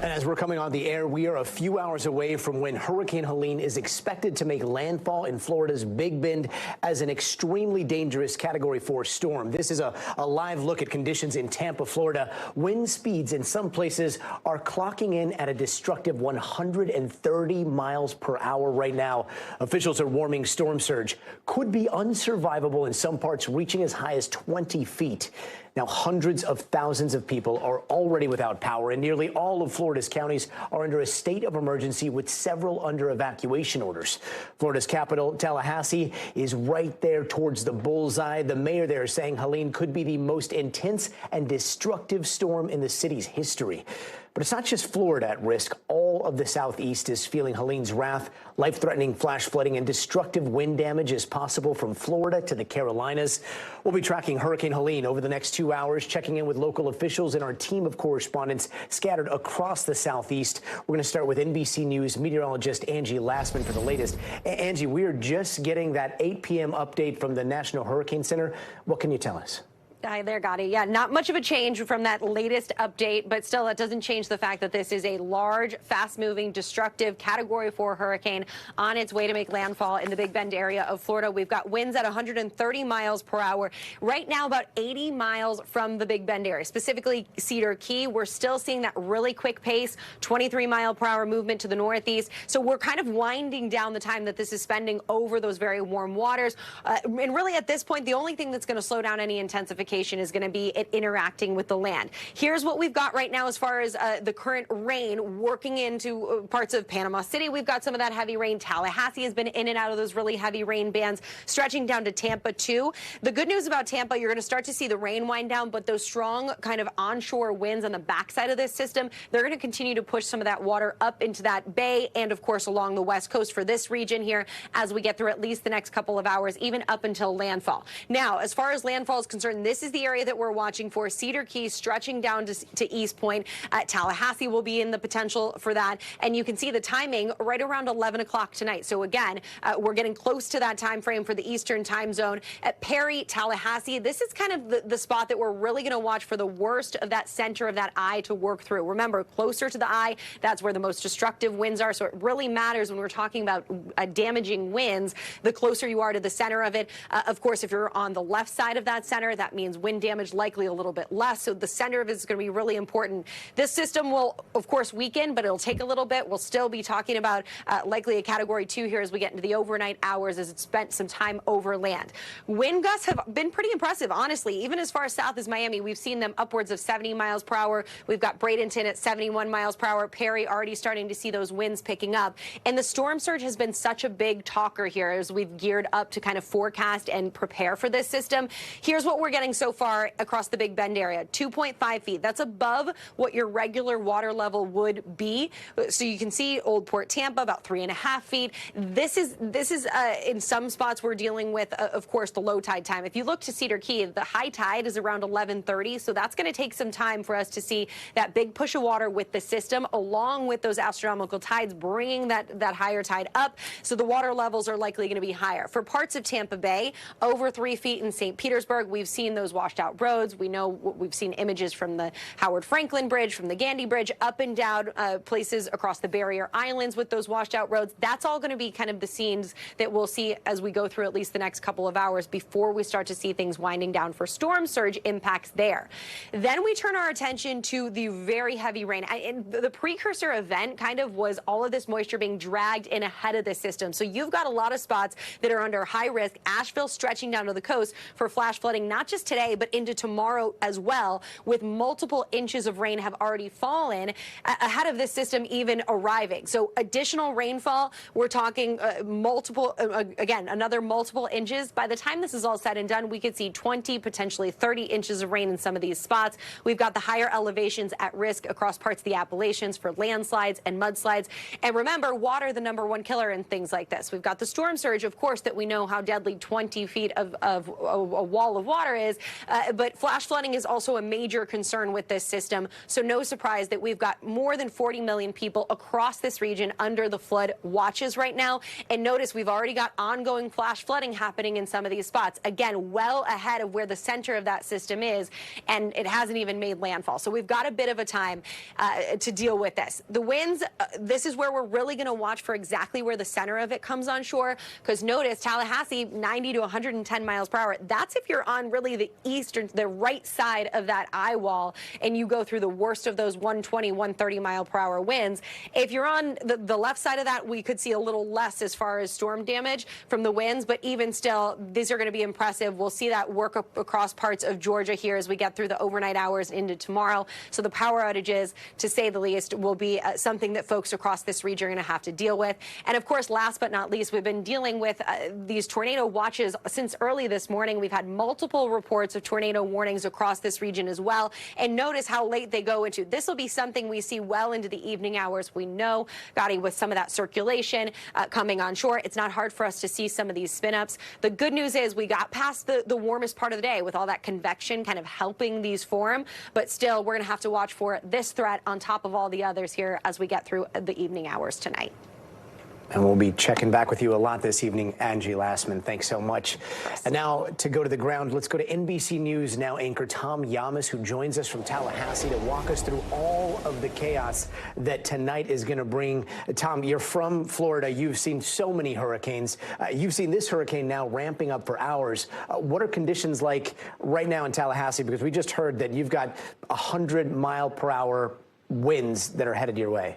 And as we're coming on the air, we are a few hours away from when Hurricane Helene is expected to make landfall in Florida's Big Bend as an extremely dangerous Category 4 storm. This is a live look at conditions in Tampa, Florida. Wind speeds in some places are clocking in at a destructive 130 miles per hour right now. Officials are warning storm surge could be unsurvivable in some parts, reaching as high as 20 feet. Now, hundreds of thousands of people are already without power, and nearly all of Florida's counties are under a state of emergency with several under evacuation orders. Florida's capital, Tallahassee, is right there towards the bullseye. The mayor there is saying Helene could be the most intense and destructive storm in the city's history. But it's not just Florida at risk. All of the southeast is feeling Helene's wrath. Life-threatening flash flooding and destructive wind damage is possible from Florida to the Carolinas. We'll be tracking Hurricane Helene over the next 2 hours, checking in with local officials and our team of correspondents scattered across the southeast. We're going to start with NBC News meteorologist Angie Lastman for the latest. Angie, we are just getting that 8 p.m. update from the National Hurricane Center. What can you tell us? Hi there, Gadi. Yeah, not much of a change from that latest update, but still, that doesn't change the fact that this is a large, fast-moving, destructive Category 4 hurricane on its way to make landfall in the Big Bend area of Florida. We've got winds at 130 miles per hour. Right now, about 80 miles from the Big Bend area, specifically Cedar Key. We're still seeing that really quick pace, 23-mile-per-hour movement to the northeast. So we're kind of winding down the time that this is spending over those very warm waters. And really, at this point, the only thing that's going to slow down any intensification is going to be it interacting with the land. Here's what we've got right now as far as the current rain working into parts of Panama City. We've got some of that heavy rain. Tallahassee has been in and out of those really heavy rain bands, stretching down to Tampa, too. The good news about Tampa, you're going to start to see the rain wind down, but those strong kind of onshore winds on the backside of this system, they're going to continue to push some of that water up into that bay and, of course, along the west coast for this region here as we get through at least the next couple of hours, even up until landfall. Now, as far as landfall is concerned, this is the area that we're watching for. Cedar Key stretching down to East Point. Tallahassee will be in the potential for that. And you can see the timing right around 11 o'clock tonight. So again, we're getting close to that time frame for the Eastern time zone. At Perry, Tallahassee, this is kind of the spot that we're really going to watch for the worst of that center of that eye to work through. Remember, closer to the eye, that's where the most destructive winds are. So it really matters when we're talking about damaging winds, the closer you are to the center of it. Of course, if you're on the left side of that center, that means wind damage likely a little bit less. So the center of it is going to be really important. This system will, of course, weaken, but it'll take a little bit. We'll still be talking about likely a Category 2 here as we get into the overnight hours as it spent some time over land. Wind gusts have been pretty impressive, honestly. Even as far south as Miami, we've seen them upwards of 70 miles per hour. We've got Bradenton at 71 miles per hour. Perry already starting to see those winds picking up. And the storm surge has been such a big talker here as we've geared up to kind of forecast and prepare for this system. Here's what we're getting so far across the Big Bend area, 2.5 feet. That's above what your regular water level would be. So you can see Old Port Tampa about 3.5 feet. This is in some spots we're dealing with, of course, the low tide time. If you look to Cedar Key, the high tide is around 11:30. So that's going to take some time for us to see that big push of water with the system, along with those astronomical tides bringing that higher tide up. So the water levels are likely going to be higher. For parts of Tampa Bay, over 3 feet in St. Petersburg, we've seen those washed out roads. We know we've seen images from the Howard Franklin Bridge, from the Gadi Bridge, up and down places across the barrier islands with those washed out roads. That's all going to be kind of the scenes that we'll see as we go through at least the next couple of hours before we start to see things winding down for storm surge impacts there. Then we turn our attention to the very heavy rain. And the precursor event kind of was all of this moisture being dragged in ahead of the system. So you've got a lot of spots that are under high risk. Asheville stretching down to the coast for flash flooding, not just today, but into tomorrow as well, with multiple inches of rain have already fallen ahead of this system even arriving. So additional rainfall, we're talking again, another multiple inches. By the time this is all said and done, we could see 20, potentially 30 inches of rain in some of these spots. We've got the higher elevations at risk across parts of the Appalachians for landslides and mudslides. And remember, water, the #1 killer in things like this. We've got the storm surge, of course, that we know how deadly 20 feet of a wall of water is. But flash flooding is also a major concern with this system. So no surprise that we've got more than 40 million people across this region under the flood watches right now. And notice we've already got ongoing flash flooding happening in some of these spots. Again, well ahead of where the center of that system is, and it hasn't even made landfall. So we've got a bit of a time to deal with this. The winds, this is where we're really going to watch for exactly where the center of it comes on shore, because notice Tallahassee 90 to 110 miles per hour. That's if you're on really the eastern, the right side of that eye wall, and you go through the worst of those 120, 130 mile per hour winds. If you're on the left side of that, we could see a little less as far as storm damage from the winds, but even still, these are going to be impressive. We'll see that work across parts of Georgia here as we get through the overnight hours into tomorrow. So the power outages, to say the least, will be something that folks across this region are going to have to deal with. And of course, last but not least, we've been dealing with these tornado watches since early this morning. We've had multiple reports of tornado warnings across this region as well. And notice how late they go into. This will be something we see well into the evening hours. We know, Gadi, with some of that circulation coming on shore, it's not hard for us to see some of these spin-ups. The good news is we got past the warmest part of the day with all that convection kind of helping these form. But still, we're going to have to watch for this threat on top of all the others here as we get through the evening hours tonight. And we'll be checking back with you a lot this evening, Angie Lastman. Thanks so much. And now to go to the ground, let's go to NBC News Now anchor Tom Yamas, who joins us from Tallahassee to walk us through all of the chaos that tonight is going to bring. Tom, you're from Florida. You've seen so many hurricanes. You've seen this hurricane now ramping up for hours. What are conditions like right now in Tallahassee? Because we just heard that you've got 100-mile-per-hour winds that are headed your way.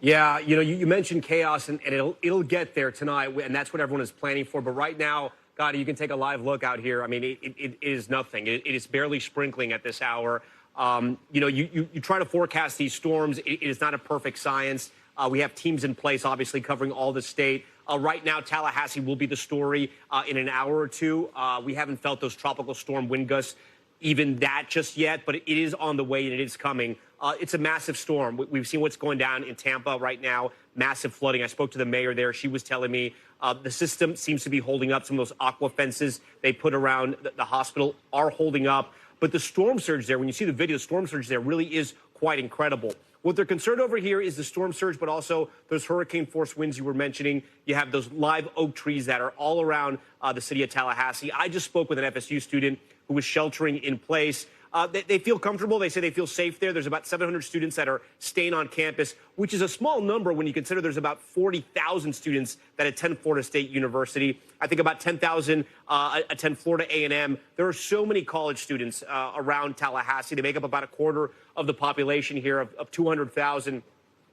Yeah, you mentioned chaos, and it'll get there tonight, and that's what everyone is planning for. But right now, Gadi, you can take a live look out here. I mean, it is nothing. It is barely sprinkling at this hour. You try to forecast these storms. It is not a perfect science. We have teams in place, obviously, covering all the state. Right now, Tallahassee will be the story in an hour or two. We haven't felt those tropical storm wind gusts, even that just yet, but it is on the way and it is coming. It's a massive storm. We've seen what's going down in Tampa right now, massive flooding. I spoke to the mayor there. She was telling me the system seems to be holding up. Some of those aqua fences they put around the hospital are holding up. But the storm surge there, when you see the video, the storm surge there really is quite incredible. What they're concerned over here is the storm surge, but also those hurricane force winds you were mentioning. You have those live oak trees that are all around the city of Tallahassee. I just spoke with an FSU student who was sheltering in place. They feel comfortable. They say they feel safe there. There's about 700 students that are staying on campus, which is a small number when you consider there's about 40,000 students that attend Florida State University. I think about 10,000 attend Florida A&M. There are so many college students around Tallahassee. They make up about a quarter of the population here of 200,000.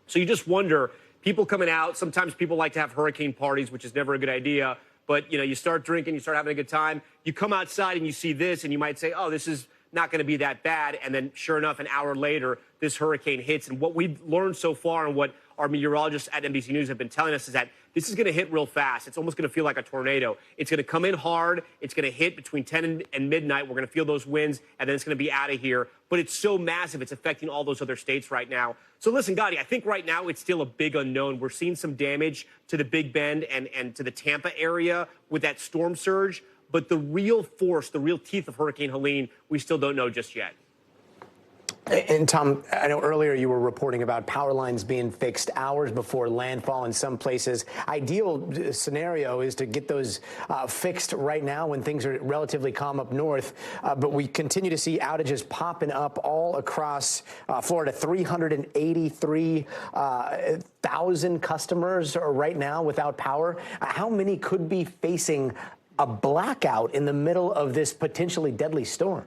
So you just wonder, people coming out, sometimes people like to have hurricane parties, which is never a good idea. But, you start drinking, you start having a good time. You come outside and you see this and you might say, oh, this is not going to be that bad. And then sure enough, an hour later, this hurricane hits. And what we've learned so far and what our meteorologists at NBC News have been telling us is that this is going to hit real fast. It's almost going to feel like a tornado. It's going to come in hard. It's going to hit between 10 and midnight. We're going to feel those winds, and then it's going to be out of here. But it's so massive, it's affecting all those other states right now. So listen, Gadi, I think right now it's still a big unknown. We're seeing some damage to the Big Bend and to the Tampa area with that storm surge. But the real force, the real teeth of Hurricane Helene, we still don't know just yet. And Tom, I know earlier you were reporting about power lines being fixed hours before landfall in some places. Ideal scenario is to get those fixed right now when things are relatively calm up north. But we continue to see outages popping up all across Florida. 383,000 customers are right now without power. How many could be facing a blackout in the middle of this potentially deadly storm?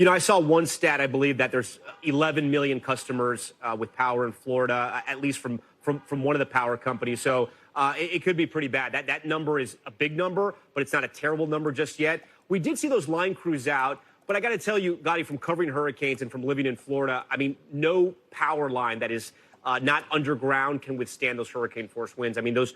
I saw one stat, I believe, that there's 11 million customers with power in Florida, at least from one of the power companies. So it could be pretty bad. That number is a big number, but it's not a terrible number just yet. We did see those line crews out, but I got to tell you, Gadi, from covering hurricanes and from living in Florida, I mean, no power line that is not underground can withstand those hurricane force winds. I mean, those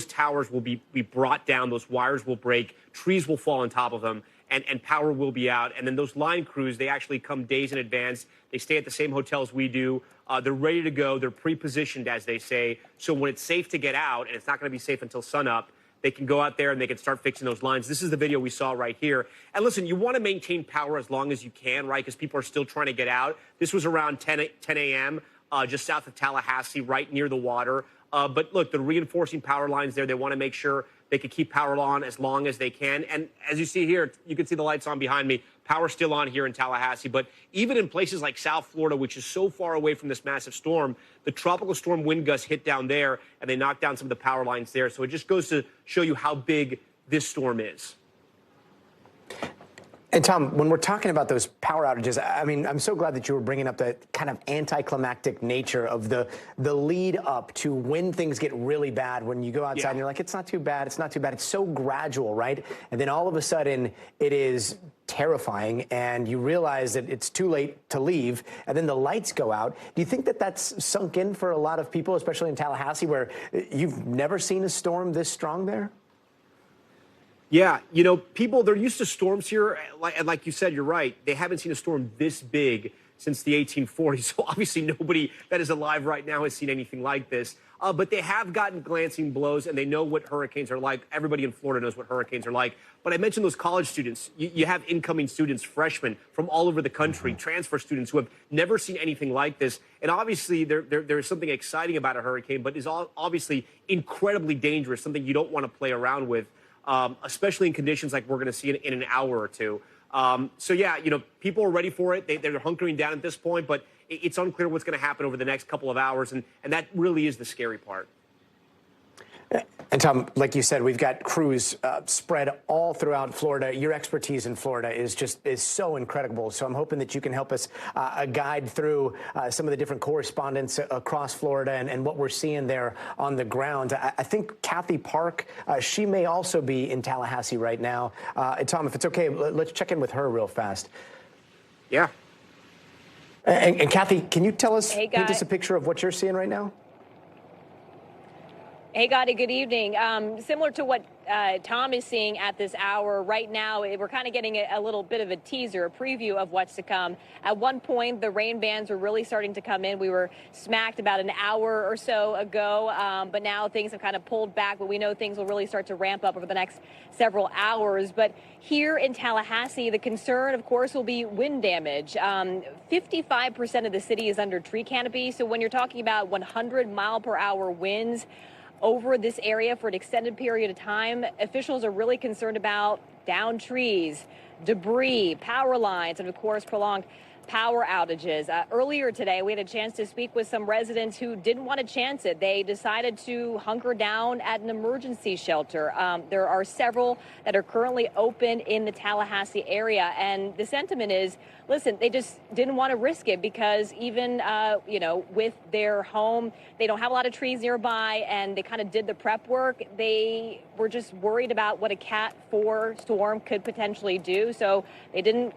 towers will be brought down. Those wires will break. Trees will fall on top of them. And power will be out. And then those line crews, they actually come days in advance. They stay at the same hotels we do. They're ready to go. They're pre-positioned, as they say. So when it's safe to get out, and it's not going to be safe until sunup, they can go out there and they can start fixing those lines. This is the video we saw right here. And listen, you want to maintain power as long as you can, right? Because people are still trying to get out. This was around 10 a.m., just south of Tallahassee, right near the water. But look, the reinforcing power lines there, they want to make sure they can keep power on as long as they can. And as you see here, you can see the lights on behind me. Power still on here in Tallahassee. But even in places like South Florida, which is so far away from this massive storm, the tropical storm wind gusts hit down there and they knocked down some of the power lines there. So it just goes to show you how big this storm is. And Tom, when we're talking about those power outages, I mean, I'm so glad that you were bringing up the kind of anticlimactic nature of the lead up to when things get really bad. When you go outside and you're like, it's not too bad, it's not too bad. It's so gradual, right? And then all of a sudden it is terrifying and you realize that it's too late to leave and then the lights go out. Do you think that that's sunk in for a lot of people, especially in Tallahassee, where you've never seen a storm this strong there? Yeah, you know, people, they're used to storms here. Like you said, you're right. They haven't seen a storm this big since the 1840s. So obviously nobody that is alive right now has seen anything like this. But they have gotten glancing blows and they know what hurricanes are like. Everybody in Florida knows what hurricanes are like. But I mentioned those college students. You have incoming students, freshmen from all over the country, transfer students who have never seen anything like this. And obviously there's something exciting about a hurricane, but is obviously incredibly dangerous, something you don't want to play around with. Especially in conditions like we're going to see in an hour or two. So, yeah, you know, people are ready for it. They're hunkering down at this point, but it's unclear what's going to happen over the next couple of hours. And that really is the scary part. And Tom, like you said, we've got crews spread all throughout Florida. Your expertise in Florida is so incredible. So I'm hoping that you can help us guide through some of the different correspondents across Florida and what we're seeing there on the ground. I think Kathy Park, she may also be in Tallahassee right now. Tom, if it's okay, let's check in with her real fast. Yeah. And Kathy, can you tell us, paint us a picture of what you're seeing right now? Hey, Gadi, good evening. Similar to what Tom is seeing at this hour right now, we're kind of getting a little bit of a teaser, a preview of what's to come. At one point, the rain bands were really starting to come in. We were smacked about an hour or so ago, but now things have kind of pulled back, but we know things will really start to ramp up over the next several hours. But here in Tallahassee, the concern, of course, will be wind damage. 55% of the city is under tree canopy, so when you're talking about 100-mile-per-hour winds over this area for an extended period of time, officials are really concerned about downed trees, debris, power lines, and of course prolonged power outages. Earlier today, we had a chance to speak with some residents who didn't want to chance it. They decided to hunker down at an emergency shelter. There are several that are currently open in the Tallahassee area, and the sentiment is, listen, they just didn't want to risk it because even, you know, with their home, they don't have a lot of trees nearby, and they kind of did the prep work. They were just worried about what a Cat 4 storm could potentially do, so they didn't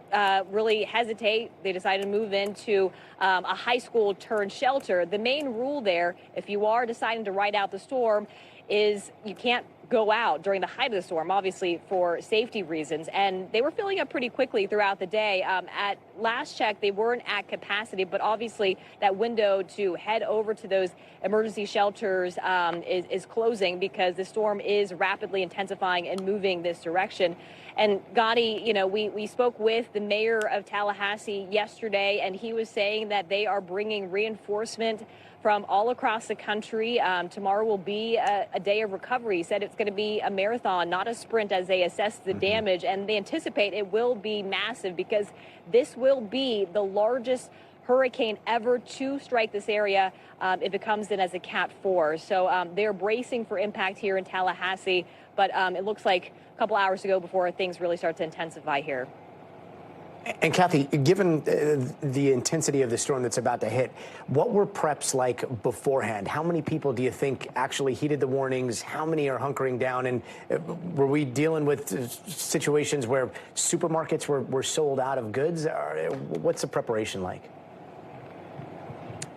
really hesitate. They decided to move into a high school turned shelter. The main rule there, if you are deciding to ride out the storm, is you can't go out during the height of the storm, obviously for safety reasons. And they were filling up pretty quickly throughout the day. At last check, they weren't at capacity, but obviously that window to head over to those emergency shelters is closing because the storm is rapidly intensifying and moving this direction. And Gadi, you know, we spoke with the mayor of Tallahassee yesterday, and he was saying that they are bringing reinforcement from all across the country. Tomorrow will be a day of recovery. He said it's going to be a marathon, not a sprint, as they assess the damage. And they anticipate it will be massive because this will be the largest hurricane ever to strike this area if it comes in as a Cat 4. So they're bracing for impact here in Tallahassee. But it looks like a couple hours to go before things really start to intensify here. And Kathy, given the intensity of the storm that's about to hit, what were preps like beforehand? How many people do you think actually heeded the warnings? How many are hunkering down? And were we dealing with situations where supermarkets were sold out of goods? What's the preparation like?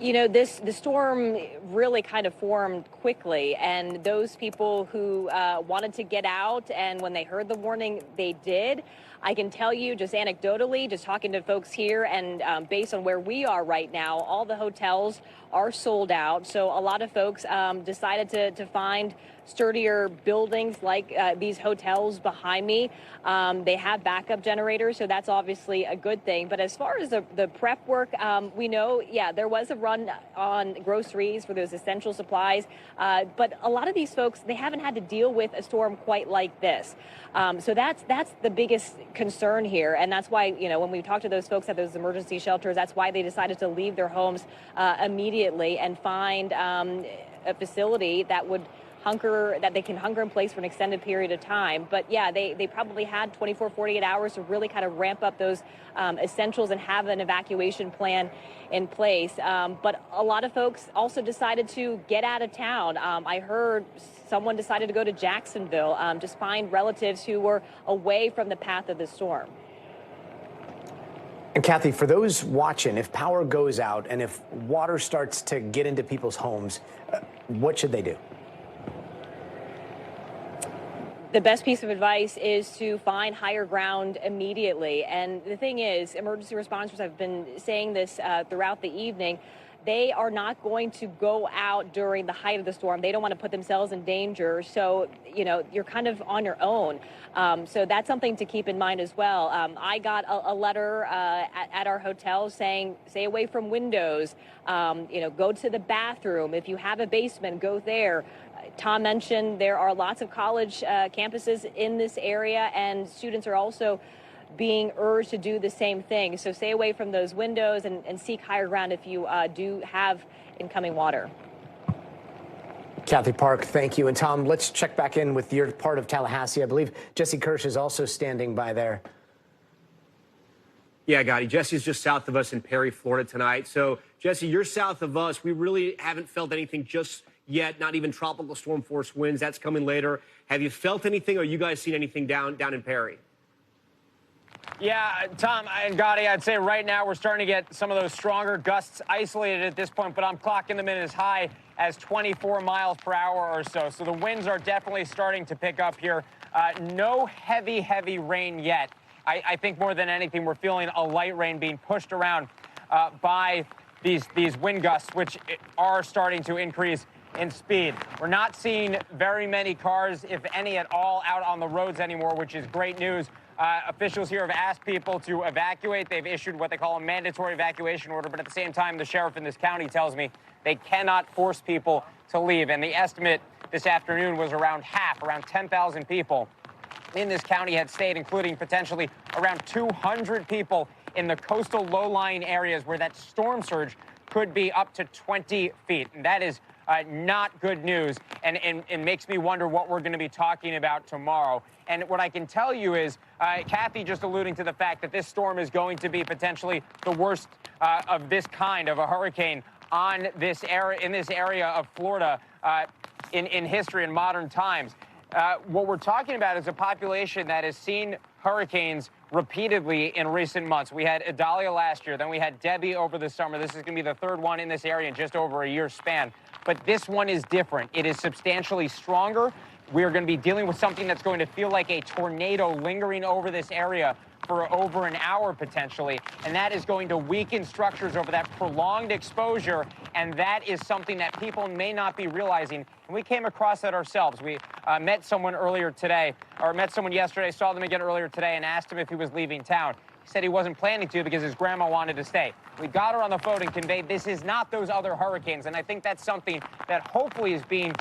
You know, the storm really kind of formed quickly, and those people who wanted to get out, and when they heard the warning, they did. I can tell you just anecdotally, just talking to folks here, and based on where we are right now, all the hotels are sold out. So a lot of folks decided to find sturdier buildings like these hotels behind me. They have backup generators, so that's obviously a good thing. But as far as the prep work, we know, yeah, there was a run on groceries for those essential supplies. But a lot of these folks, they haven't had to deal with a storm quite like this. So that's the biggest concern here. And that's why, you know, when we talk to those folks at those emergency shelters, that's why they decided to leave their homes immediately and find a facility that they can hunker in place for an extended period of time. But yeah, they probably had 24, 48 hours to really kind of ramp up those essentials and have an evacuation plan in place. But a lot of folks also decided to get out of town. I heard someone decided to go to Jacksonville, just find relatives who were away from the path of the storm. And Kathy, for those watching, if power goes out and if water starts to get into people's homes, what should they do? The best piece of advice is to find higher ground immediately. And the thing is, emergency responders have been saying this throughout the evening. They are not going to go out during the height of the storm. They don't want to put themselves in danger. So, you know, you're kind of on your own. So that's something to keep in mind as well. I got a letter at our hotel saying, stay away from windows, you know, go to the bathroom. If you have a basement, go there. Tom mentioned there are lots of college campuses in this area, and students are also being urged to do the same thing. So stay away from those windows and seek higher ground if you do have incoming water. Kathy Park, thank you. And Tom, let's check back in with your part of Tallahassee. I believe Jesse Kirsch is also standing by there. Yeah, Gadi. Jesse's just south of us in Perry, Florida tonight. So, Jesse, you're south of us. We really haven't felt anything just yet, not even tropical storm force winds. That's coming later. Have you felt anything, or you guys seen anything down in Perry? Yeah, Tom and Gadi, I'd say right now we're starting to get some of those stronger gusts isolated at this point, but I'm clocking them in as high as 24 miles per hour or so. So the winds are definitely starting to pick up here. No heavy rain yet. I think more than anything, we're feeling a light rain being pushed around by these wind gusts, which are starting to increase in speed. We're not seeing very many cars, if any at all, out on the roads anymore, which is great news. Officials here have asked people to evacuate. They've issued what they call a mandatory evacuation order, but at the same time, the sheriff in this county tells me they cannot force people to leave. And the estimate this afternoon was around 10,000 people in this county had stayed, including potentially around 200 people in the coastal low-lying areas where that storm surge could be up to 20 feet. And that is not good news, and it makes me wonder what we're going to be talking about tomorrow. And what I can tell you is, Kathy just alluding to the fact that this storm is going to be potentially the worst of this kind of a hurricane on this area, in this area of Florida in history in modern times. What we're talking about is a population that has seen hurricanes repeatedly in recent months. We had Idalia last year, then we had Debbie over the summer. This is going to be the third one in this area in just over a year's span. But this one is different. It is substantially stronger. We're going to be dealing with something that's going to feel like a tornado lingering over this area for over an hour potentially, and that is going to weaken structures over that prolonged exposure, and that is something that people may not be realizing. And we came across that ourselves. We met someone earlier today, or met someone yesterday, saw them again earlier today, and asked him if he was leaving town. He said he wasn't planning to because his grandma wanted to stay. We got her on the phone and conveyed this is not those other hurricanes, and I think that's something that hopefully is being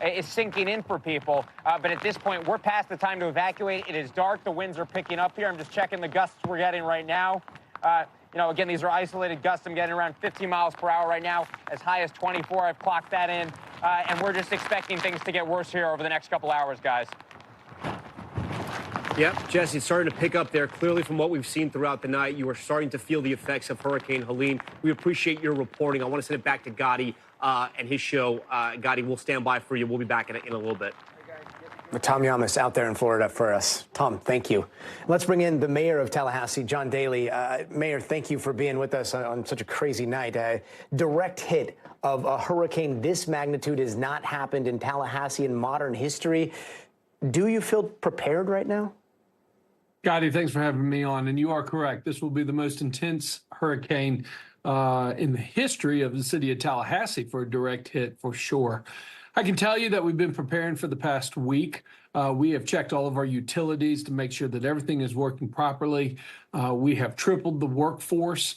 is sinking in for people. But at this point, we're past the time to evacuate. It is dark. The winds are picking up here. I'm just checking the gusts we're getting right now. You know, again, these are isolated gusts. I'm getting around 50 miles per hour right now, as high as 24. I've clocked that in, and we're just expecting things to get worse here over the next couple hours, guys. Yep, Jesse, it's starting to pick up there. Clearly, from what we've seen throughout the night, you are starting to feel the effects of Hurricane Helene. We appreciate your reporting. I want to send it back to Gadi and his show. Gadi, we'll stand by for you. We'll be back in a little bit. Tom Yamas out there in Florida for us. Tom, thank you. Let's bring in the mayor of Tallahassee, John Dailey. Mayor, thank you for being with us on such a crazy night. Direct hit of a hurricane this magnitude has not happened in Tallahassee in modern history. Do you feel prepared right now? Gadi, thanks for having me on. And you are correct. This will be the most intense hurricane in the history of the city of Tallahassee for a direct hit, for sure. I can tell you that we've been preparing for the past week. We have checked all of our utilities to make sure that everything is working properly. We have tripled the workforce.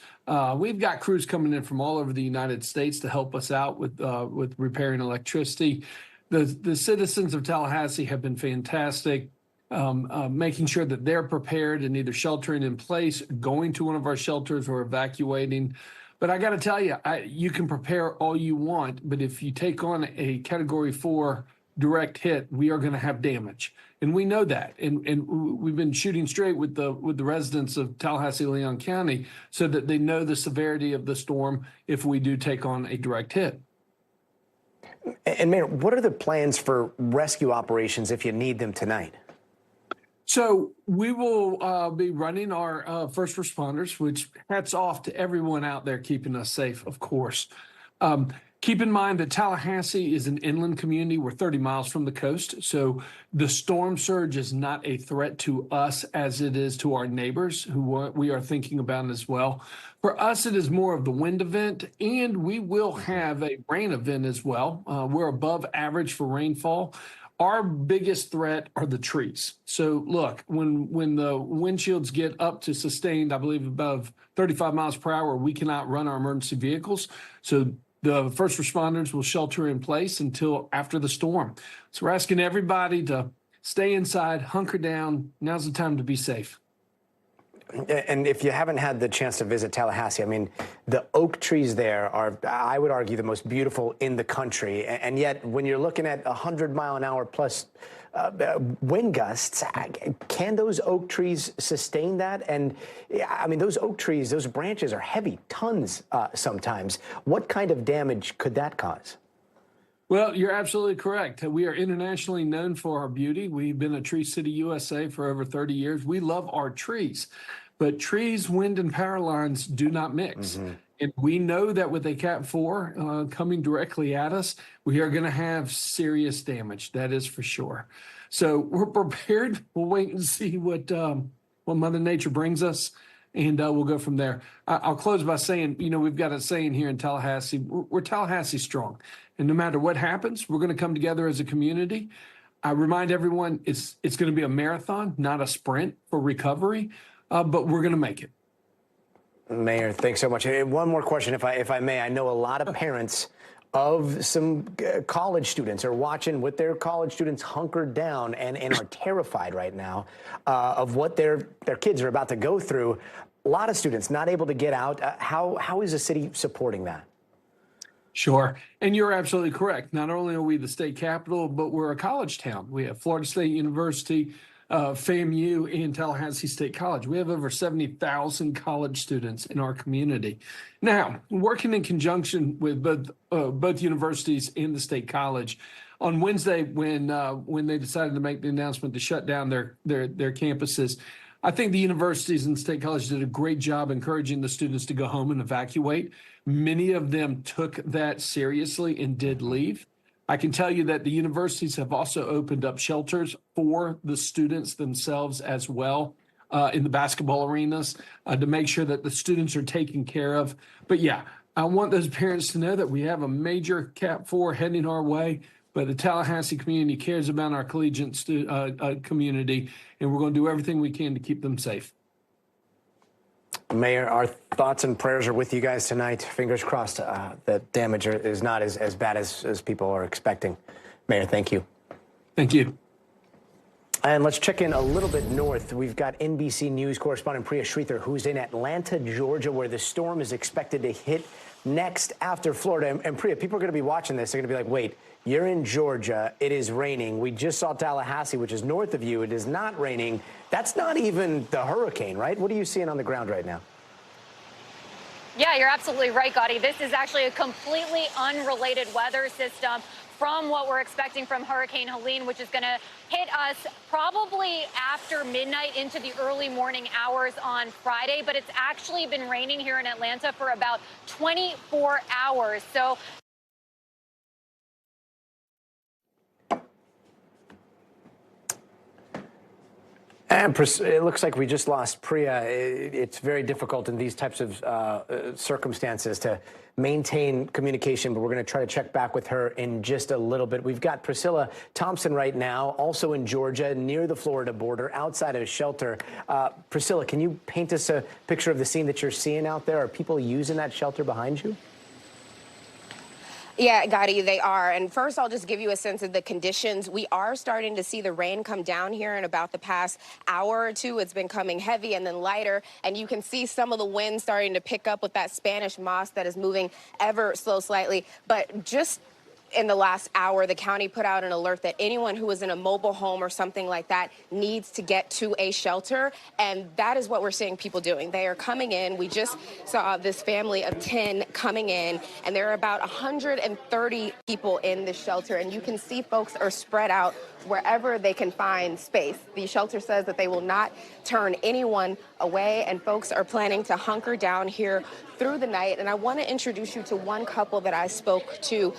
We've got crews coming in from all over the United States to help us out with repairing electricity. The citizens of Tallahassee have been fantastic, making sure that they're prepared and either sheltering in place, going to one of our shelters, or evacuating. But I got to tell you, you can prepare all you want, but if you take on a Category 4 direct hit, we are going to have damage, and we know that. And we've been shooting straight with the residents of Tallahassee, Leon County, so that they know the severity of the storm if we do take on a direct hit. And Mayor, what are the plans for rescue operations if you need them tonight? So we will be running our first responders, which hats off to everyone out there keeping us safe, of course. Keep in mind that Tallahassee is an inland community. We're 30 miles from the coast, so the storm surge is not a threat to us as it is to our neighbors, who we are thinking about as well. For us, it is more of the wind event, and we will have a rain event as well. We're above average for rainfall. Our biggest threat are the trees. So look, when the windshields get up to sustained, I believe above 35 miles per hour, we cannot run our emergency vehicles. So the first responders will shelter in place until after the storm. So we're asking everybody to stay inside, hunker down. Now's the time to be safe. And if you haven't had the chance to visit Tallahassee, I mean, the oak trees there are, I would argue, the most beautiful in the country. And yet, when you're looking at 100-mile-an-hour plus wind gusts, can those oak trees sustain that? And I mean, those oak trees, those branches are heavy, tons sometimes. What kind of damage could that cause? Well, you're absolutely correct. We are internationally known for our beauty. We've been a Tree City, USA for over 30 years. We love our trees, but trees, wind, and power lines do not mix. Mm-hmm. And we know that with a Cat 4 coming directly at us, we are going to have serious damage. That is for sure. So we're prepared. We'll wait and see what Mother Nature brings us, and we'll go from there. I'll close by saying, we've got a saying here in Tallahassee, we're Tallahassee strong. And no matter what happens, we're going to come together as a community. I remind everyone it's going to be a marathon, not a sprint for recovery, but we're going to make it. Mayor, thanks so much. And one more question, if I may. I know a lot of parents of some college students are watching with their college students hunkered down and are terrified right now of what their kids are about to go through. A lot of students not able to get out. How is the city supporting that? Sure. And you're absolutely correct. Not only are we the state capital, but we're a college town. We have Florida State University, FAMU, and Tallahassee State College. We have over 70,000 college students in our community. Now, working in conjunction with both universities and the state college, on Wednesday, when they decided to make the announcement to shut down their campuses, I think the universities and state colleges did a great job encouraging the students to go home and evacuate. Many of them took that seriously and did leave. I can tell you that the universities have also opened up shelters for the students themselves as well in the basketball arenas to make sure that the students are taken care of. But yeah, I want those parents to know that we have a major Cat 4 heading our way, but the Tallahassee community cares about our collegiate community, and we're going to do everything we can to keep them safe. Mayor, our thoughts and prayers are with you guys tonight. Fingers crossed that damage is not as bad as people are expecting. Mayor, thank you. Thank you. And let's check in a little bit north. We've got NBC News correspondent Priya Sridhar, who's in Atlanta, Georgia, where the storm is expected to hit next after Florida. And Priya, people are going to be watching this. They're going to be like, wait, you're in Georgia. It is raining. We just saw Tallahassee, which is north of you. It is not raining. That's not even the hurricane, right? What are you seeing on the ground right now? Yeah, you're absolutely right, Gadi. This is actually a completely unrelated weather system from what we're expecting from Hurricane Helene, which is going to hit us probably after midnight into the early morning hours on Friday. But it's actually been raining here in Atlanta for about 24 hours. So And it looks like we just lost Priya. It's very difficult in these types of circumstances to maintain communication, but we're going to try to check back with her in just a little bit. We've got Priscilla Thompson right now, also in Georgia, near the Florida border, outside of a shelter. Priscilla, can you paint us a picture of the scene that you're seeing out there? Are people using that shelter behind you? Yeah, Gadi, they are. And first, I'll just give you a sense of the conditions. We are starting to see the rain come down here in about the past hour or two. It's been coming heavy and then lighter. And you can see some of the wind starting to pick up with that Spanish moss that is moving ever so slightly. But just in the last hour, the county put out an alert that anyone who is in a mobile home or something like that needs to get to a shelter. And that is what we're seeing people doing. They are coming in. We just saw this family of 10 coming in, and there are about 130 people in the shelter. And you can see folks are spread out wherever they can find space. The shelter says that they will not turn anyone away, and folks are planning to hunker down here through the night. And I want to introduce you to one couple that I spoke to,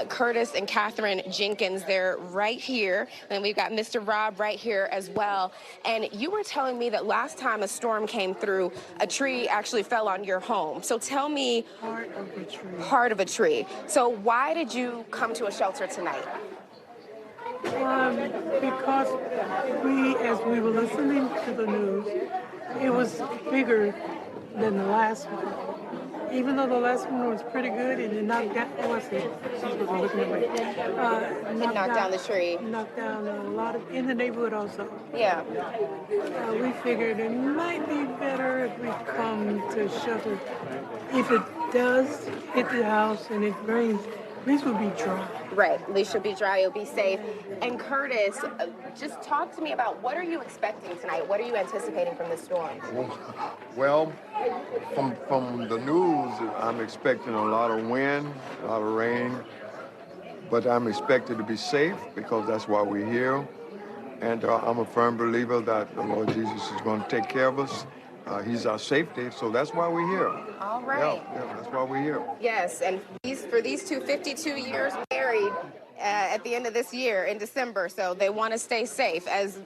Curtis and Catherine Jenkins. They're right here. And we've got Mr. Rob right here as well. And you were telling me that last time a storm came through, a tree actually fell on your home. So tell me. Part of a tree. Part of a tree. So why did you come to a shelter tonight? Because as we were listening to the news, it was bigger than the last one. Even though the last one was pretty good, and it knocked down, It knocked down the tree. Knocked down a lot of, in the neighborhood also. Yeah. We figured it might be better if we come to shelter. If it does hit the house and it rains, at least we'll be dry. Right, at least you'll be dry, you'll be safe. And Curtis, just talk to me about what are you expecting tonight? What are you anticipating from this storm? Well, from the news, I'm expecting a lot of wind, a lot of rain, but I'm expected to be safe because that's why we're here. And I'm a firm believer that the Lord Jesus is going to take care of us. He's our safety, so that's why we're here. All right. Yeah, that's why we're here. Yes, and for these two 52 years married at the end of this year in December, so they want to stay safe, as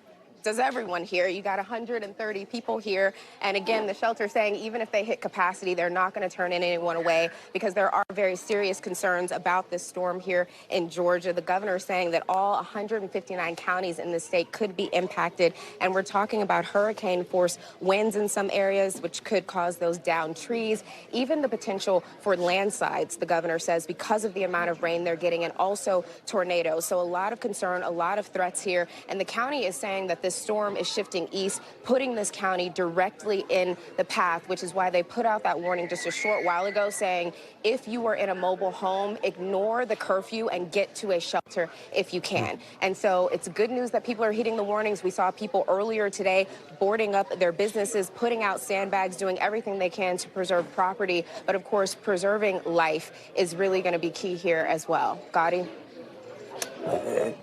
does everyone here. You got 130 people here, and again, the shelter saying even if they hit capacity, they're not going to turn anyone away because there are very serious concerns about this storm here in Georgia. The governor is saying that all 159 counties in the state could be impacted, and we're talking about hurricane force winds in some areas, which could cause those downed trees, even the potential for landslides, the governor says, because of the amount of rain they're getting, and also tornadoes. So a lot of concern, a lot of threats here, and the county is saying that this storm is shifting east, putting this county directly in the path, which is why they put out that warning just a short while ago saying if you are in a mobile home, ignore the curfew and get to a shelter if you can. And so it's good news that people are heeding the warnings. We saw people earlier today boarding up their businesses, putting out sandbags, doing everything they can to preserve property. But of course, preserving life is really going to be key here as well. Gadi?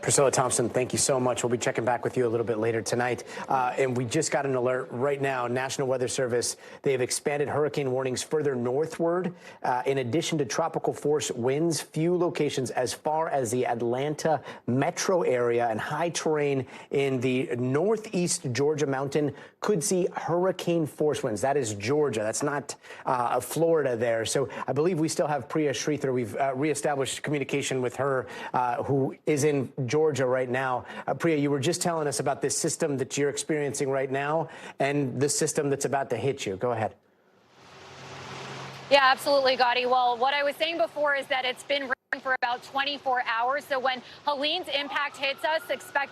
Priscilla Thompson, thank you so much. We'll be checking back with you a little bit later tonight. And we just got an alert right now. National Weather Service, they have expanded hurricane warnings further northward. In addition to tropical force winds, few locations as far as the Atlanta metro area and high terrain in the northeast Georgia mountain could see hurricane force winds. That is Georgia. That's not Florida there. So I believe we still have Priya Sridhar. We've reestablished communication with her, who is in Georgia right now. Priya, you were just telling us about this system that you're experiencing right now and the system that's about to hit you. Go ahead. Yeah, absolutely, Gadi. Well, what I was saying before is that it's been for about 24 hours. So when Helene's impact hits us,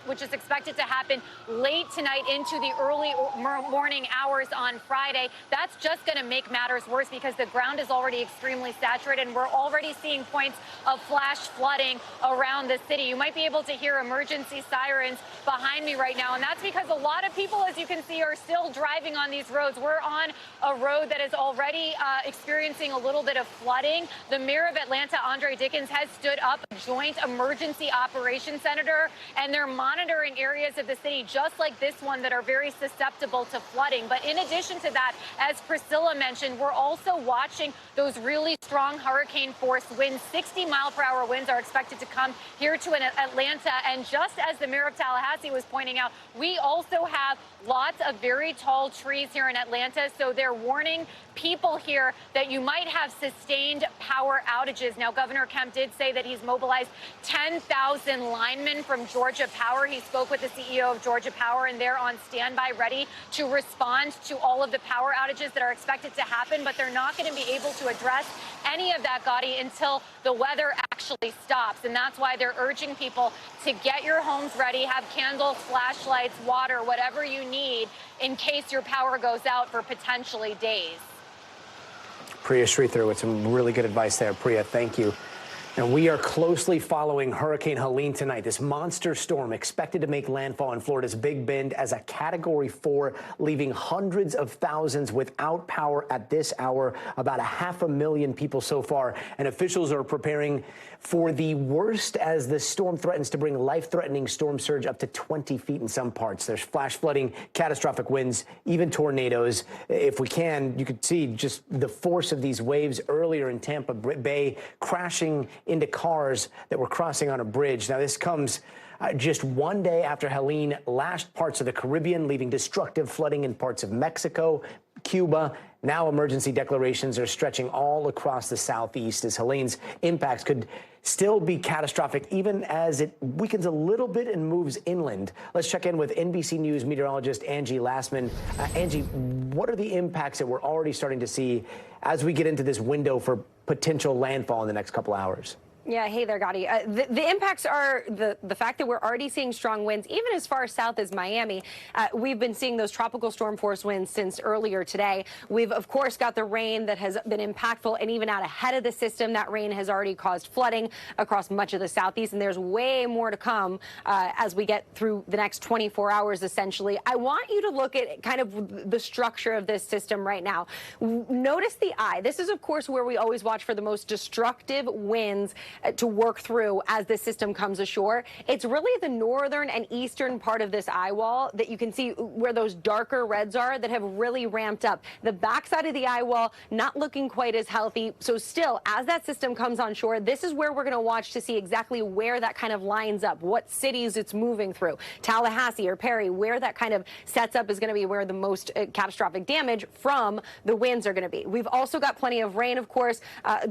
which is expected to happen late tonight into the early morning hours on Friday, that's just going to make matters worse because the ground is already extremely saturated and we're already seeing points of flash flooding around the city. You might be able to hear emergency sirens behind me right now, and that's because a lot of people, as you can see, are still driving on these roads. We're on a road that is already experiencing a little bit of flooding. The mayor of Atlanta, Andre Dickens, has stood up a joint emergency operations center, and they're monitoring areas of the city just like this one that are very susceptible to flooding. But in addition to that, as Priscilla mentioned, we're also watching those really strong hurricane force winds. 60-mile-per-hour winds are expected to come here to Atlanta. And just as the mayor of Tallahassee was pointing out, we also have lots of very tall trees here in Atlanta. So they're warning people here that you might have sustained power outages. Now, Governor Kemp did say that he's mobilized 10,000 linemen from Georgia Power. He spoke with the CEO of Georgia Power, and they're on standby, ready to respond to all of the power outages that are expected to happen. But they're not going to be able to address any of that, Gadi, until the weather actually stops. And that's why they're urging people to get your homes ready, have candles, flashlights, water, whatever you need in case your power goes out for potentially days. Priya Sridhar with some really good advice there. Priya, thank you. And we are closely following Hurricane Helene tonight. This monster storm expected to make landfall in Florida's Big Bend as a Category 4, leaving hundreds of thousands without power at this hour, about 500,000 people so far. And officials are preparing for the worst as the storm threatens to bring life-threatening storm surge up to 20 feet in some parts. There's flash flooding, catastrophic winds, even tornadoes. If we can, you could see just the force of these waves earlier in Tampa Bay, crashing into cars that were crossing on a bridge. Now, this comes just one day after Helene lashed parts of the Caribbean, leaving destructive flooding in parts of Mexico, Cuba. Now emergency declarations are stretching all across the southeast as Helene's impacts could still be catastrophic even as it weakens a little bit and moves inland. Let's check in with NBC News meteorologist Angie Lastman. Angie, what are the impacts that we're already starting to see as we get into this window for potential landfall in the next couple hours? Yeah, hey there, Gadi. The impacts are the fact that we're already seeing strong winds, even as far south as Miami. We've been seeing those tropical storm force winds since earlier today. We've, of course, got the rain that has been impactful, and even out ahead of the system, that rain has already caused flooding across much of the southeast, and there's way more to come as we get through the next 24 hours, essentially. I want you to look at kind of the structure of this system right now. Notice the eye. This is, of course, where we always watch for the most destructive winds to work through as the system comes ashore. It's really the northern and eastern part of this eye wall that you can see where those darker reds are that have really ramped up. The backside of the eye wall not looking quite as healthy. So still, as that system comes on shore, this is where we're going to watch to see exactly where that kind of lines up, what cities it's moving through. Tallahassee or Perry, where that kind of sets up is going to be where the most catastrophic damage from the winds are going to be. We've also got plenty of rain, of course,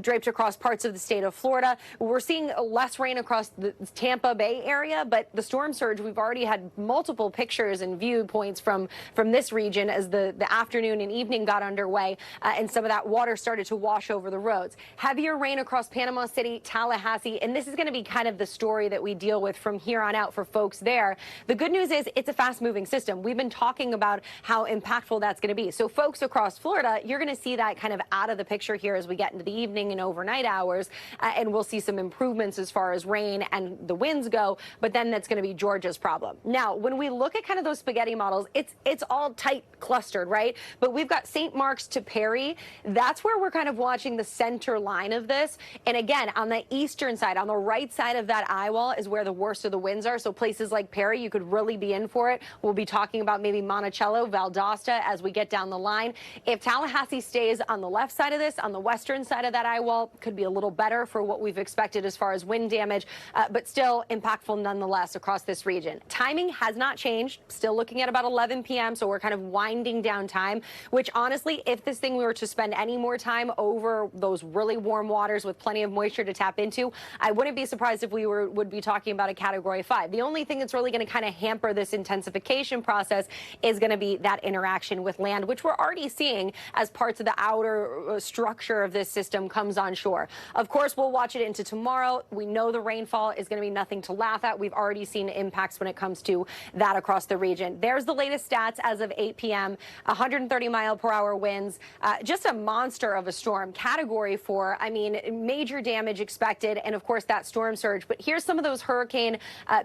draped across parts of the state of Florida. We're seeing less rain across the Tampa Bay area, but the storm surge, we've already had multiple pictures and viewpoints from this region as the afternoon and evening got underway, and some of that water started to wash over the roads. Heavier rain across Panama City, Tallahassee, and this is going to be kind of the story that we deal with from here on out for folks there. The good news is it's a fast-moving system. We've been talking about how impactful that's going to be. So folks across Florida, you're going to see that kind of out of the picture here as we get into the evening and overnight hours, and we'll see some improvements as far as rain and the winds go, but then that's going to be Georgia's problem. Now, when we look at kind of those spaghetti models, it's all tight clustered, right? But we've got St. Mark's to Perry. That's where we're kind of watching the center line of this. And again, on the eastern side, on the right side of that eye wall is where the worst of the winds are. So places like Perry, you could really be in for it. We'll be talking about maybe Monticello, Valdosta as we get down the line. If Tallahassee stays on the left side of this, on the western side of that eye wall, could be a little better for what we've expected as far as wind damage, but still impactful nonetheless across this region. Timing has not changed. Still looking at about 11 p.m., so we're kind of winding down time, which honestly, if this thing were to spend any more time over those really warm waters with plenty of moisture to tap into, I wouldn't be surprised if we would be talking about a Category 5. The only thing that's really going to kind of hamper this intensification process is going to be that interaction with land, which we're already seeing as parts of the outer structure of this system comes on shore. Of course, we'll watch it into tomorrow. We know the rainfall is going to be nothing to laugh at. We've already seen impacts when it comes to that across the region. There's the latest stats as of 8 p.m. 130-mile-per-hour winds. Just a monster of a storm. Category 4. I mean, major damage expected, and of course that storm surge. But here's some of those hurricane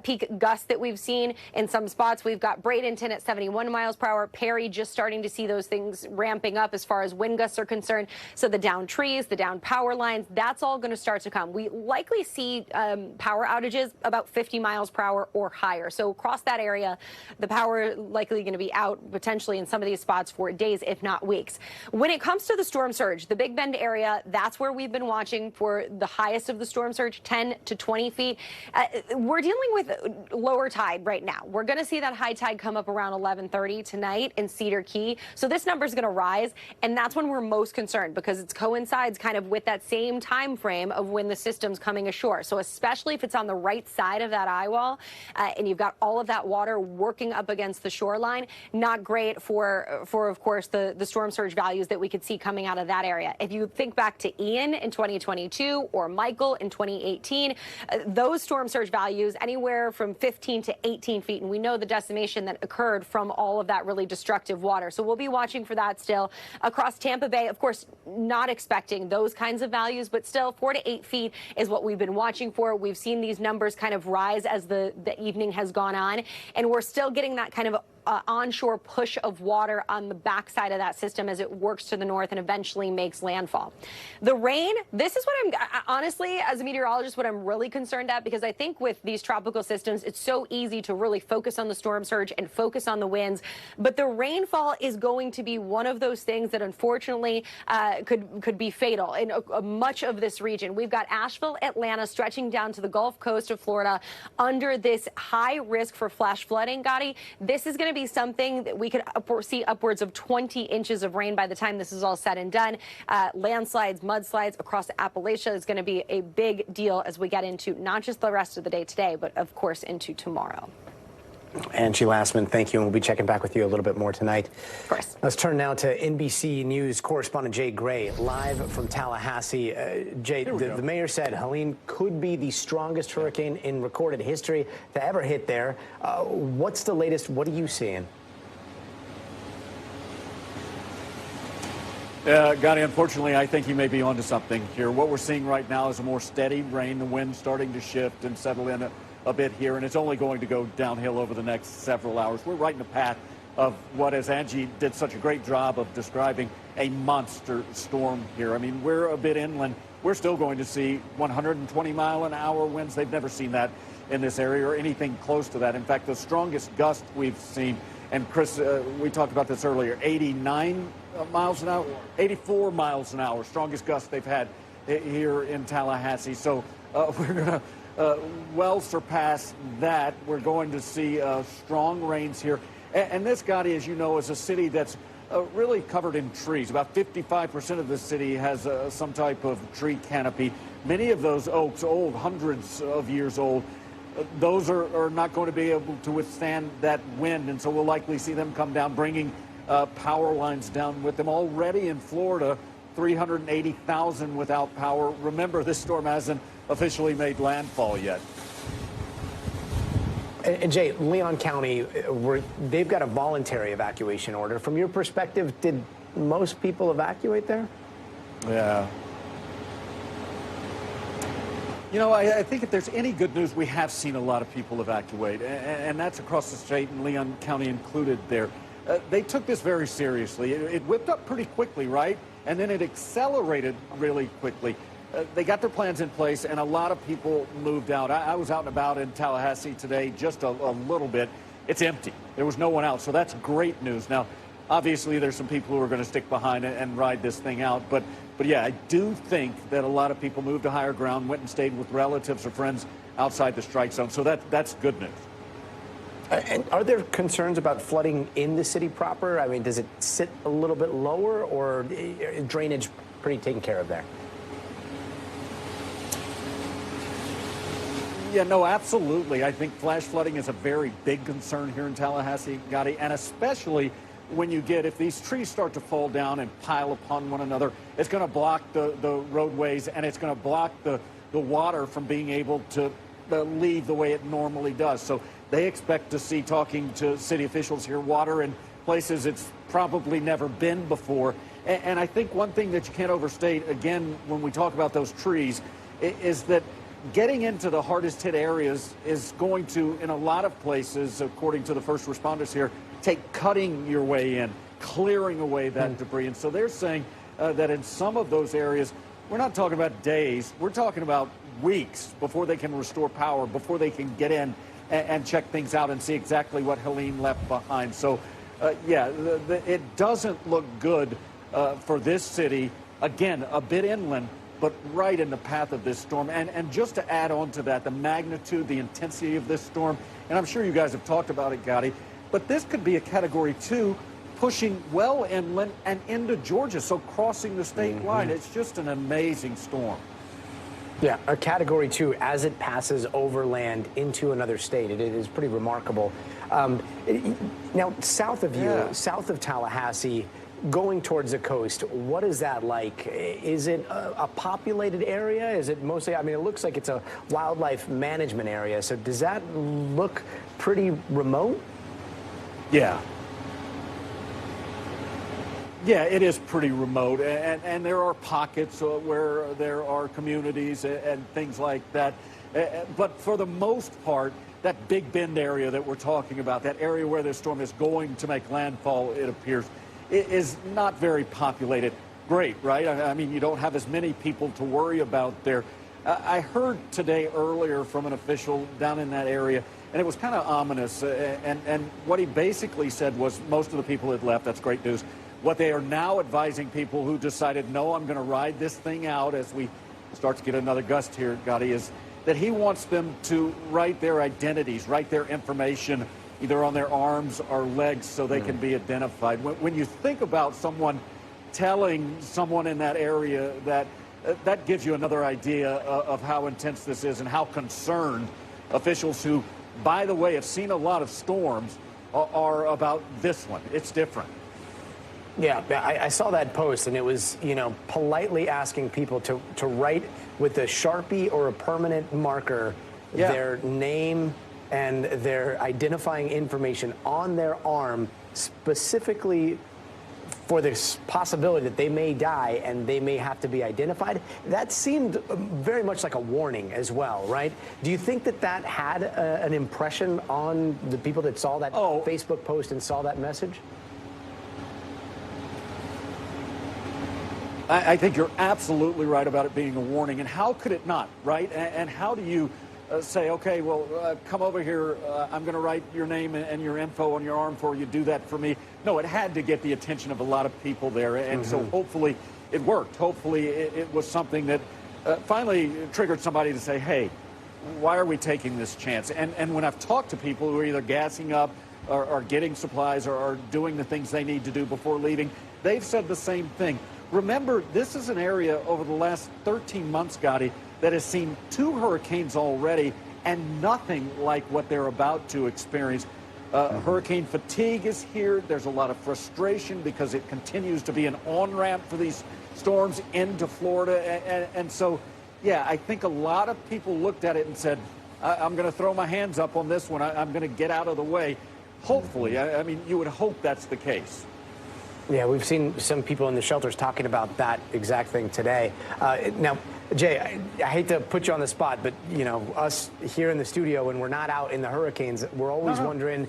peak gusts that we've seen in some spots. We've got Bradenton at 71 miles per hour. Perry just starting to see those things ramping up as far as wind gusts are concerned. So the downed trees, the downed power lines, that's all going to start to come. We we likely see power outages about 50 miles per hour or higher. So across that area, the power likely going to be out potentially in some of these spots for days, if not weeks. When it comes to the storm surge, the Big Bend area, that's where we've been watching for the highest of the storm surge, 10 to 20 feet. We're dealing with lower tide right now. We're going to see that high tide come up around 11:30 tonight in Cedar Key. So this number is going to rise, and that's when we're most concerned because it coincides kind of with that same time frame of when the system's coming ashore. So especially if it's on the right side of that eyewall and you've got all of that water working up against the shoreline, not great for of course, the storm surge values that we could see coming out of that area. If you think back to Ian in 2022 or Michael in 2018, those storm surge values anywhere from 15 to 18 feet. And we know the decimation that occurred from all of that really destructive water. So we'll be watching for that still. Across Tampa Bay, of course, not expecting those kinds of values, but still 4 to 8 feet is what we've been watching for. We've seen these numbers kind of rise as the evening has gone on, and we're still getting that kind of onshore push of water on the backside of that system as it works to the north and eventually makes landfall. The rain, this is what I'm honestly, as a meteorologist, what I'm really concerned at, because I think with these tropical systems, it's so easy to really focus on the storm surge and focus on the winds. But the rainfall is going to be one of those things that unfortunately could be fatal in much of this region. We've got Asheville, Atlanta, stretching down to the Gulf Coast of Florida under this high risk for flash flooding, Gadi. This is going to be something that we could see upwards of 20 inches of rain by the time this is all said and done. Landslides, mudslides across Appalachia is going to be a big deal as we get into not just the rest of the day today, but of course into tomorrow. Angie Lastman, thank you, and we'll be checking back with you a little bit more tonight. Of course. Let's turn now to NBC News correspondent Jay Gray, live from Tallahassee. Jay, the mayor said Helene could be the strongest hurricane in recorded history to ever hit there. What's the latest? What are you seeing? Gadi, unfortunately, I think he may be onto something here. What we're seeing right now is a more steady rain, the wind starting to shift and settle in a bit here, and it's only going to go downhill over the next several hours. We're right in the path of what, as Angie did such a great job of describing, a monster storm here. I mean, we're a bit inland. We're still going to see 120-mile-an-hour winds. They've never seen that in this area or anything close to that. In fact, the strongest gust we've seen, and Chris, we talked about this earlier, 89 miles an hour, 84 miles an hour, strongest gust they've had here in Tallahassee. So we're going to well surpass that. We're going to see strong rains here. And this, Gadi, as you know, is a city that's really covered in trees. About 55% of the city has some type of tree canopy. Many of those oaks, old, hundreds of years old, those are not going to be able to withstand that wind. And so we'll likely see them come down, bringing power lines down with them. Already in Florida, 380,000 without power. Remember, this storm hasn't officially made landfall yet. And Jay, Leon County, they've got a voluntary evacuation order. From your perspective, did most people evacuate there? Yeah. You know, I think if there's any good news, we have seen a lot of people evacuate, and that's across the state, and Leon County included there. They took this very seriously. It whipped up pretty quickly, right? And then it accelerated really quickly. They got their plans in place, and a lot of people moved out. I was out and about in Tallahassee today just a little bit. It's empty. There was no one out, so that's great news. Now, obviously, there's some people who are going to stick behind and ride this thing out. But yeah, I do think that a lot of people moved to higher ground, went and stayed with relatives or friends outside the strike zone. So that's good news. And are there concerns about flooding in the city proper? I mean, does it sit a little bit lower, or drainage pretty taken care of there? Yeah, no, absolutely. I think flash flooding is a very big concern here in Tallahassee, Gadi, and especially when you get, if these trees start to fall down and pile upon one another, it's going to block the roadways, and it's going to block the water from being able to leave the way it normally does. So they expect to see, talking to city officials here, water in places it's probably never been before. And I think one thing that you can't overstate, again, when we talk about those trees, is that getting into the hardest hit areas is going to, in a lot of places, according to the first responders here, take cutting your way in, clearing away that debris. And so they're saying that in some of those areas, we're not talking about days, we're talking about weeks before they can restore power, before they can get in and check things out and see exactly what Helene left behind. So, yeah, it doesn't look good for this city. Again, a bit inland, but right in the path of this storm. And just to add on to that, the magnitude, the intensity of this storm, and I'm sure you guys have talked about it, Gadi, but this could be a Category 2 pushing well inland and into Georgia, so crossing the state line. It's just an amazing storm. Yeah, a Category 2 as it passes overland into another state. It is pretty remarkable. Now, south of you, south of Tallahassee, going towards the coast, what is that like? Is it a populated area? Is it mostly, I mean, it looks like it's a wildlife management area. So does that look pretty remote? Yeah. Yeah, it is pretty remote, and there are pockets where there are communities and things like that. But for the most part, that Big Bend area that we're talking about, that area where this storm is going to make landfall, it appears, is not very populated. Great, right? I mean, you don't have as many people to worry about there. I heard today earlier from an official down in that area, and it was kind of ominous. And what he basically said was most of the people had left. That's great news. What they are now advising people who decided, no, I'm going to ride this thing out as we start to get another gust here, Gadi, is that he wants them to write their identities, write their information, either on their arms or legs so they can be identified. When you think about someone telling someone in that area that, that gives you another idea of how intense this is and how concerned officials who, by the way, have seen a lot of storms are about this one. It's different. Yeah, I saw that post, and it was, you know, politely asking people to write with a Sharpie or a permanent marker their name and their identifying information on their arm, specifically for this possibility that they may die and they may have to be identified. That seemed very much like a warning as well, right? Do you think that that had an impression on the people that saw that Facebook post and saw that message? I think you're absolutely right about it being a warning. And how could it not, right? And how do you say, okay, well, come over here. I'm going to write your name and your info on your arm for you. Do that for me. No, it had to get the attention of a lot of people there. And so hopefully it worked. Hopefully it was something that finally triggered somebody to say, hey, why are we taking this chance? And when I've talked to people who are either gassing up or getting supplies or doing the things they need to do before leaving, they've said the same thing. Remember, this is an area over the last 13 months, Gadi, that has seen 2 hurricanes already and nothing like what they're about to experience. Hurricane fatigue is here. There's a lot of frustration because it continues to be an on-ramp for these storms into Florida. And so, yeah, I think a lot of people looked at it and said, I'm going to throw my hands up on this one. I'm going to get out of the way. Hopefully, I mean, you would hope that's the case. Yeah, we've seen some people in the shelters talking about that exact thing today. Now, Jay, I hate to put you on the spot, but, you know, us here in the studio, when we're not out in the hurricanes, we're always wondering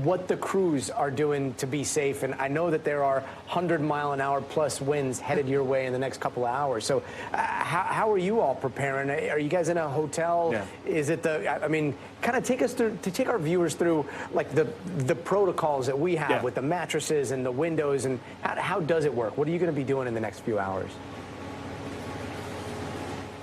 what the crews are doing to be safe. And I know that there are 100-mile-an-hour plus winds headed your way in the next couple of hours. So how are you all preparing? Are you guys in a hotel? Yeah. Is it I mean, kind of take us through, to take our viewers through, like, the protocols that we have with the mattresses and the windows, and how does it work? What are you going to be doing in the next few hours?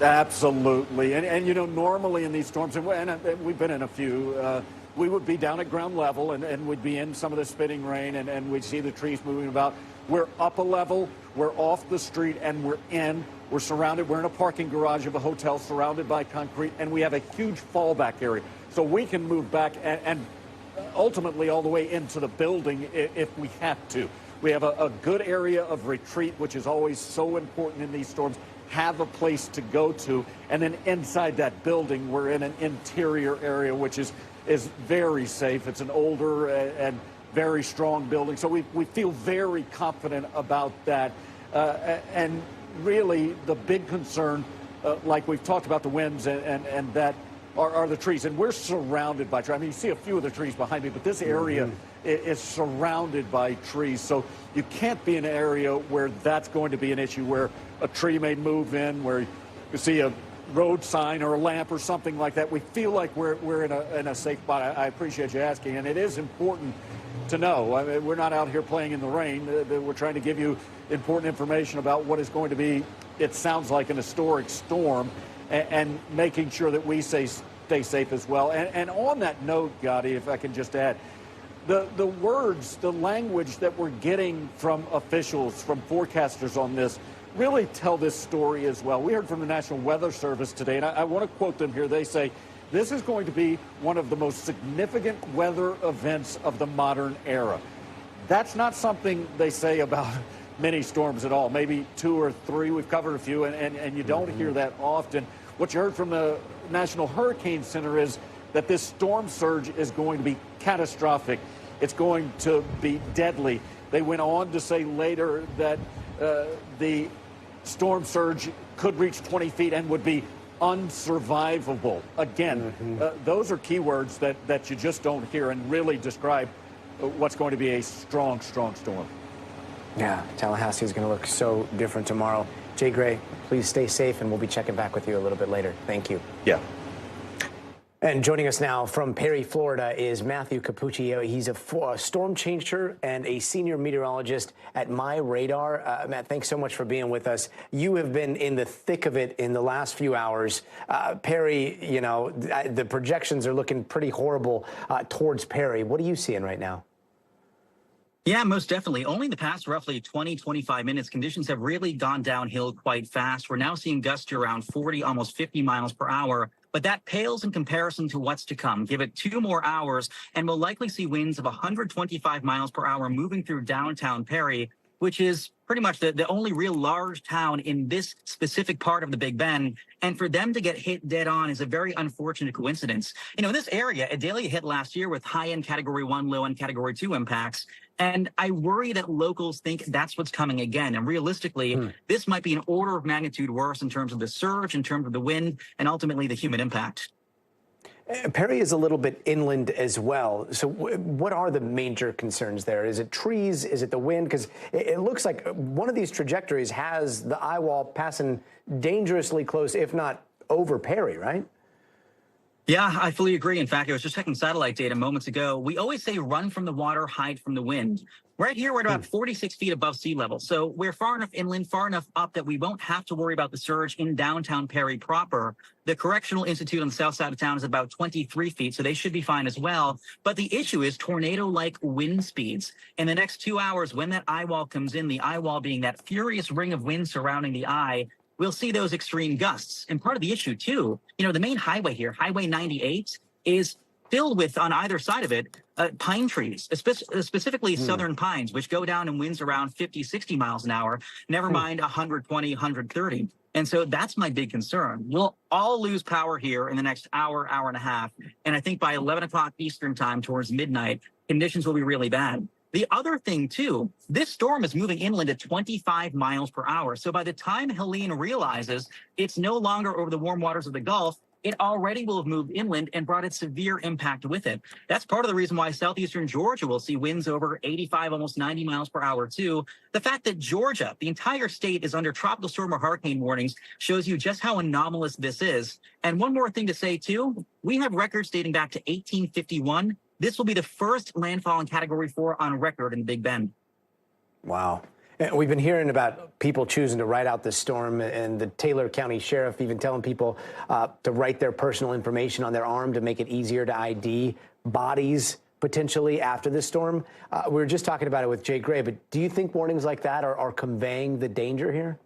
Absolutely. And you know, normally in these storms, and we've been in a few, we would be down at ground level and we'd be in some of the spitting rain and we'd see the trees moving about. We're up a level, we're off the street, and we're surrounded. We're in a parking garage of a hotel surrounded by concrete, and we have a huge fallback area. So we can move back and ultimately all the way into the building if we have to. We have a good area of retreat, which is always so important in these storms. Have a place to go to, and then inside that building, we're in an interior area, which is very safe. It's an older and very strong building, so we feel very confident about that. And really, the big concern, like we've talked about the winds and that, are the trees. And we're surrounded by trees. I mean, you see a few of the trees behind me, but this area is surrounded by trees. So you can't be in an area where that's going to be an issue, where a tree may move in, where you see a road sign or a lamp or something like that, we feel like we're in a safe spot. I appreciate you asking, and it is important to know. I mean, we're not out here playing in the rain. We're trying to give you important information about what is going to be, it sounds like, an historic storm, and making sure that we stay safe as well. And on that note, Gadi, if I can just add, the words, the language that we're getting from officials, from forecasters on this, really tell this story as well. We heard from the National Weather Service today, and I want to quote them here. They say, this is going to be one of the most significant weather events of the modern era. That's not something they say about many storms at all. Maybe 2 or 3. We've covered a few, and you don't hear that often. What you heard from the National Hurricane Center is that this storm surge is going to be catastrophic. It's going to be deadly. They went on to say later that the storm surge could reach 20 feet and would be unsurvivable. Again, those are keywords that you just don't hear and really describe what's going to be a strong, strong storm. Yeah, Tallahassee is going to look so different tomorrow. Jay Gray, please stay safe, and we'll be checking back with you a little bit later. Thank you. Yeah. And joining us now from Perry, Florida, is Matthew Capucci. He's a storm changer and a senior meteorologist at My Radar. Matt, thanks so much for being with us. You have been in the thick of it in the last few hours. Perry, you know, the projections are looking pretty horrible towards Perry. What are you seeing right now? Yeah, most definitely. Only in the past roughly 20-25 minutes, conditions have really gone downhill quite fast. We're now seeing gusts around 40, almost 50 miles per hour. But that pales in comparison to what's to come. Give it 2 more hours, and we'll likely see winds of 125 miles per hour moving through downtown Perry, which is pretty much the only real large town in this specific part of the Big Bend. And for them to get hit dead on is a very unfortunate coincidence. You know, in this area, Adelia hit last year with high-end Category 1, low-end Category 2 impacts. And I worry that locals think that's what's coming again. And realistically, this might be an order of magnitude worse in terms of the surge, in terms of the wind, and ultimately the human impact. Perry is a little bit inland as well. So what are the major concerns there? Is it trees? Is it the wind? Because it looks like one of these trajectories has the eyewall passing dangerously close, if not over Perry, right? Yeah, I fully agree. In fact, I was just checking satellite data moments ago. We always say run from the water, hide from the wind. Right here, we're at about 46 feet above sea level. So we're far enough inland, far enough up that we won't have to worry about the surge in downtown Perry proper. The Correctional Institute on the south side of town is about 23 feet, so they should be fine as well. But the issue is tornado-like wind speeds. In the next 2 hours, when that eyewall comes in, the eyewall being that furious ring of wind surrounding the eye, we'll see those extreme gusts. And part of the issue, too, you know, the main highway here, Highway 98, is filled with, on either side of it, pine trees, specifically southern pines, which go down in winds around 50, 60 miles an hour, never mind 120, 130. And so that's my big concern. We'll all lose power here in the next hour, hour and a half. And I think by 11 o'clock Eastern time towards midnight, conditions will be really bad. The other thing, too, this storm is moving inland at 25 miles per hour. So by the time Helene realizes it's no longer over the warm waters of the Gulf, it already will have moved inland and brought its severe impact with it. That's part of the reason why southeastern Georgia will see winds over 85, almost 90 miles per hour, too. The fact that Georgia, the entire state, is under tropical storm or hurricane warnings shows you just how anomalous this is. And one more thing to say, too, we have records dating back to 1851. This will be the first landfall in Category 4 on record in the Big Bend. Wow. We've been hearing about people choosing to ride out the storm, and the Taylor County Sheriff even telling people to write their personal information on their arm to make it easier to ID bodies potentially after the storm. We were just talking about it with Jay Gray, but do you think warnings like that are conveying the danger here?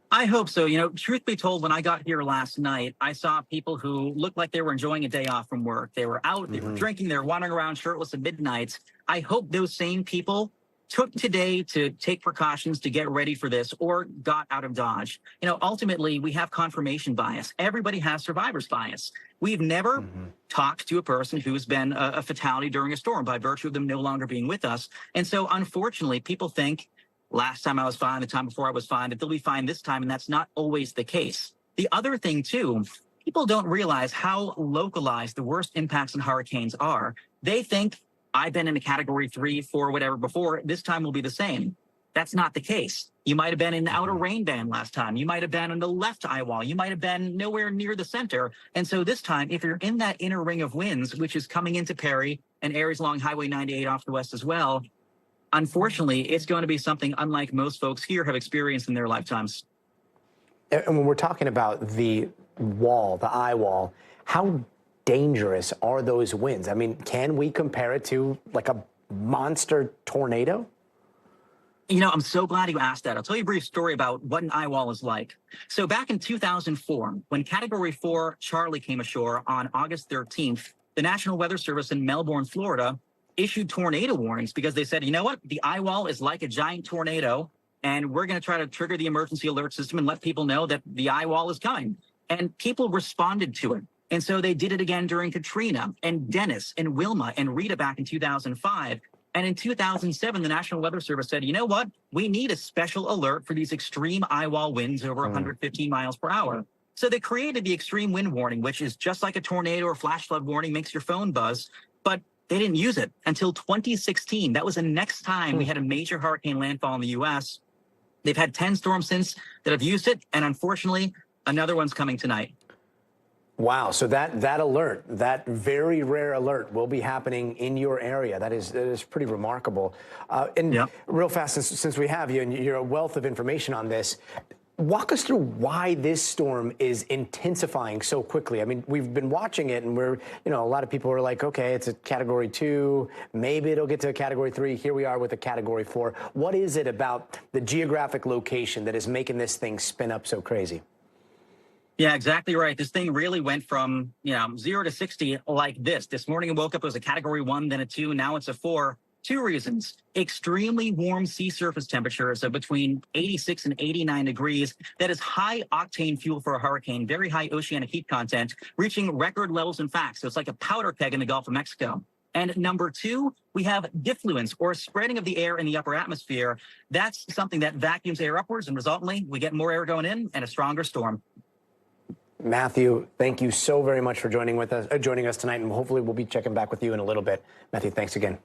I hope so. You know, truth be told, when I got here last night, I saw people who looked like they were enjoying a day off from work. They were out, they were drinking, they were wandering around shirtless at midnight. I hope those same people took today to take precautions to get ready for this or got out of Dodge. You know, ultimately, we have confirmation bias. Everybody has survivor's bias. We've never talked to a person who's been a fatality during a storm by virtue of them no longer being with us. And so, unfortunately, people think last time I was fine, the time before I was fine, that they'll be fine this time, and that's not always the case. The other thing, too, people don't realize how localized the worst impacts in hurricanes are. They think, I've been in a Category 3, 4, whatever before, this time will be the same. That's not the case. You might have been in the outer rain band last time. You might have been on the left eye wall. You might have been nowhere near the center. And so this time, if you're in that inner ring of winds, which is coming into Perry and areas along Highway 98 off the west as well, unfortunately, it's going to be something unlike most folks here have experienced in their lifetimes. And when we're talking about the wall, the eye wall, how dangerous are those winds? I mean, can we compare it to like a monster tornado? You know, I'm so glad you asked that. I'll tell you a brief story about what an eye wall is like. So back in 2004, when Category 4 Charlie came ashore on August 13th, the National Weather Service in Melbourne, Florida, issued tornado warnings because they said, you know what, the eye wall is like a giant tornado, and we're going to try to trigger the emergency alert system and let people know that the eye wall is coming. And people responded to it. And so they did it again during Katrina and Dennis and Wilma and Rita back in 2005. And in 2007, the National Weather Service said, you know what? We need a special alert for these extreme eye wall winds over 115 miles per hour. So they created the extreme wind warning, which is just like a tornado or flash flood warning, makes your phone buzz. But they didn't use it until 2016. That was the next time we had a major hurricane landfall in the U.S. They've had 10 storms since that have used it. And unfortunately, another one's coming tonight. Wow. So that alert, that very rare alert will be happening in your area. That is pretty remarkable. Real fast, since we have you and you're a wealth of information on this, walk us through why this storm is intensifying so quickly. I mean, we've been watching it and we're, you know, a lot of people are like, okay, it's a Category 2. Maybe it'll get to a Category 3. Here we are with a Category 4. What is it about the geographic location that is making this thing spin up so crazy? Yeah, exactly right. This thing really went from, 0 to 60 like this. This morning I woke up, it was a Category 1, then a 2, now it's a 4. Two reasons: extremely warm sea surface temperatures of between 86 and 89 degrees. That is high octane fuel for a hurricane, very high oceanic heat content, reaching record levels in fact. So it's like a powder keg in the Gulf of Mexico. And number two, we have diffluence, or spreading of the air in the upper atmosphere. That's something that vacuums air upwards, and resultantly, we get more air going in and a stronger storm. Matthew, thank you so very much for joining us tonight, and hopefully we'll be checking back with you in a little bit. Matthew, thanks again.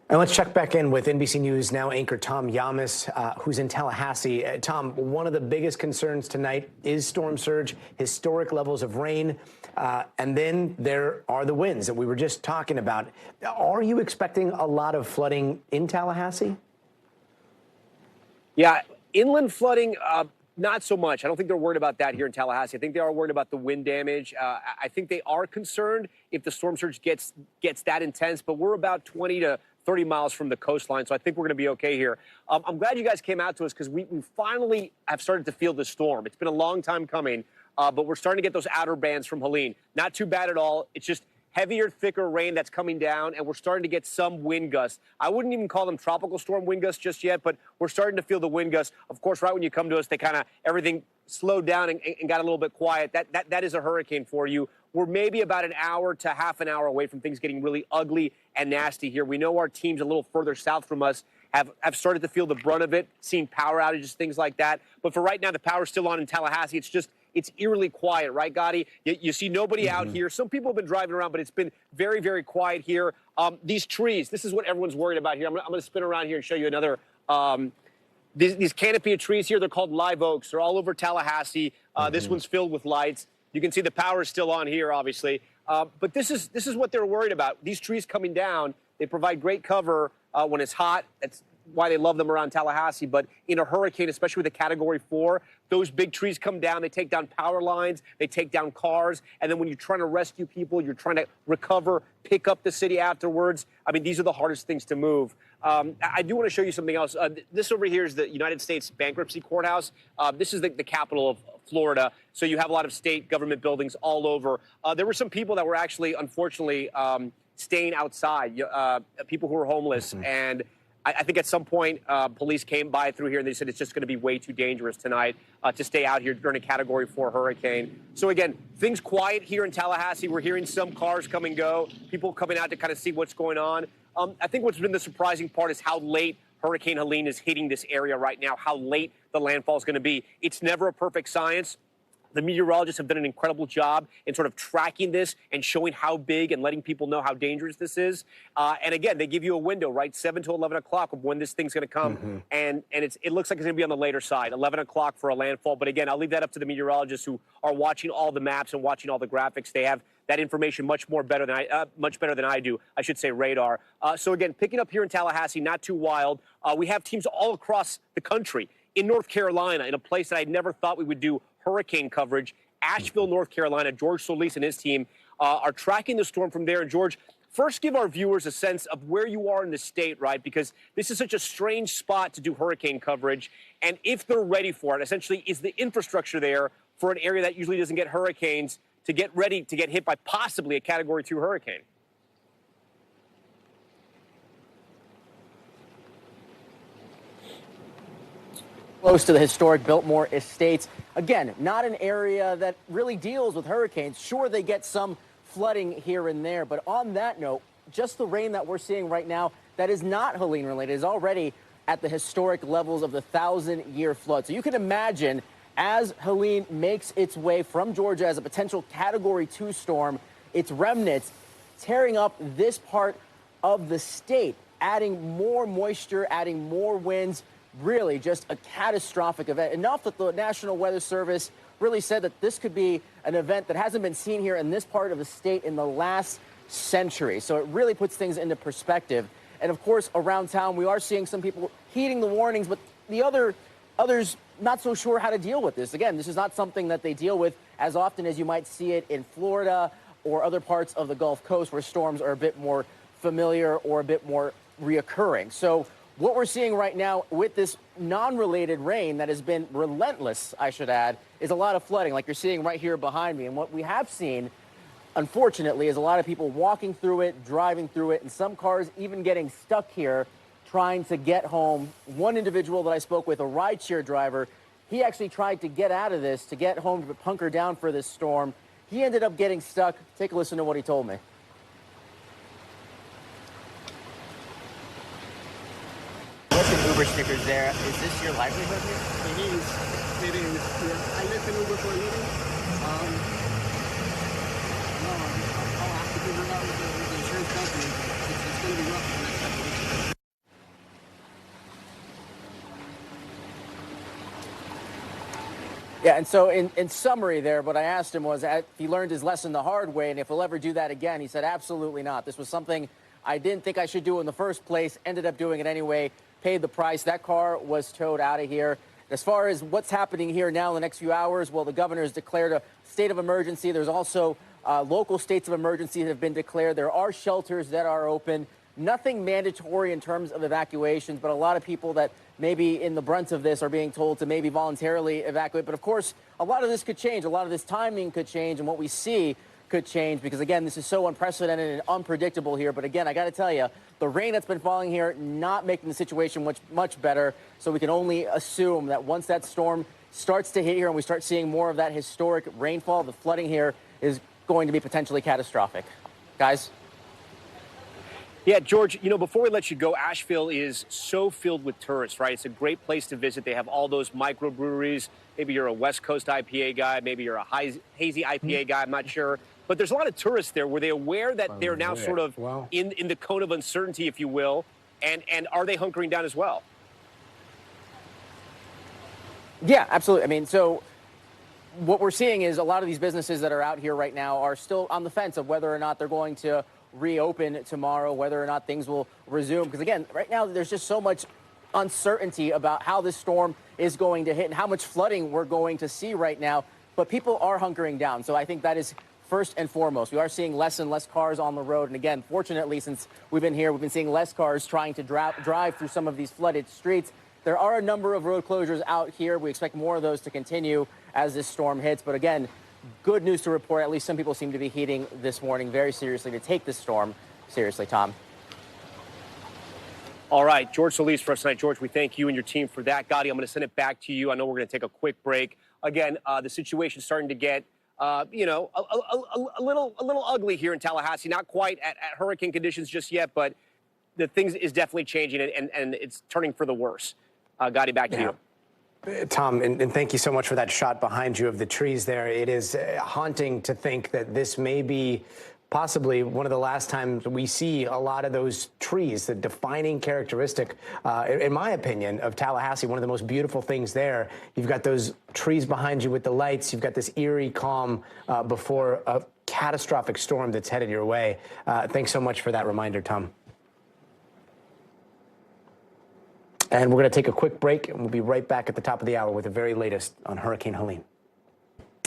And let's check back in with NBC News Now anchor Tom Yamas, who's in Tallahassee. Tom, one of the biggest concerns tonight is storm surge, historic levels of rain, and then there are the winds that we were just talking about. Are you expecting a lot of flooding in Tallahassee? Yeah, inland flooding, not so much. I don't think they're worried about that here in Tallahassee. I think they are worried about the wind damage. I think they are concerned if the storm surge gets that intense, but we're about 20 to 30 miles from the coastline, so I think we're going to be okay here. I'm glad you guys came out to us because we finally have started to feel the storm. It's been a long time coming, but we're starting to get those outer bands from Helene. Not too bad at all. It's just heavier, thicker rain that's coming down, and we're starting to get some wind gusts. I wouldn't even call them tropical storm wind gusts just yet, but we're starting to feel the wind gusts. Of course, right when you come to us, they kind of, everything slowed down and got a little bit quiet. That is a hurricane for you. We're maybe about an hour to half an hour away from things getting really ugly and nasty here. We know our teams a little further south from us have started to feel the brunt of it, seen power outages, things like that. But for right now, the power's still on in Tallahassee. It's eerily quiet, right, Gadi? You see nobody out here. Some people have been driving around, but it's been very, very quiet here. These trees, this is what everyone's worried about here. I'm going to spin around here and show you another. These canopy of trees here, they're called live oaks. They're all over Tallahassee. This one's filled with lights. You can see the power is still on here, obviously. But this is what they're worried about. These trees coming down, they provide great cover when it's hot. That's why they love them around Tallahassee. But in a hurricane, especially with a Category 4, those big trees come down. They take down power lines. They take down cars. And then when you're trying to rescue people, you're trying to recover, pick up the city afterwards. I mean, these are the hardest things to move. I do want to show you something else. This over here is the United States Bankruptcy Courthouse. This is the capital of Florida. So you have a lot of state government buildings all over. There were some people that were actually, unfortunately, staying outside, people who were homeless. And I think at some point, police came by through here and they said it's just going to be way too dangerous tonight to stay out here during a Category 4 hurricane. So again, things quiet here in Tallahassee. We're hearing some cars come and go, people coming out to kind of see what's going on. I think what's been the surprising part is how late Hurricane Helene is hitting this area right now, how late the landfall is going to be. It's never a perfect science. The meteorologists have done an incredible job in sort of tracking this and showing how big and letting people know how dangerous this is. And again, they give you a window, right, 7 to 11 o'clock of when this thing's going to come. And it looks like it's going to be on the later side, 11 o'clock for a landfall. But again, I'll leave that up to the meteorologists who are watching all the maps and watching all the graphics. They have that information much better than I do. I should say radar. So again, picking up here in Tallahassee, not too wild. We have teams all across the country. In North Carolina, in a place that I never thought we would do hurricane coverage, Asheville, North Carolina, George Solis and his team are tracking the storm from there. And George, first give our viewers a sense of where you are in the state, right? Because this is such a strange spot to do hurricane coverage. And if they're ready for it, essentially, is the infrastructure there for an area that usually doesn't get hurricanes to get ready to get hit by possibly a Category 2 hurricane? Close to the historic Biltmore Estates. Again, not an area that really deals with hurricanes. Sure, they get some flooding here and there, but on that note, just the rain that we're seeing right now that is not Helene related is already at the historic levels of the 1,000-year flood. So you can imagine as Helene makes its way from Georgia as a potential Category 2 storm, its remnants tearing up this part of the state, adding more moisture, adding more winds. Really just a catastrophic event. Enough that the National Weather Service really said that this could be an event that hasn't been seen here in this part of the state in the last century. So it really puts things into perspective. And of course, around town, we are seeing some people heeding the warnings, but the others not so sure how to deal with this. Again, this is not something that they deal with as often as you might see it in Florida or other parts of the Gulf Coast where storms are a bit more familiar or a bit more reoccurring. So what we're seeing right now with this non-related rain that has been relentless, I should add, is a lot of flooding like you're seeing right here behind me. And what we have seen, unfortunately, is a lot of people walking through it, driving through it, and some cars even getting stuck here trying to get home. One individual that I spoke with, a rideshare driver, he actually tried to get out of this, to get home to hunker down for this storm. He ended up getting stuck. Take a listen to what he told me. Uber stickers there. Is this your livelihood here? It is. Yeah. I live in Uber for a living. No, I'll have to figure it out with the insurance company. It's going to be rough for the next couple of weeks. Yeah, and so in summary there, what I asked him was if he learned his lesson the hard way and if he'll ever do that again. He said, absolutely not. This was something I didn't think I should do in the first place, ended up doing it anyway, paid the price. That car was towed out of here. As far as what's happening here now in the next few hours, well, the governor has declared a state of emergency. There's also local states of emergency that have been declared. There are shelters that are open. Nothing mandatory in terms of evacuations, but a lot of people that may be in the brunt of this are being told to maybe voluntarily evacuate. But of course, a lot of this could change. A lot of this timing could change, and what we see could change because, again, this is so unprecedented and unpredictable here. But again, I got to tell you, the rain that's been falling here not making the situation much better. So we can only assume that once that storm starts to hit here and we start seeing more of that historic rainfall, the flooding here is going to be potentially catastrophic. Guys? Yeah, George, you know, before we let you go, Asheville is so filled with tourists, right? It's a great place to visit. They have all those microbreweries. Maybe you're a West Coast IPA guy. Maybe you're a hazy IPA guy. I'm not sure. But there's a lot of tourists there. Were they aware that they're now sort of in the cone of uncertainty, if you will? And are they hunkering down as well? Yeah, absolutely. I mean, so what we're seeing is a lot of these businesses that are out here right now are still on the fence of whether or not they're going to reopen tomorrow, whether or not things will resume. Because, again, right now there's just so much uncertainty about how this storm is going to hit and how much flooding we're going to see right now. But people are hunkering down. So I think that is first and foremost. We are seeing less and less cars on the road. And again, fortunately, since we've been here, we've been seeing less cars trying to drive through some of these flooded streets. There are a number of road closures out here. We expect more of those to continue as this storm hits. But again, good news to report. At least some people seem to be heeding this warning very seriously to take this storm seriously, Tom. All right, George Solis for us tonight. George, we thank you and your team for that. Gadi, I'm going to send it back to you. I know we're going to take a quick break. Again, the situation's starting to get, you know, a little ugly here in Tallahassee. Not quite at hurricane conditions just yet, but the things is definitely changing and it's turning for the worse. Gadi, back to you. Tom, and thank you so much for that shot behind you of the trees there. It is haunting to think that this may be possibly one of the last times we see a lot of those trees, the defining characteristic, in my opinion, of Tallahassee. One of the most beautiful things there. You've got those trees behind you with the lights. You've got this eerie calm before a catastrophic storm that's headed your way. Thanks so much for that reminder, Tom. And we're going to take a quick break, and we'll be right back at the top of the hour with the very latest on Hurricane Helene.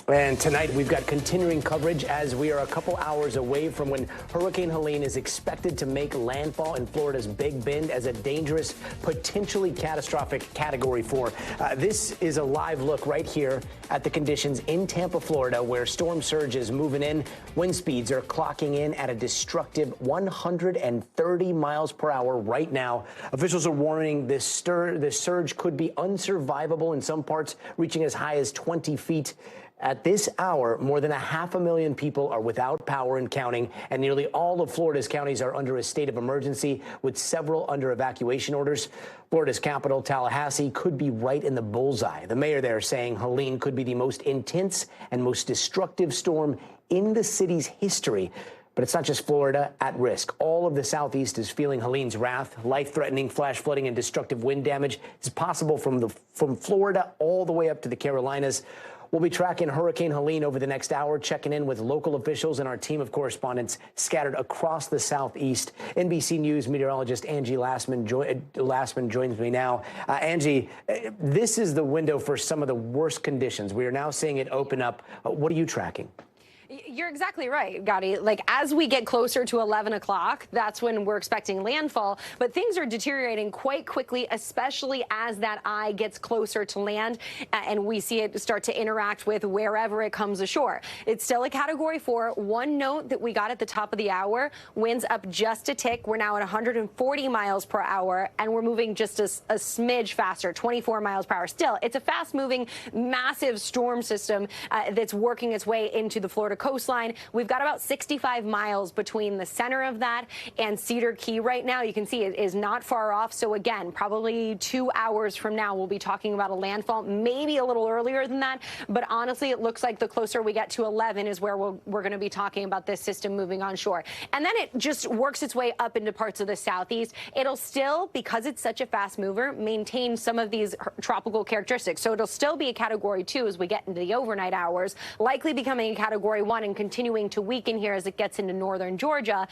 And tonight, we've got continuing coverage as we are a couple hours away from when Hurricane Helene is expected to make landfall in Florida's Big Bend as a dangerous, potentially catastrophic Category 4. This is a live look right here at the conditions in Tampa, Florida, where storm surge is moving in. Wind speeds are clocking in at a destructive 130 miles per hour right now. Officials are warning this surge could be unsurvivable in some parts, reaching as high as 20 feet. At this hour, more than 500,000 people are without power and counting, and nearly all of Florida's counties are under a state of emergency, with several under evacuation orders. Florida's capital, Tallahassee, could be right in the bullseye. The mayor there saying Helene could be the most intense and most destructive storm in the city's history. But it's not just Florida at risk. All of the southeast is feeling Helene's wrath. Life-threatening flash flooding and destructive wind damage is possible from Florida all the way up to the Carolinas. We'll be tracking Hurricane Helene over the next hour, checking in with local officials and our team of correspondents scattered across the southeast. NBC News meteorologist Angie Lassman joins me now. Angie, this is the window for some of the worst conditions. We are now seeing it open up. What are you tracking? You're exactly right, Gadi. Like, as we get closer to 11 o'clock, that's when we're expecting landfall. But things are deteriorating quite quickly, especially as that eye gets closer to land and we see it start to interact with wherever it comes ashore. It's still a Category 4. One note that we got at the top of the hour, winds up just a tick. We're now at 140 miles per hour, and we're moving just a smidge faster, 24 miles per hour. Still, it's a fast-moving, massive storm system that's working its way into the Florida coastline. We've got about 65 miles between the center of that and Cedar Key right now. You can see it is not far off. So again, probably 2 hours from now, we'll be talking about a landfall, maybe a little earlier than that. But honestly, it looks like the closer we get to 11 is where we're going to be talking about this system moving on shore. And then it just works its way up into parts of the southeast. It'll still, because it's such a fast mover, maintain some of these tropical characteristics. So it'll still be a Category 2 as we get into the overnight hours, likely becoming a Category 1 and continuing to weaken here as it gets into northern Georgia.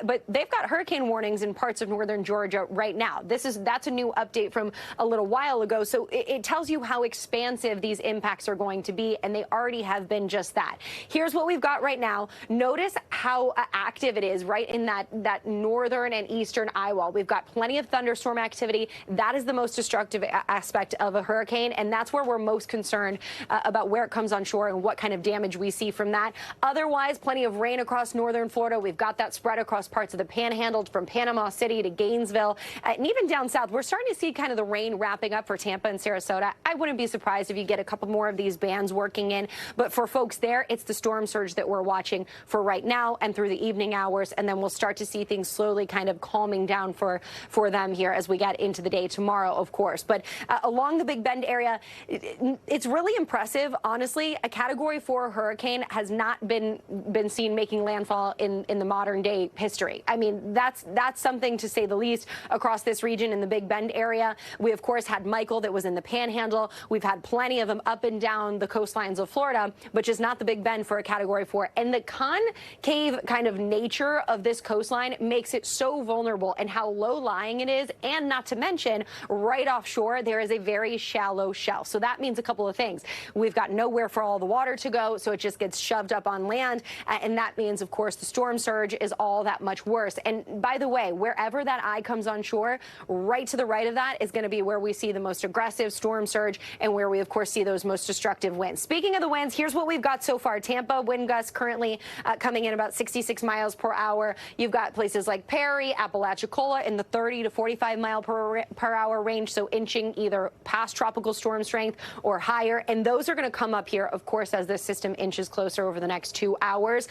But they've got hurricane warnings in parts of northern Georgia right now. That's a new update from a little while ago. So it tells you how expansive these impacts are going to be, and they already have been just that. Here's what we've got right now. Notice how active it is right in that northern and eastern eyewall. We've got plenty of thunderstorm activity. That is the most destructive aspect of a hurricane, and that's where we're most concerned about where it comes on shore and what kind of damage we see from that. Otherwise, plenty of rain across northern Florida. We've got that spread across parts of the Panhandle from Panama City to Gainesville. And even down south, we're starting to see kind of the rain wrapping up for Tampa and Sarasota. I wouldn't be surprised if you get a couple more of these bands working in. But for folks there, it's the storm surge that we're watching for right now and through the evening hours. And then we'll start to see things slowly kind of calming down for them here as we get into the day tomorrow, of course. But along the Big Bend area, it's really impressive. Honestly, a Category 4 hurricane has not been seen making landfall in the modern day history. I mean, that's something to say the least across this region in the Big Bend area. We, of course, had Michael that was in the Panhandle. We've had plenty of them up and down the coastlines of Florida, but just not the Big Bend for a Category 4. And the concave kind of nature of this coastline makes it so vulnerable, and how low-lying it is, and not to mention, right offshore, there is a very shallow shelf. So that means a couple of things. We've got nowhere for all the water to go, so it just gets shoved up on land. And that means, of course, the storm surge is all that much worse. And by the way, wherever that eye comes on shore, right to the right of that is going to be where we see the most aggressive storm surge and where we, of course, see those most destructive winds. Speaking of the winds, here's what we've got so far. Tampa, wind gusts currently coming in about 66 miles per hour. You've got places like Perry, Apalachicola in the 30 to 45 mile per hour range, so inching either past tropical storm strength or higher. And those are going to come up here, of course, as this system inches closer over the next 2 hours.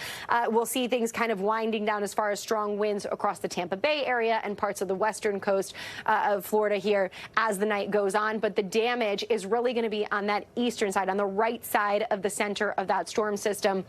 We'll see things kind of winding down as far as strong winds across the Tampa Bay area and parts of the western coast of Florida here as the night goes on. But the damage is really going to be on that eastern side, on the right side of the center of that storm system.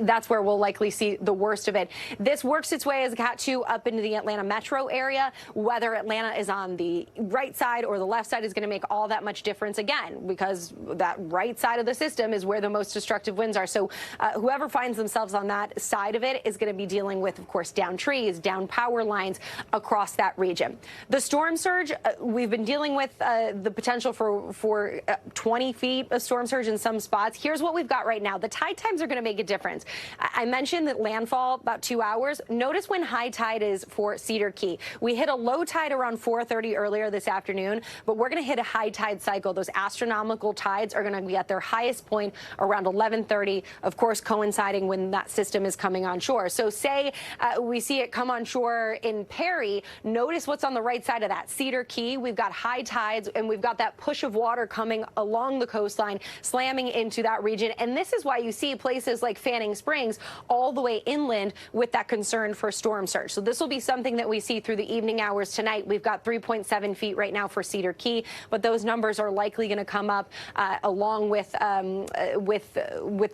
That's where we'll likely see the worst of it. This works its way as a Cat 2 up into the Atlanta metro area. Whether Atlanta is on the right side or the left side is going to make all that much difference again, because that right side of the system is where the most destructive winds are. So whoever finds themselves on that side of it is going to be dealing with, of course, down trees, down power lines across that region. The storm surge, we've been dealing with the potential for 20 feet of storm surge in some spots. Here's what we've got right now. The tide times are going to make a difference. I mentioned that landfall about 2 hours. Notice when high tide is for Cedar Key. We hit a low tide around 4:30 earlier this afternoon, but we're going to hit a high tide cycle. Those astronomical tides are going to be at their highest point around 11:30, of course, coinciding when that system is coming on shore. So say we see it come on shore in Perry. Notice what's on the right side of that. Cedar Key, we've got high tides, and we've got that push of water coming along the coastline, slamming into that region. And this is why you see places like Fanning Springs all the way inland with that concern for storm surge. So this will be something that we see through the evening hours tonight. We've got 3.7 feet right now for Cedar Key, but those numbers are likely going to come up along with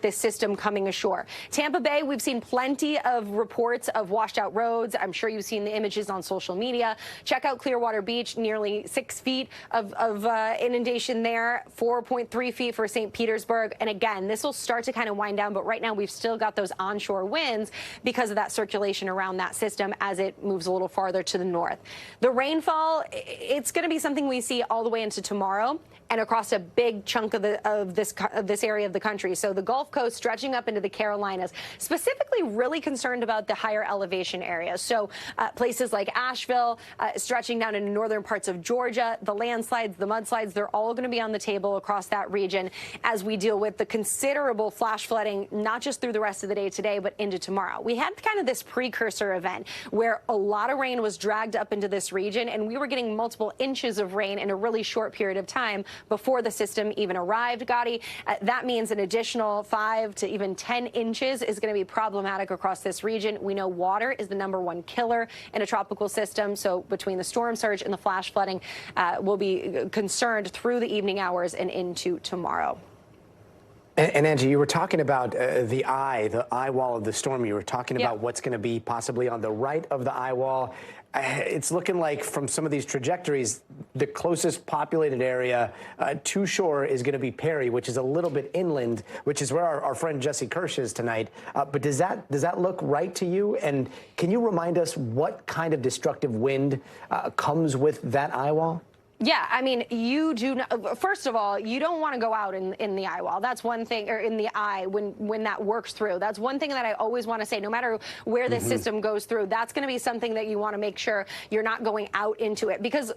this system coming ashore. Tampa Bay, we've seen plenty of reports of washed out roads. I'm sure you've seen the images on social media. Check out Clearwater Beach, nearly 6 feet of inundation there, 4.3 feet for St. Petersburg. And again, this will start to kind of wind down, but right now we've still got those onshore winds because of that circulation around that system as it moves a little farther to the north. The rainfall, it's going to be something we see all the way into tomorrow and across a big chunk of this area of the country. So the Gulf Coast stretching up into the Carolinas, specifically really concerned about the higher elevation areas. So places like Asheville, stretching down into northern parts of Georgia, the landslides, the mudslides, they're all going to be on the table across that region as we deal with the considerable flash flooding, not just through the rest of the day today, but into tomorrow. We had kind of this precursor event where a lot of rain was dragged up into this region, and we were getting multiple inches of rain in a really short period of time before the system even arrived, Gadi. That means an additional 5 to even 10 inches is going to be problematic across this region. We know water is the #1 killer in a tropical system, so between the storm surge and the flash flooding, we'll be concerned through the evening hours and into tomorrow. And Angie, you were talking about the eye wall of the storm. You were talking about what's going to be possibly on the right of the eye wall. It's looking like from some of these trajectories, the closest populated area to shore is going to be Perry, which is a little bit inland, which is where our friend Jesse Kirsch is tonight. But does that look right to you? And can you remind us what kind of destructive wind comes with that eye wall? Yeah, I mean, you do not, first of all, you don't want to go out in the eye wall. That's one thing, or in the eye when that works through. That's one thing that I always want to say, no matter where this system goes through, that's going to be something that you want to make sure you're not going out into it, because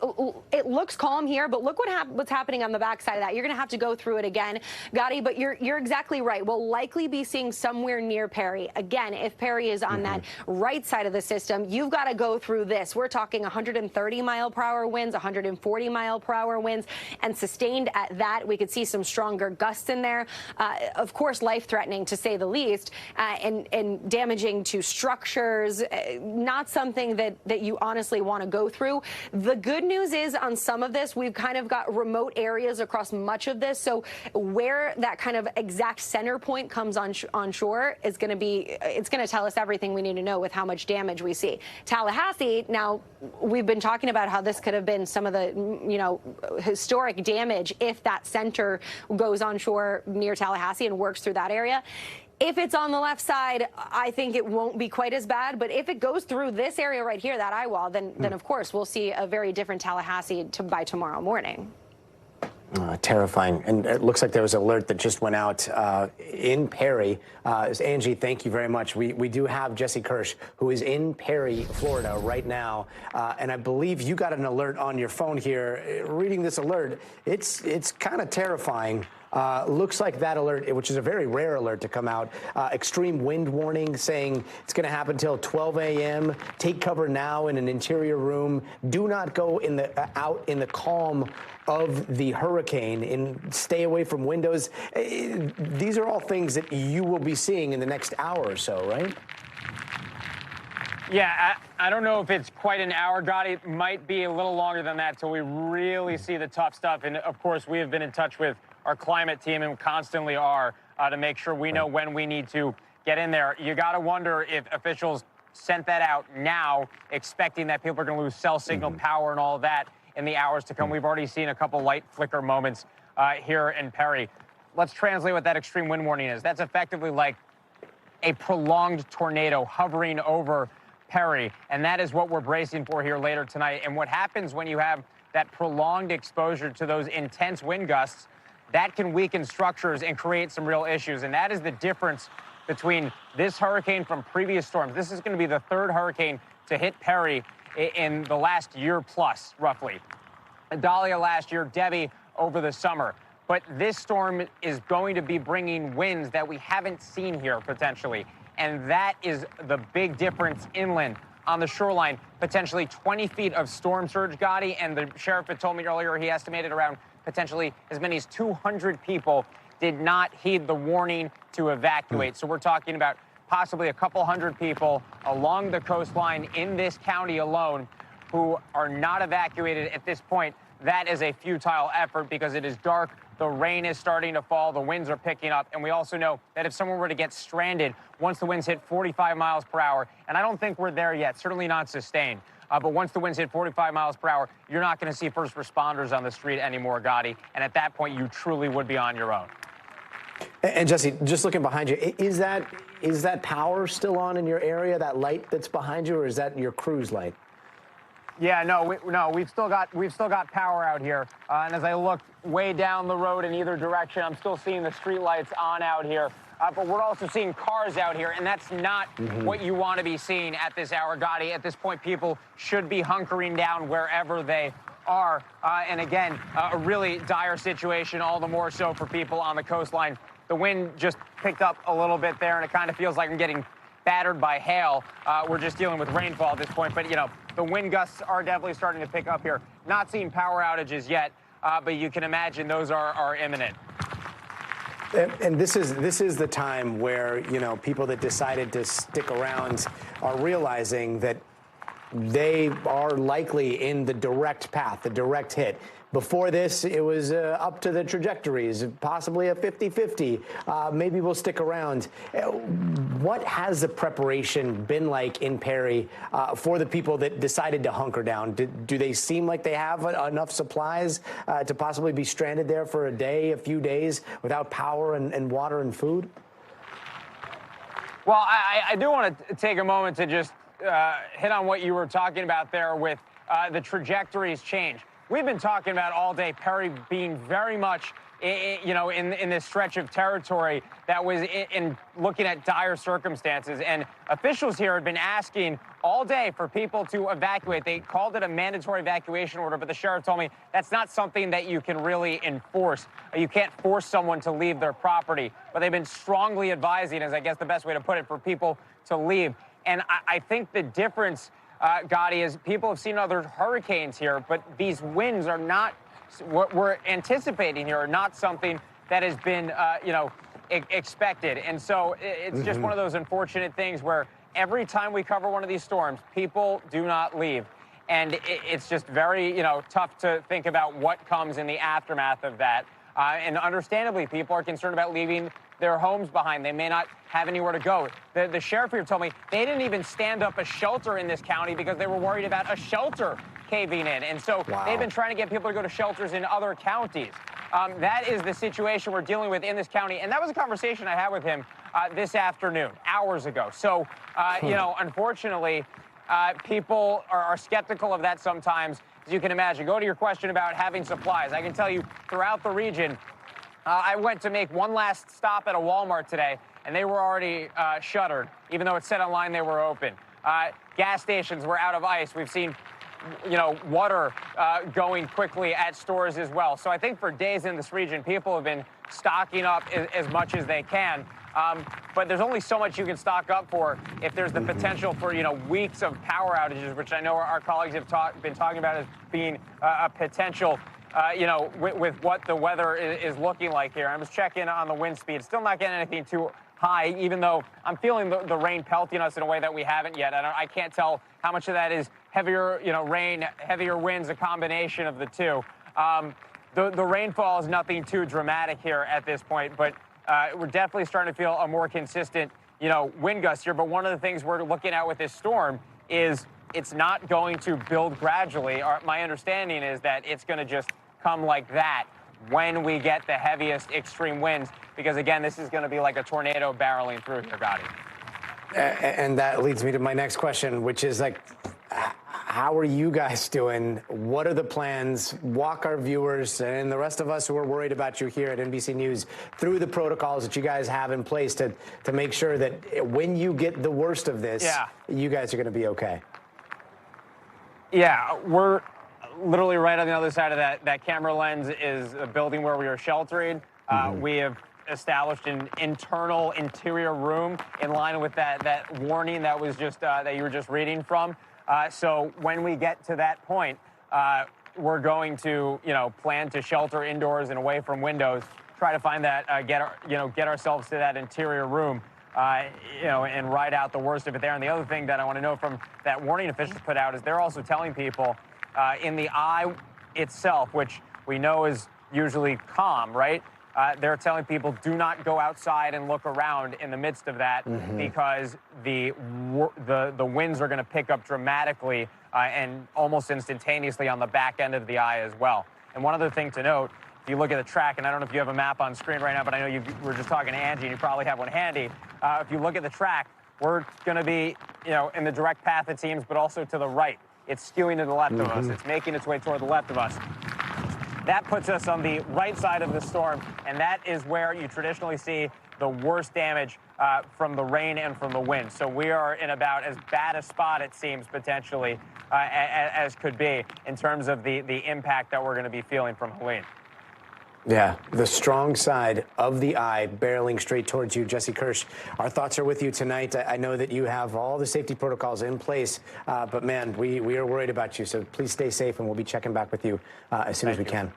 it looks calm here, but look what's happening on the backside of that. You're going to have to go through it again, Gadi, but you're exactly right. We'll likely be seeing somewhere near Perry. Again, if Perry is on that right side of the system, you've got to go through this. We're talking 130-mile-per-hour winds, 140-mile-per-hour winds, and sustained at that. We could see some stronger gusts in there. Of course, life-threatening to say the least, and damaging to structures. Not something that you honestly want to go through. The good news is on some of this, we've kind of got remote areas across much of this. So where that kind of exact center point comes on shore is going to be, it's going to tell us everything we need to know with how much damage we see. Tallahassee, now we've been talking about how this could have been some of the, historic damage if that center goes on shore near Tallahassee and works through that area. If it's on the left side, I think it won't be quite as bad. But if it goes through this area right here, that eye wall, then of course we'll see a very different Tallahassee by tomorrow morning. Terrifying. And it looks like there was an alert that just went out in Perry. Angie, thank you very much. We do have Jesse Kirsch, who is in Perry, Florida right now. And I believe you got an alert on your phone here. Reading this alert, it's kind of terrifying. Looks like that alert, which is a very rare alert to come out, extreme wind warning saying it's going to happen until 12 a.m. Take cover now in an interior room. Do not go out in the calm of the hurricane and stay away from windows. These are all things that you will be seeing in the next hour or so, right? Yeah, I don't know if it's quite an hour, Gadi. It might be a little longer than that till we really see the tough stuff. And, of course, we have been in touch with our climate team and constantly are to make sure we know when we need to get in there. You got to wonder if officials sent that out now, expecting that people are going to lose cell signal power and all of that in the hours to come. We've already seen a couple light flicker moments here in Perry. Let's translate what that extreme wind warning is. That's effectively like a prolonged tornado hovering over Perry, and that is what we're bracing for here later tonight. And what happens when you have that prolonged exposure to those intense wind gusts, that can weaken structures and create some real issues. And that is the difference between this hurricane from previous storms. This is going to be the third hurricane to hit Perry in the last year plus, roughly. Dahlia last year, Debbie over the summer. But this storm is going to be bringing winds that we haven't seen here potentially. And that is the big difference inland on the shoreline. Potentially 20 feet of storm surge, Gadi. And the sheriff had told me earlier he estimated around potentially as many as 200 people did not heed the warning to evacuate. So we're talking about possibly a couple hundred people along the coastline in this county alone who are not evacuated at this point. That is a futile effort because it is dark. The rain is starting to fall. The winds are picking up. And we also know that if someone were to get stranded once the winds hit 45 miles per hour, and I don't think we're there yet, certainly not sustained. But once the winds hit 45 miles per hour, you're not going to see first responders on the street anymore, Gadi. And at that point, you truly would be on your own. And Jesse, just looking behind you, is that power still on in your area, that light that's behind you, or is that your cruise light? Yeah, no, we've still got power out here. And as I look way down the road in either direction, I'm still seeing the street lights on out here. But we're also seeing cars out here, and that's not what you want to be seeing at this hour, Gadi. At this point, people should be hunkering down wherever they are. And again, a really dire situation, all the more so for people on the coastline. The wind just picked up a little bit there, and it kind of feels like I'm getting battered by hail. We're just dealing with rainfall at this point, but, you know, the wind gusts are definitely starting to pick up here. Not seeing power outages yet, but you can imagine those are imminent. And this is the time where, you know, people that decided to stick around are realizing that they are likely in the direct path, the direct hit. Before this, it was up to the trajectories, possibly a 50-50. Maybe we'll stick around. What has the preparation been like in Perry for the people that decided to hunker down? Do they seem like they have enough supplies to possibly be stranded there for a day, a few days, without power and water and food? Well, I do want to take a moment to just hit on what you were talking about there with the trajectories change. We've been talking about all day Perry being very much, in this stretch of territory that was in looking at dire circumstances. And officials here had been asking all day for people to evacuate. They called it a mandatory evacuation order, but the sheriff told me that's not something that you can really enforce. You can't force someone to leave their property. But they've been strongly advising, is I guess the best way to put it, for people to leave. And I think the difference, Gadi, is people have seen other hurricanes here, but these winds are not what we're anticipating here, are not something that has been, expected. And so it's just one of those unfortunate things where every time we cover one of these storms, people do not leave. And it's just very, tough to think about what comes in the aftermath of that. And understandably, people are concerned about leaving their homes behind. They may not have anywhere to go. The sheriff here told me they didn't even stand up a shelter in this county because they were worried about a shelter caving in. And so they've been trying to get people to go to shelters in other counties. That is the situation we're dealing with in this county. And that was a conversation I had with him this afternoon, hours ago. So, unfortunately, people are skeptical of that sometimes, as you can imagine. Go to your question about having supplies. I can tell you throughout the region, I went to make one last stop at a Walmart today, and they were already shuttered, even though it said online they were open. Gas stations were out of ice. We've seen water going quickly at stores as well. So I think for days in this region, people have been stocking up as much as they can. But there's only so much you can stock up for if there's the potential for, weeks of power outages, which I know our colleagues have been talking about as being a potential, with what the weather is looking like here. I was checking on the wind speed. Still not getting anything too high, even though I'm feeling the rain pelting us in a way that we haven't yet. I can't tell how much of that is heavier, rain, heavier winds, a combination of the two. The rainfall is nothing too dramatic here at this point, but we're definitely starting to feel a more consistent, wind gust here. But one of the things we're looking at with this storm is it's not going to build gradually. My understanding is that it's going to just come like that when we get the heaviest extreme winds, because again, this is going to be like a tornado barreling through here, Gadi. And that leads me to my next question, which is how are you guys doing? What are the plans? Walk our viewers and the rest of us who are worried about you here at NBC News through the protocols that you guys have in place to make sure that when you get the worst of this, you guys are going to be okay. Yeah, we're literally right on the other side of that camera lens is a building where we are sheltering. We have established an interior room in line with that warning that was just that you were just reading from. So when we get to that point, we're going to plan to shelter indoors and away from windows. Try to find that get ourselves to that interior room. And ride out the worst of it there. And the other thing that I want to know from that warning officials put out is they're also telling people in the eye itself, which we know is usually calm, right? They're telling people do not go outside and look around in the midst of that because the winds are going to pick up dramatically and almost instantaneously on the back end of the eye as well. And one other thing to note, if you look at the track, and I don't know if you have a map on screen right now, but I know you were just talking to Angie and you probably have one handy. If you look at the track, we're going to be, in the direct path, it seems, but also to the right. It's skewing to the left of us. It's making its way toward the left of us. That puts us on the right side of the storm, and that is where you traditionally see the worst damage from the rain and from the wind. So we are in about as bad a spot, it seems, potentially, as could be in terms of the impact that we're going to be feeling from Helene. Yeah, the strong side of the eye barreling straight towards you. Jesse Kirsch, our thoughts are with you tonight. I know that you have all the safety protocols in place, but man, we are worried about you. So please stay safe, and we'll be checking back with you as soon as we can.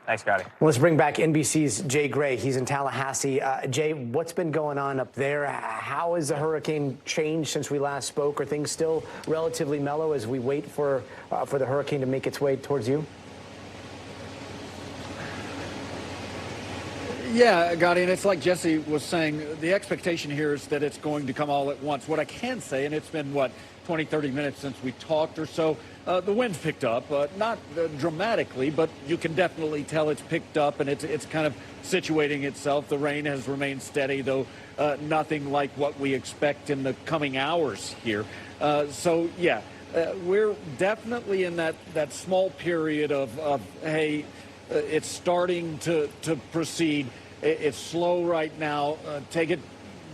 Thanks, Gadi. Well, let's bring back NBC's Jay Gray. He's in Tallahassee. Jay, what's been going on up there? How has the hurricane changed since we last spoke? Are things still relatively mellow as we wait for the hurricane to make its way towards you? Yeah, Gadi, and it's like Jesse was saying, the expectation here is that it's going to come all at once. What I can say, and it's been, 20, 30 minutes since we talked or so, the wind's picked up, not dramatically, but you can definitely tell it's picked up, and it's kind of situating itself. The rain has remained steady, though nothing like what we expect in the coming hours here. We're definitely in that small period of hey, it's starting to proceed. It's slow right now. Take it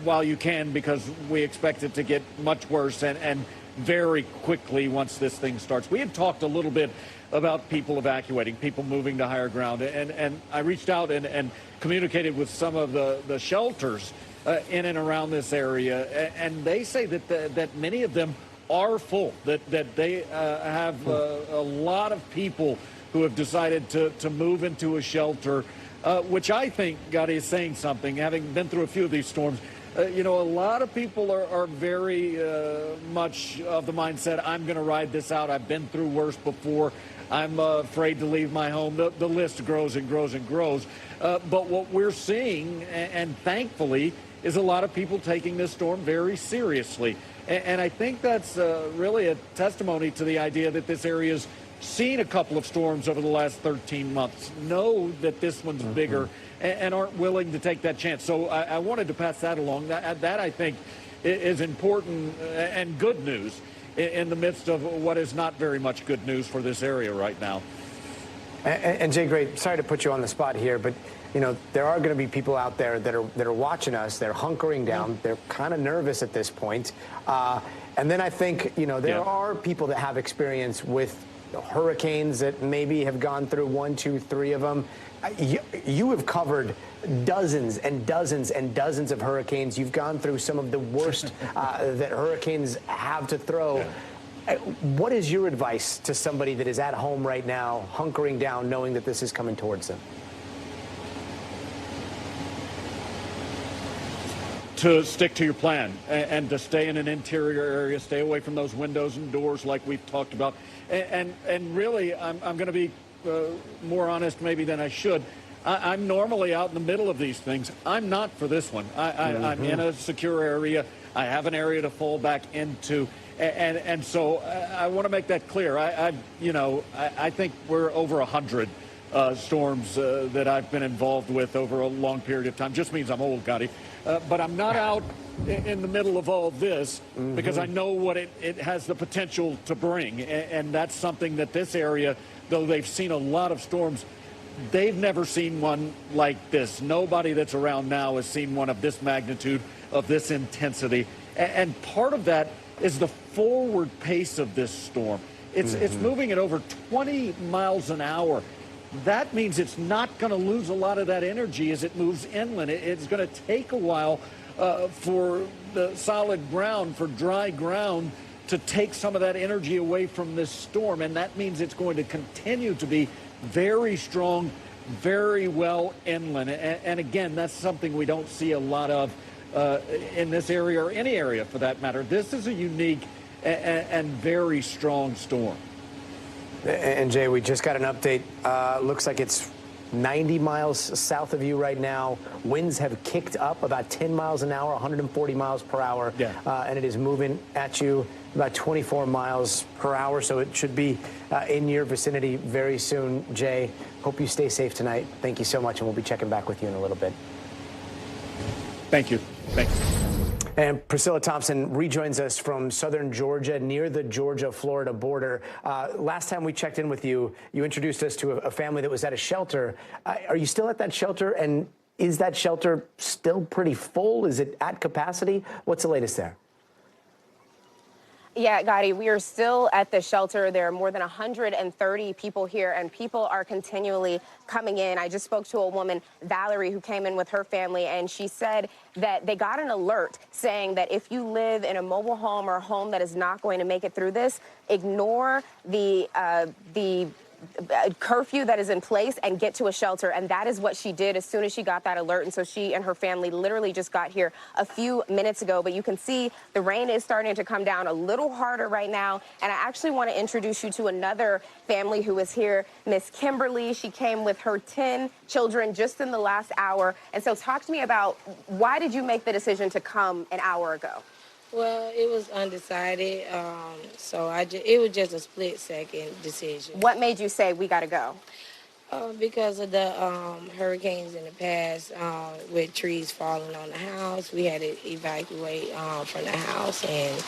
while you can, because we expect it to get much worse and very quickly once this thing starts. We had talked a little bit about people evacuating, people moving to higher ground, and I reached out and communicated with some of the shelters in and around this area, and they say that many of them are full, that they have a lot of people who have decided to move into a shelter, which I think, Gadi, is saying something, having been through a few of these storms. A lot of people are very much of the mindset, I'm going to ride this out. I've been through worse before. I'm afraid to leave my home. The list grows and grows and grows. But what we're seeing, and thankfully, is a lot of people taking this storm very seriously. And I think that's really a testimony to the idea that this area's seen a couple of storms over the last 13 months, know that this one's bigger, and aren't willing to take that chance. So I wanted to pass that along. That I think is important and good news in the midst of what is not very much good news for this area right now. And Jay, great. Sorry to put you on the spot here, but you know there are going to be people out there that are watching us. They're hunkering down. They're kind of nervous at this point. And then I think there are people that have experience with hurricanes that maybe have gone through 1, 2, 3 of them. You have covered dozens and dozens and dozens of hurricanes. You've gone through some of the worst that hurricanes have to throw. Yeah. What is your advice to somebody that is at home right now, hunkering down, knowing that this is coming towards them? To stick to your plan and to stay in an interior area, stay away from those windows and doors like we've talked about. And really, I'm going to be more honest maybe than I should. I'm normally out in the middle of these things. I'm not for this one. I'm in a secure area. I have an area to fall back into. And so I want to make that clear. I think we're over 100 storms that I've been involved with over a long period of time. Just means I'm old, Gadi. But I'm not out in the middle of all this because I know what it has the potential to bring. And that's something that this area, though they've seen a lot of storms, they've never seen one like this. Nobody that's around now has seen one of this magnitude, of this intensity. And part of that is the forward pace of this storm. It's moving at over 20 miles an hour. That means it's not going to lose a lot of that energy as it moves inland. It's going to take a while for the solid ground, for dry ground, to take some of that energy away from this storm. And that means it's going to continue to be very strong, very well inland. And again, that's something we don't see a lot of in this area or any area for that matter. This is a unique and very strong storm. And Jay, we just got an update. Looks like it's 90 miles south of you right now. Winds have kicked up about 10 miles an hour, 140 miles per hour. Yeah. And it is moving at you about 24 miles per hour. So it should be in your vicinity very soon. Jay, hope you stay safe tonight. Thank you so much. And we'll be checking back with you in a little bit. Thank you. Thanks. And Priscilla Thompson rejoins us from southern Georgia, near the Georgia-Florida border. Last time we checked in with you, you introduced us to a family that was at a shelter. Are you still at that shelter? And is that shelter still pretty full? Is it at capacity? What's the latest there? Yeah, Gadi, we are still at the shelter. There are more than 130 people here, and people are continually coming in. I just spoke to a woman, Valerie, who came in with her family, and she said that they got an alert saying that if you live in a mobile home or a home that is not going to make it through this, ignore the curfew that is in place and get to a shelter. And that is what she did as soon as she got that alert. And so she and her family literally just got here a few minutes ago. But you can see the rain is starting to come down a little harder right now. And I actually want to introduce you to another family who is here, Miss Kimberly. She came with her 10 children just in the last hour. And so talk to me about, why did you make the decision to come an hour ago? Well, it was undecided, so it was just a split-second decision. What made you say, we got to go? Because of the hurricanes in the past, with trees falling on the house. We had to evacuate from the house, and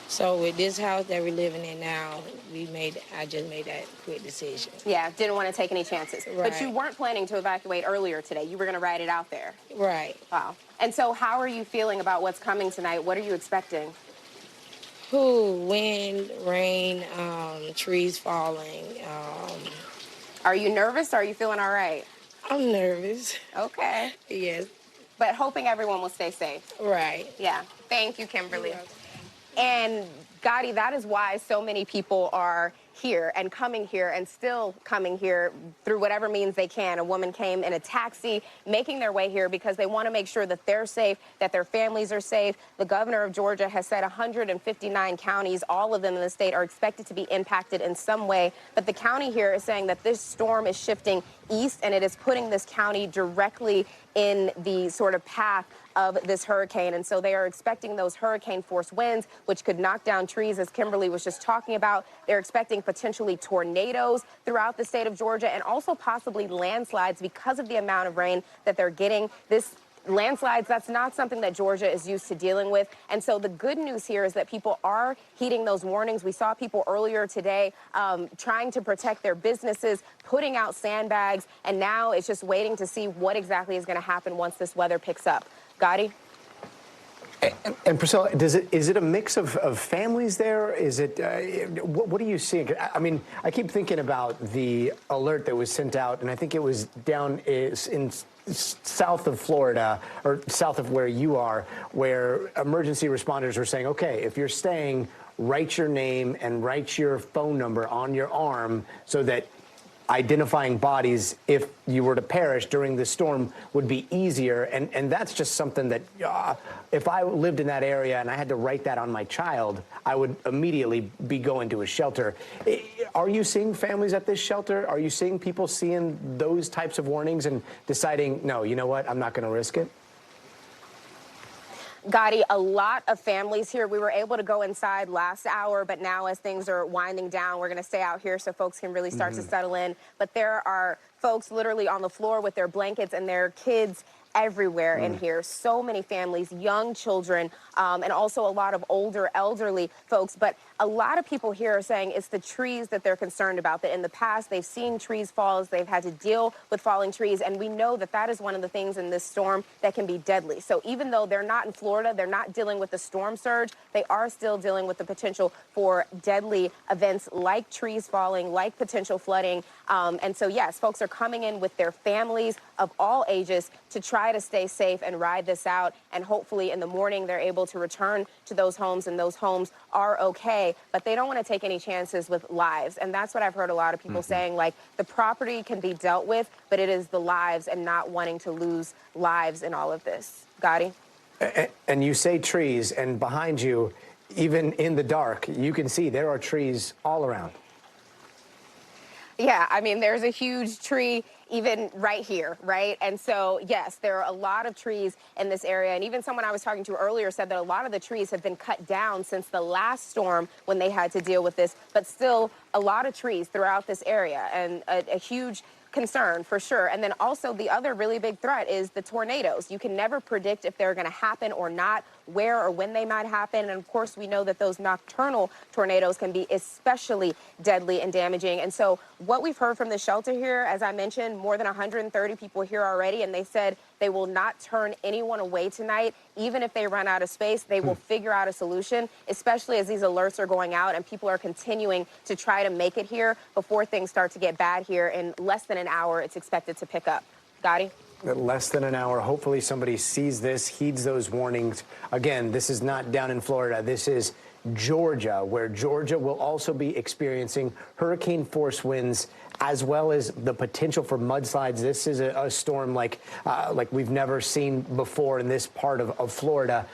so with this house that we're living in now, I just made that quick decision. Yeah, didn't want to take any chances. Right. But you weren't planning to evacuate earlier today. You were going to ride it out there. Right. Wow. And so how are you feeling about what's coming tonight? What are you expecting? Wind, rain, trees falling. Are you nervous or are you feeling all right? I'm nervous. Okay. Yes. But hoping everyone will stay safe. Right. Yeah. Thank you, Kimberly. And Gadi, that is why so many people are here and coming here and still coming here through whatever means they can. A woman came in a taxi, making their way here because they want to make sure that they're safe, that their families are safe. The governor of Georgia has said 159 counties, all of them in the state, are expected to be impacted in some way. But the county here is saying that this storm is shifting east and it is putting this county directly in the sort of path of this hurricane. And so they are expecting those hurricane force winds, which could knock down trees, as Kimberly was just talking about. They're expecting potentially tornadoes throughout the state of Georgia and also possibly landslides because of the amount of rain that they're getting. This landslides, that's not something that Georgia is used to dealing with. And so the good news here is that people are heeding those warnings. We saw people earlier today trying to protect their businesses, putting out sandbags, and now it's just waiting to see what exactly is going to happen once this weather picks up. Gadi? And Priscilla, is it a mix of families there? Is it what are you seeing? I mean, I keep thinking about the alert that was sent out, and I think it was down in south of Florida, or south of where you are, where emergency responders were saying, okay, if you're staying, write your name and write your phone number on your arm so that identifying bodies, if you were to perish during the storm, would be easier. And that's just something that if I lived in that area and I had to write that on my child, I would immediately be going to a shelter. Are you seeing families at this shelter? Are you seeing people seeing those types of warnings and deciding, no, you know what, I'm not going to risk it? Gadi, a lot of families here. We were able to go inside last hour, but now as things are winding down, we're going to stay out here so folks can really start to settle in. But there are folks literally on the floor with their blankets and their kids everywhere in here. So many families, young children, and also a lot of older, elderly folks. But a lot of people here are saying it's the trees that they're concerned about, that in the past they've seen trees fall, they've had to deal with falling trees. And we know that that is one of the things in this storm that can be deadly. So even though they're not in Florida, they're not dealing with the storm surge, they are still dealing with the potential for deadly events like trees falling, like potential flooding. And so, yes, folks are coming in with their families of all ages to try to stay safe and ride this out. And hopefully in the morning they're able to return to those homes, and those homes are okay. But they don't want to take any chances with lives. And that's what I've heard a lot of people saying, like, the property can be dealt with, but it is the lives and not wanting to lose lives in all of this. Gadi? And you say trees, and behind you, even in the dark, you can see there are trees all around. Yeah, I mean, there's a huge tree even right here, right? And so, yes, there are a lot of trees in this area. And even someone I was talking to earlier said that a lot of the trees have been cut down since the last storm when they had to deal with this, but still a lot of trees throughout this area, and a huge concern for sure. And then also the other really big threat is the tornadoes. You can never predict if they're going to happen or not, where or when they might happen. And of course, we know that those nocturnal tornadoes can be especially deadly and damaging. And so what we've heard from the shelter here, as I mentioned, more than 130 people here already, and they said they will not turn anyone away tonight. Even if they run out of space, they will figure out a solution, especially as these alerts are going out and people are continuing to try to make it here before things start to get bad here. In less than an hour, it's expected to pick up. Gadi? Less than an hour. Hopefully somebody sees this, heeds those warnings. Again, this is not down in Florida. This is Georgia, where Georgia will also be experiencing hurricane force winds, as well as the potential for mudslides. This is a storm like we've never seen before in this part of Florida,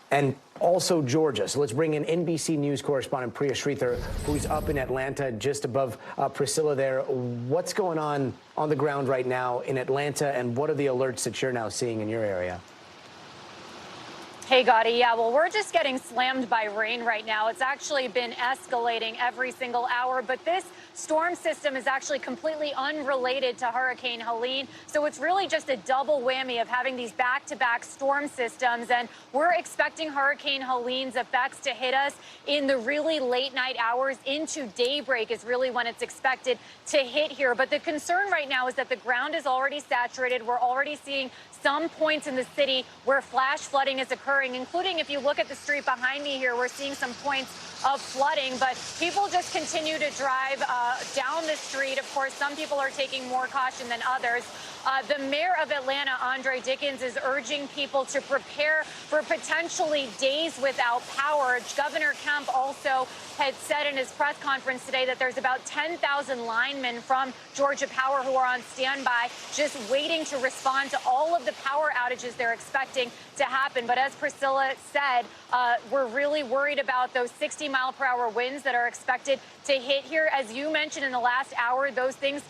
and also Georgia. So let's bring in NBC News correspondent Priya Sridhar, who's up in Atlanta, just above Priscilla there. What's going on the ground right now in Atlanta, and what are the alerts that you're now seeing in your area? Hey, Gadi. Yeah, well, we're just getting slammed by rain right now. It's actually been escalating every single hour, but this storm system is actually completely unrelated to Hurricane Helene. So it's really just a double whammy of having these back-to-back storm systems. And we're expecting Hurricane Helene's effects to hit us in the really late night hours. Into daybreak is really when it's expected to hit here. But the concern right now is that the ground is already saturated. We're already seeing some points in the city where flash flooding is occurring, including if you look at the street behind me here, we're seeing some points of flooding, but people just continue to drive down the street. Of course, some people are taking more caution than others. The mayor of Atlanta, Andre Dickens, is urging people to prepare for potentially days without power. Governor Kemp also had said in his press conference today that there's about 10,000 linemen from Georgia Power who are on standby, just waiting to respond to all of the power outages they're expecting to happen. But as Priscilla said, we're really worried about those 60-mile-per-hour winds that are expected to hit here. As you mentioned in the last hour, those things,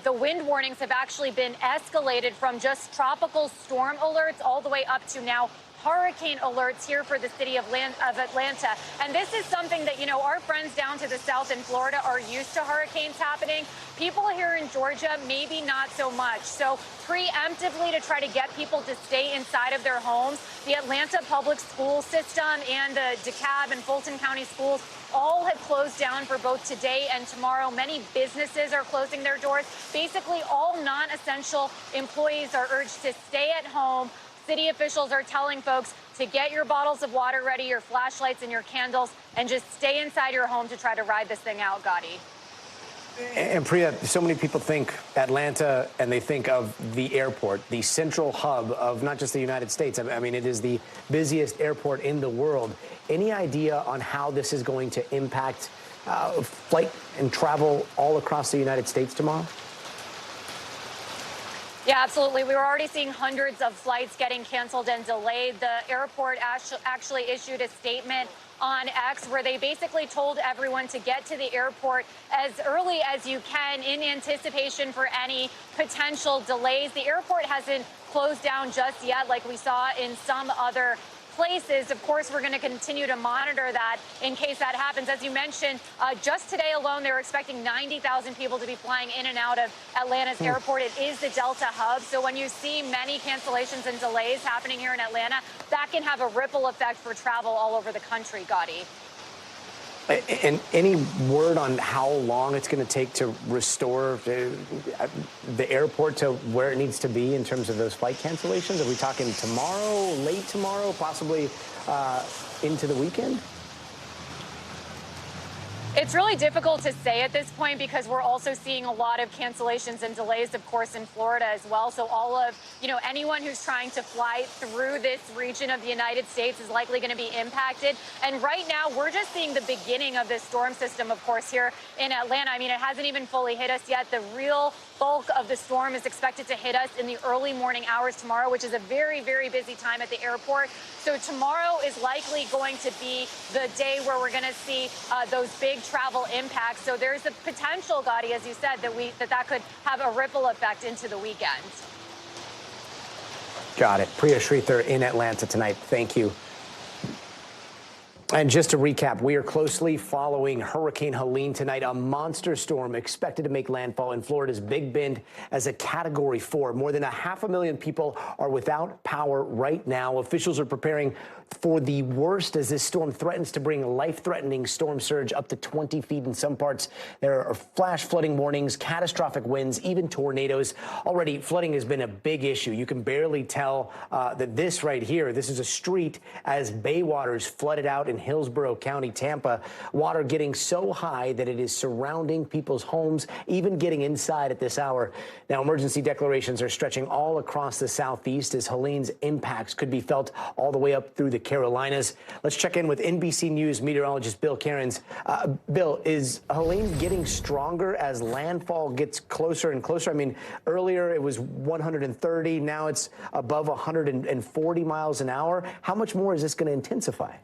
the wind warnings have actually been escalated from just tropical storm alerts all the way up to now hurricane alerts here for the city of Atlanta. And this is something that, you know, our friends down to the south in Florida are used to hurricanes happening. People here in Georgia, maybe not so much. So preemptively, to try to get people to stay inside of their homes, the Atlanta public school system and the DeKalb and Fulton County schools all have closed down for both today and tomorrow. Many businesses are closing their doors. Basically, all non-essential employees are urged to stay at home. City officials are telling folks to get your bottles of water ready, your flashlights and your candles, and just stay inside your home to try to ride this thing out, Gadi. And Priya, so many people think Atlanta and they think of the airport, the central hub of not just the United States. I mean, it is the busiest airport in the world. Any idea on how this is going to impact flight and travel all across the United States tomorrow? Yeah, absolutely. We were already seeing hundreds of flights getting canceled and delayed. The airport actually issued a statement on X where they basically told everyone to get to the airport as early as you can in anticipation for any potential delays. The airport hasn't closed down just yet like we saw in some other places. Of course, we're going to continue to monitor that in case that happens. As you mentioned, just today alone, they were expecting 90,000 people to be flying in and out of Atlanta's airport. It is the Delta hub. So when you see many cancellations and delays happening here in Atlanta, that can have a ripple effect for travel all over the country, Gadi. And any word on how long it's going to take to restore the airport to where it needs to be in terms of those flight cancellations? Are we talking tomorrow, late tomorrow, possibly into the weekend? It's really difficult to say at this point because we're also seeing a lot of cancellations and delays, of course, in Florida as well. So all of, anyone who's trying to fly through this region of the United States is likely going to be impacted. And right now, we're just seeing the beginning of this storm system, of course, here in Atlanta. I mean, it hasn't even fully hit us yet. The real bulk of the storm is expected to hit us in the early morning hours tomorrow, which is a very, very busy time at the airport. So tomorrow is likely going to be the day where we're going to see those big travel impacts. So there's a potential, Gadi, as you said, that could have a ripple effect into the weekend. Got it. Priya Sridhar in Atlanta tonight. Thank you. And just to recap, we are closely following Hurricane Helene tonight, a monster storm expected to make landfall in Florida's Big Bend as a Category 4. More than 500,000 people are without power right now. Officials are preparing for the worst as this storm threatens to bring life-threatening storm surge up to 20 feet in some parts. There are flash flooding warnings, catastrophic winds, even tornadoes. Already, flooding has been a big issue. You can barely tell that this right here, this is a street as bay waters flooded out in Hillsborough County, Tampa. Water getting so high that it is surrounding people's homes, even getting inside at this hour. Now, emergency declarations are stretching all across the southeast as Helene's impacts could be felt all the way up through the Carolinas. Let's check in with NBC News meteorologist Bill Cairns. Bill, is Helene getting stronger as landfall gets closer and closer? I mean, earlier it was 130. Now it's above 140 miles an hour. How much more is this going to intensify?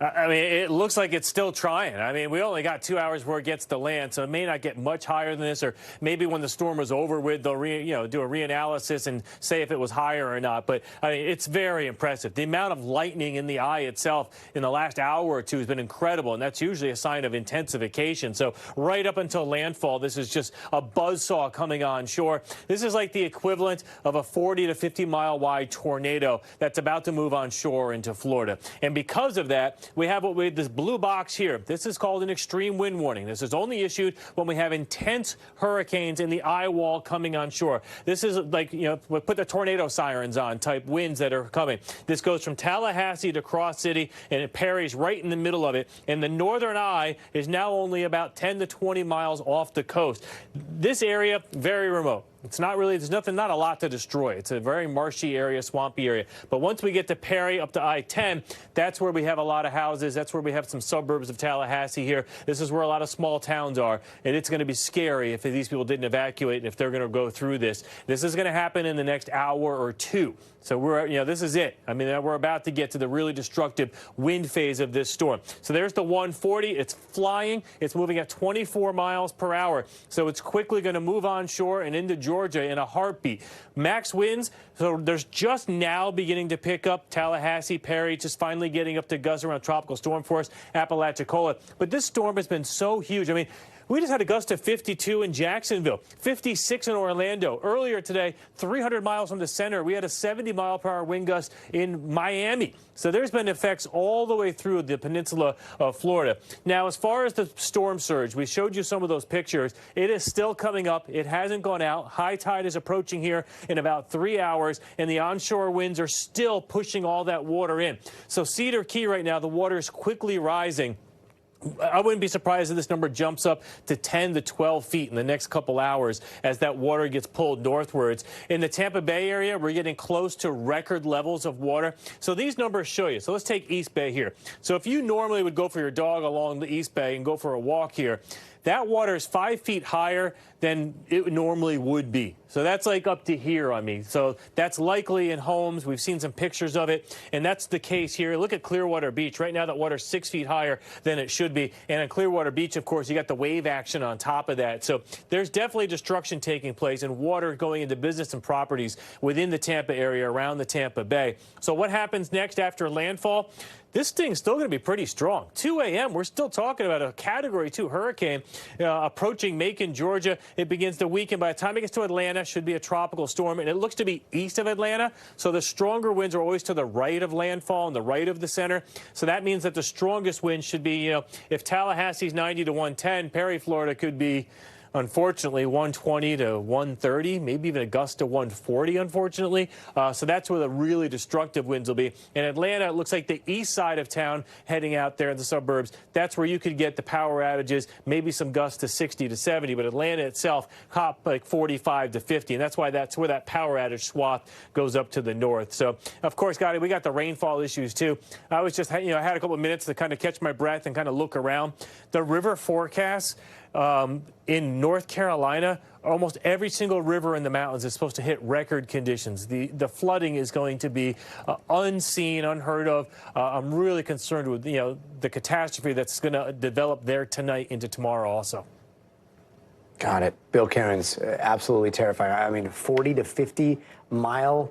I mean, it looks like it's still trying. I mean, we only got 2 hours before it gets to land, so it may not get much higher than this, or maybe when the storm is over with, they'll do a reanalysis and say if it was higher or not. But I mean, it's very impressive. The amount of lightning in the eye itself in the last hour or two has been incredible, and that's usually a sign of intensification. So right up until landfall, this is just a buzzsaw coming on shore. This is like the equivalent of a 40 to 50 mile wide tornado that's about to move on shore into Florida. And because of that, we have this blue box here. This is called an extreme wind warning. This is only issued when we have intense hurricanes in the eyewall coming on shore. This is like, we put the tornado sirens on type winds that are coming. This goes from Tallahassee to Cross City, and it parries right in the middle of it. And the northern eye is now only about 10 to 20 miles off the coast. This area, very remote. It's not really, not a lot to destroy. It's a very marshy area, swampy area. But once we get to Perry up to I-10, that's where we have a lot of houses. That's where we have some suburbs of Tallahassee here. This is where a lot of small towns are. And it's going to be scary if these people didn't evacuate and if they're going to go through this. This is going to happen in the next hour or two. So this is it. I mean, we're about to get to the really destructive wind phase of this storm. So there's the 140. It's flying. It's moving at 24 miles per hour. So it's quickly going to move on shore and into Georgia. Georgia in a heartbeat. Max winds, so there's just now beginning to pick up. Tallahassee, Perry, just finally getting up to gusts around tropical storm force, Apalachicola. But this storm has been so huge. I mean, we just had a gust of 52 in Jacksonville, 56 in Orlando. Earlier today, 300 miles from the center, we had a 70-mile-per-hour wind gust in Miami. So there's been effects all the way through the peninsula of Florida. Now, as far as the storm surge, we showed you some of those pictures. It is still coming up. It hasn't gone out. High tide is approaching here in about 3 hours, and the onshore winds are still pushing all that water in. So Cedar Key right now, the water is quickly rising. I wouldn't be surprised if this number jumps up to 10 to 12 feet in the next couple hours as that water gets pulled northwards. In the Tampa Bay area, we're getting close to record levels of water. So these numbers show you. So let's take East Bay here. So if you normally would go for your dog along the East Bay and go for a walk here, that water is 5 feet higher than it normally would be. So that's like up to here on me. So that's likely in homes. We've seen some pictures of it, and that's the case here. Look at Clearwater Beach. Right now, that water's 6 feet higher than it should be. And on Clearwater Beach, of course, you got the wave action on top of that. So there's definitely destruction taking place and water going into business and properties within the Tampa area, around the Tampa Bay. So what happens next after landfall? This thing's still going to be pretty strong. 2 a.m., we're still talking about a Category 2 hurricane approaching Macon, Georgia. It begins to weaken. By the time it gets to Atlanta, should be a tropical storm, and it looks to be east of Atlanta. So the stronger winds are always to the right of landfall and the right of the center. So that means that the strongest wind should be, if Tallahassee's 90 to 110, Perry, Florida could be, unfortunately, 120 to 130, maybe even a gust to 140, unfortunately. So that's where the really destructive winds will be. In Atlanta, it looks like the east side of town, heading out there in the suburbs, that's where you could get the power outages, maybe some gusts to 60 to 70. But Atlanta itself, caught like 45 to 50. And that's why that's where that power outage swath goes up to the north. So, of course, Gadi, we got the rainfall issues, too. I was just, I had a couple of minutes to kind of catch my breath and kind of look around. The river forecasts in North Carolina, almost every single river in the mountains is supposed to hit record conditions. The flooding is going to be unseen, unheard of. I'm really concerned with, the catastrophe that's going to develop there tonight into tomorrow also. Got it. Bill Cairns, absolutely terrifying. I mean, 40 to 50 mile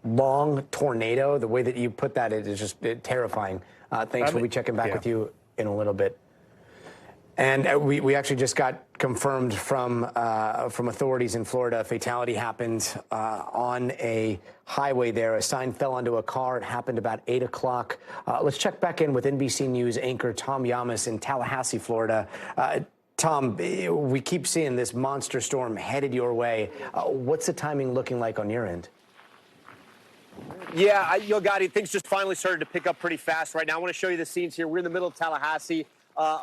long tornado, the way that you put that, it is just terrifying. Thanks. We'll be checking back with you in a little bit. And we actually just got confirmed from authorities in Florida. A fatality happened on a highway there. A sign fell onto a car. It happened about 8 o'clock. Let's check back in with NBC News anchor Tom Yamas in Tallahassee, Florida. Tom, we keep seeing this monster storm headed your way. What's the timing looking like on your end? Yeah, Gadi, things just finally started to pick up pretty fast right now. I want to show you the scenes here. We're in the middle of Tallahassee.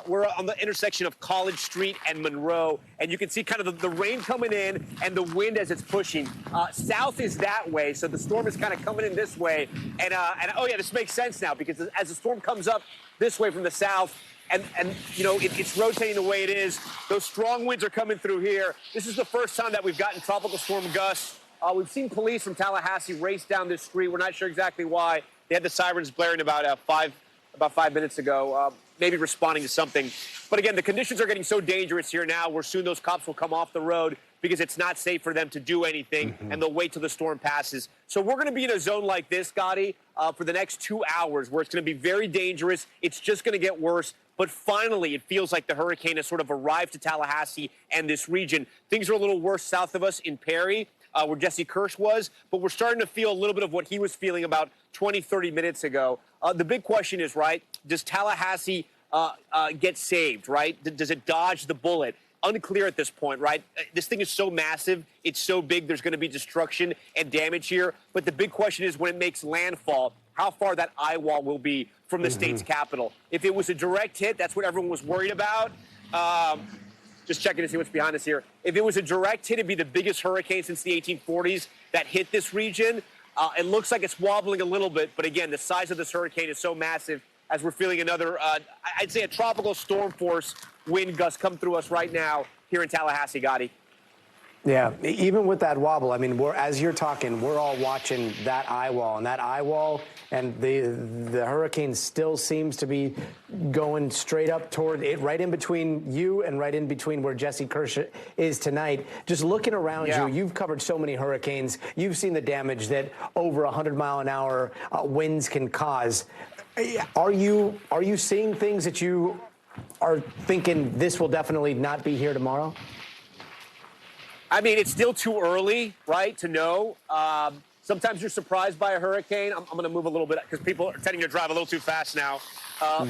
We're on the intersection of College Street and Monroe, and you can see kind of the rain coming in and the wind as it's pushing. South is that way, so the storm is kind of coming in this way. And oh, yeah, this makes sense now, because as the storm comes up this way from the south, and it's rotating the way it is, those strong winds are coming through here. This is the first time that we've gotten tropical storm gusts. We've seen police from Tallahassee race down this street. We're not sure exactly why. They had the sirens blaring about 5 minutes ago, maybe responding to something. But again, the conditions are getting so dangerous here now, where soon those cops will come off the road because it's not safe for them to do anything, and they'll wait till the storm passes. So we're going to be in a zone like this, Gadi, for the next 2 hours, where it's going to be very dangerous. It's just going to get worse. But finally, it feels like the hurricane has sort of arrived to Tallahassee and this region. Things are a little worse south of us in Perry, where Jesse Kirsch was, but we're starting to feel a little bit of what he was feeling about 20, 30 minutes ago. The big question is, right, does Tallahassee get saved, right? Does it dodge the bullet? Unclear at this point, right? This thing is so massive, it's so big, there's going to be destruction and damage here. But the big question is, when it makes landfall, how far that eyewall will be from the state's capital. If it was a direct hit, that's what everyone was worried about. Just checking to see what's behind us here. If it was a direct hit, it'd be the biggest hurricane since the 1840s that hit this region. It looks like it's wobbling a little bit, but again, the size of this hurricane is so massive, as we're feeling another, I'd say a tropical storm force wind gust come through us right now here in Tallahassee, Gadi. Yeah, even with that wobble, I mean, as you're talking, we're all watching that eye wall, and that eye wall, and the hurricane still seems to be going straight up toward it, right in between you and right in between where Jesse Kirsch is tonight. Just looking around you, you've covered so many hurricanes. You've seen the damage that over 100-mile-an-hour winds can cause. Are you seeing things that you are thinking this will definitely not be here tomorrow? I mean, it's still too early, right, to know. Sometimes you're surprised by a hurricane. I'm going to move a little bit because people are tending to drive a little too fast now.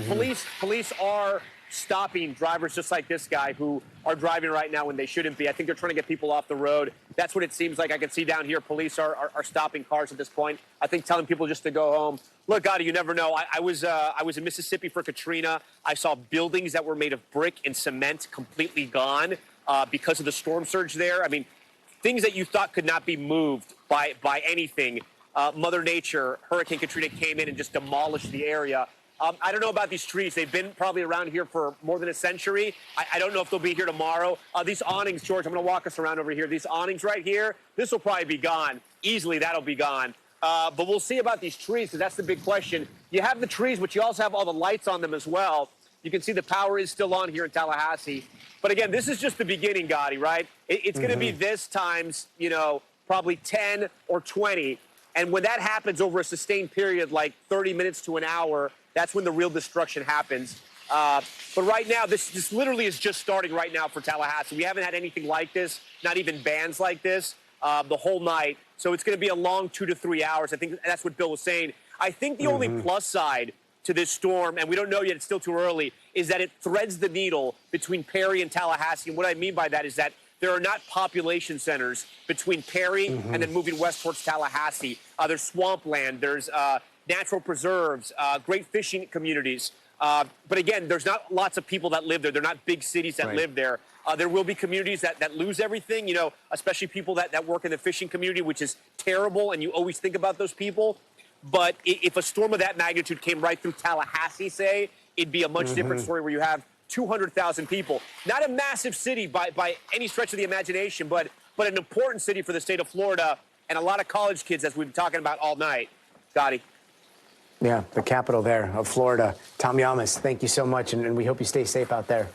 Police are stopping drivers just like this guy who are driving right now when they shouldn't be. I think they're trying to get people off the road. That's what it seems like. I can see down here police are stopping cars at this point. I think telling people just to go home. Look, Gadi, you never know. I was in Mississippi for Katrina. I saw buildings that were made of brick and cement completely gone. Because of the storm surge there. I mean, things that you thought could not be moved by anything. Mother Nature, Hurricane Katrina came in and just demolished the area. I don't know about these trees. They've been probably around here for more than a century. I don't know if they'll be here tomorrow. These awnings, George, I'm going to walk us around over here. These awnings right here, this will probably be gone. Easily, that'll be gone. But we'll see about these trees, because that's the big question. You have the trees, but you also have all the lights on them as well. You can see the power is still on here in Tallahassee. But again, this is just the beginning, Gadi, right? It's going to be this times, probably 10 or 20. And when that happens over a sustained period, like 30 minutes to an hour, that's when the real destruction happens. But right now, this literally is just starting right now for Tallahassee. We haven't had anything like this, not even bands like this, the whole night. So it's going to be a long 2 to 3 hours. I think that's what Bill was saying. I think the only plus side to this storm, and we don't know yet, it's still too early, is that it threads the needle between Perry and Tallahassee. And what I mean by that is that there are not population centers between Perry and then moving west towards Tallahassee. There's swampland, there's natural preserves, great fishing communities. But again, there's not lots of people that live there. They're not big cities that live there. There will be communities that lose everything, especially people that work in the fishing community, which is terrible, and you always think about those people. But if a storm of that magnitude came right through Tallahassee, say, it'd be a much different story where you have 200,000 people. Not a massive city by any stretch of the imagination, but an important city for the state of Florida and a lot of college kids, as we've been talking about all night. Gadi. Yeah, the capital there of Florida. Tom Yamas, thank you so much, and we hope you stay safe out there.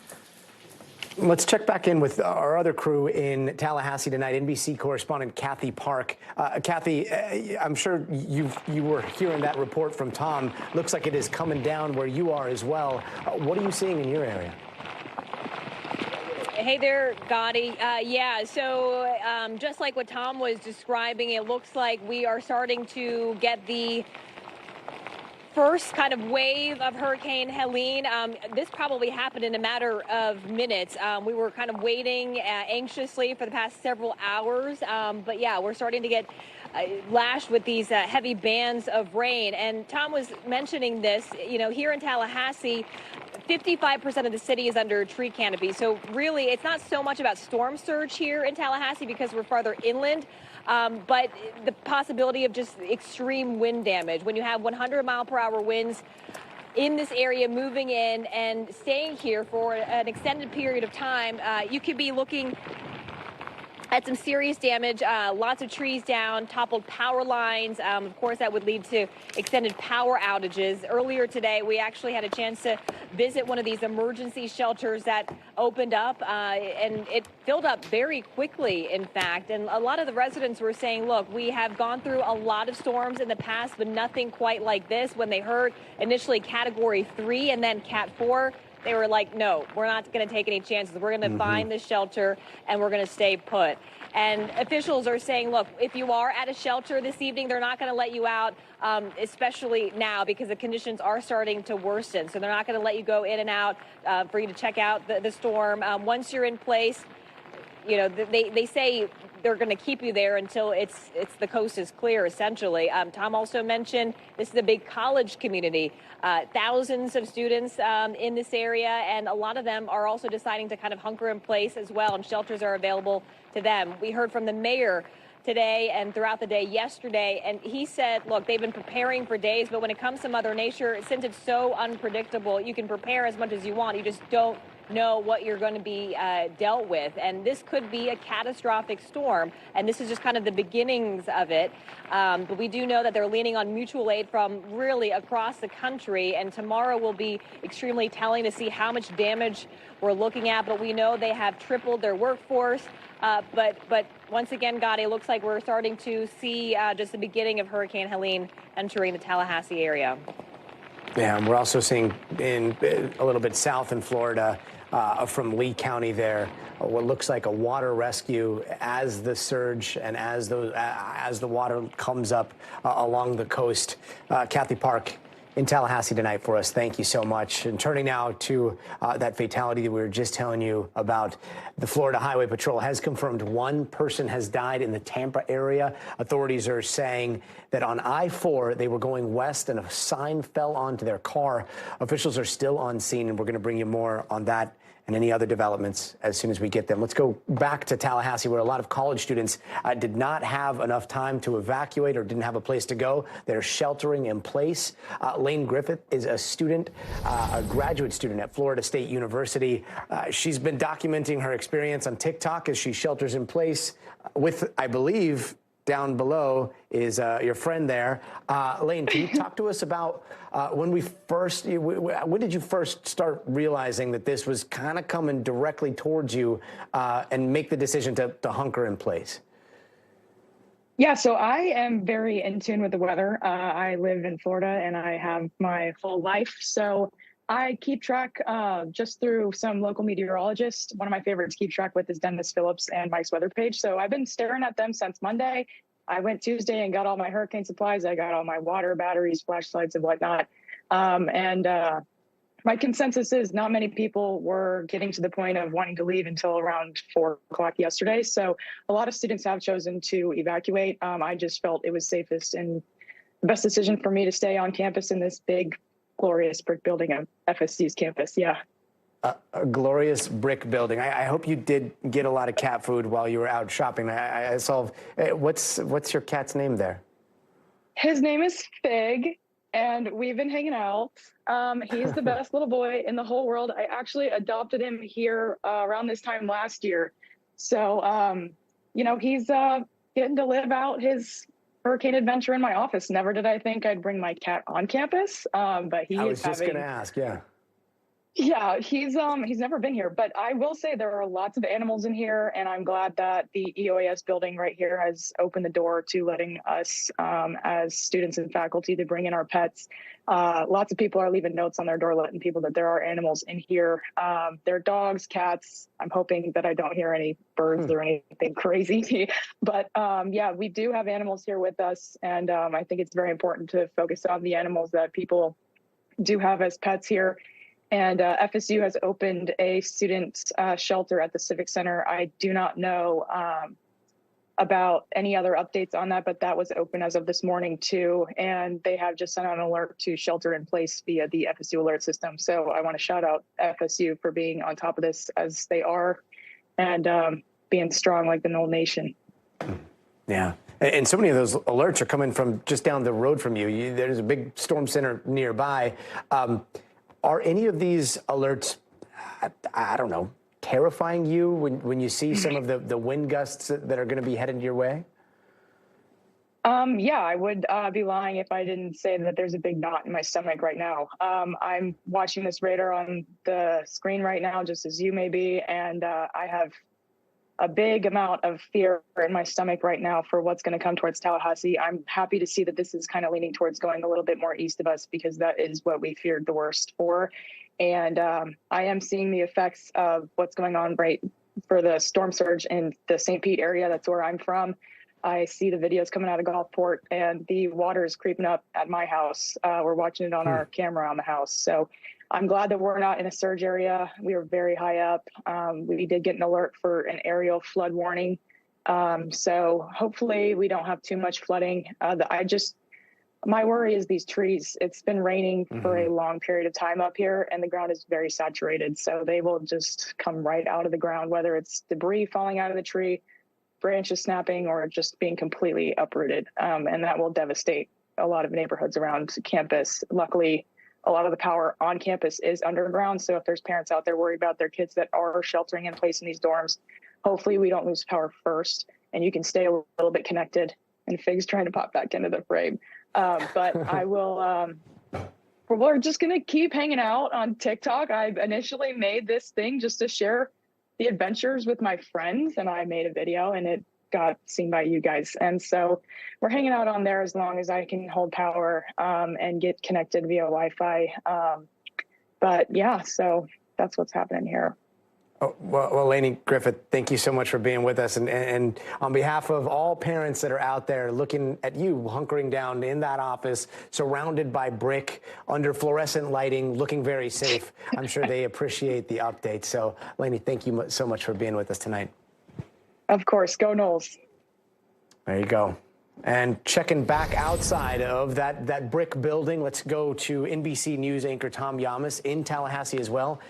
Let's check back in with our other crew in Tallahassee tonight, NBC correspondent Kathy Park. Kathy, I'm sure you were hearing that report from Tom. Looks like it is coming down where you are as well. What are you seeing in your area? Hey there, Gadi. So just like what Tom was describing, it looks like we are starting to get the first kind of wave of Hurricane Helene. This probably happened in a matter of minutes. We were kind of waiting anxiously for the past several hours. But yeah, we're starting to get lashed with these heavy bands of rain. And Tom was mentioning this, here in Tallahassee, 55% of the city is under tree canopy. So really, it's not so much about storm surge here in Tallahassee because we're farther inland. But the possibility of just extreme wind damage. When you have 100-mile-per-hour winds in this area moving in and staying here for an extended period of time, you could be looking at some serious damage, lots of trees down, toppled power lines. Of course, that would lead to extended power outages. Earlier today, we actually had a chance to visit one of these emergency shelters that opened up, and it filled up very quickly, in fact. And a lot of the residents were saying, look, we have gone through a lot of storms in the past, but nothing quite like this. When they heard initially Category 3 and then Cat 4, they were like, no, we're not going to take any chances. We're going to find this shelter and we're going to stay put. And officials are saying, look, if you are at a shelter this evening, they're not going to let you out, especially now because the conditions are starting to worsen. So they're not going to let you go in and out for you to check out the storm. Once you're in place, they say they're going to keep you there until it's the coast is clear, essentially. Tom also mentioned this is a big college community, thousands of students in this area, and a lot of them are also deciding to kind of hunker in place as well, and shelters are available to them. We heard from the mayor today and throughout the day yesterday, and he said, look, they've been preparing for days, but when it comes to Mother Nature, since it's so unpredictable, you can prepare as much as you want. You just don't know what you're going to be dealt with. And this could be a catastrophic storm. And this is just kind of the beginnings of it. But we do know that they're leaning on mutual aid from really across the country. And tomorrow will be extremely telling to see how much damage we're looking at. But we know they have tripled their workforce. But once again, Gadi, it looks like we're starting to see just the beginning of Hurricane Helene entering the Tallahassee area. Yeah, and we're also seeing in a little bit south in Florida, from Lee County there, what looks like a water rescue as the surge and as the water comes up along the coast. Kathy Park in Tallahassee tonight for us. Thank you so much. And turning now to that fatality that we were just telling you about, the Florida Highway Patrol has confirmed one person has died in the Tampa area. Authorities are saying that on I-4, they were going west and a sign fell onto their car. Officials are still on scene, and we're going to bring you more on that and any other developments as soon as we get them. Let's go back to Tallahassee, where a lot of college students did not have enough time to evacuate or didn't have a place to go. They're sheltering in place. Lane Griffith is a student, a graduate student at Florida State University. She's been documenting her experience on TikTok as she shelters in place with, I believe, down below is your friend there. Lane, can you talk to us about when did you first start realizing that this was kind of coming directly towards you and make the decision to hunker in place? Yeah, so I am very in tune with the weather. I live in Florida and I have my whole life. So I keep track just through some local meteorologists. One of my favorites to keep track with is Dennis Phillips and Mike's weather page. So I've been staring at them since Monday. I went Tuesday and got all my hurricane supplies. I got all my water, batteries, flashlights, and whatnot. My consensus is not many people were getting to the point of wanting to leave until around 4 o'clock yesterday. So a lot of students have chosen to evacuate. I just felt it was safest and the best decision for me to stay on campus in this big, glorious brick building of FSU's campus. Yeah. A glorious brick building. I hope you did get a lot of cat food while you were out shopping. I saw, what's your cat's name there? His name is Fig, and we've been hanging out. He's the best little boy in the whole world. I actually adopted him here around this time last year. So, he's getting to live out his hurricane adventure in my office. Never did I think I'd bring my cat on campus, but he is having... I was just going to ask, yeah. Yeah, he's never been here, but I will say there are lots of animals in here, and I'm glad that the EOAS building right here has opened the door to letting us, as students and faculty, to bring in our pets. Lots of people are leaving notes on their door letting people that there are animals in here. There are dogs, cats. I'm hoping that I don't hear any birds or anything crazy, but yeah, we do have animals here with us, and I think it's very important to focus on the animals that people do have as pets here. And FSU has opened a student shelter at the Civic Center. I do not know about any other updates on that, but that was open as of this morning too. And they have just sent out an alert to shelter in place via the FSU alert system. So I want to shout out FSU for being on top of this as they are and being strong like the Knoll Nation. Yeah. And so many of those alerts are coming from just down the road from you. There's a big storm center nearby. Are any of these alerts, I don't know, terrifying you when you see some of the wind gusts that are going to be headed your way? Yeah, I would be lying if I didn't say that there's a big knot in my stomach right now. I'm watching this radar on the screen right now, just as you may be, and I have a big amount of fear in my stomach right now for what's going to come towards Tallahassee. I'm happy to see that this is kind of leaning towards going a little bit more east of us because that is what we feared the worst for. And I am seeing the effects of what's going on right for the storm surge in the St. Pete area. That's where I'm from. I see the videos coming out of Gulfport and the water is creeping up at my house. We're watching it on our camera on the house. So I'm glad that we're not in a surge area. We are very high up. We did get an alert for an aerial flood warning. So hopefully we don't have too much flooding. My worry is these trees. It's been raining for a long period of time up here and the ground is very saturated. So they will just come right out of the ground, whether it's debris falling out of the tree, branches snapping, or just being completely uprooted. And that will devastate a lot of neighborhoods around campus. Luckily, a lot of the power on campus is underground. So if there's parents out there worried about their kids that are sheltering in place in these dorms, hopefully we don't lose power first and you can stay a little bit connected. And Fig's trying to pop back into the frame. But I will, we're just going to keep hanging out on TikTok. I initially made this thing just to share the adventures with my friends, and I made a video and it got seen by you guys. And so we're hanging out on there as long as I can hold power and get connected via Wi-Fi. But yeah, so that's what's happening here. Oh, well, Lainey Griffith, thank you so much for being with us. And on behalf of all parents that are out there looking at you, hunkering down in that office, surrounded by brick, under fluorescent lighting, looking very safe, I'm sure they appreciate the update. So, Lainey, thank you so much for being with us tonight. Of course. Go Knowles. There you go. And checking back outside of that brick building, let's go to NBC News anchor Tom Yamas in Tallahassee as well.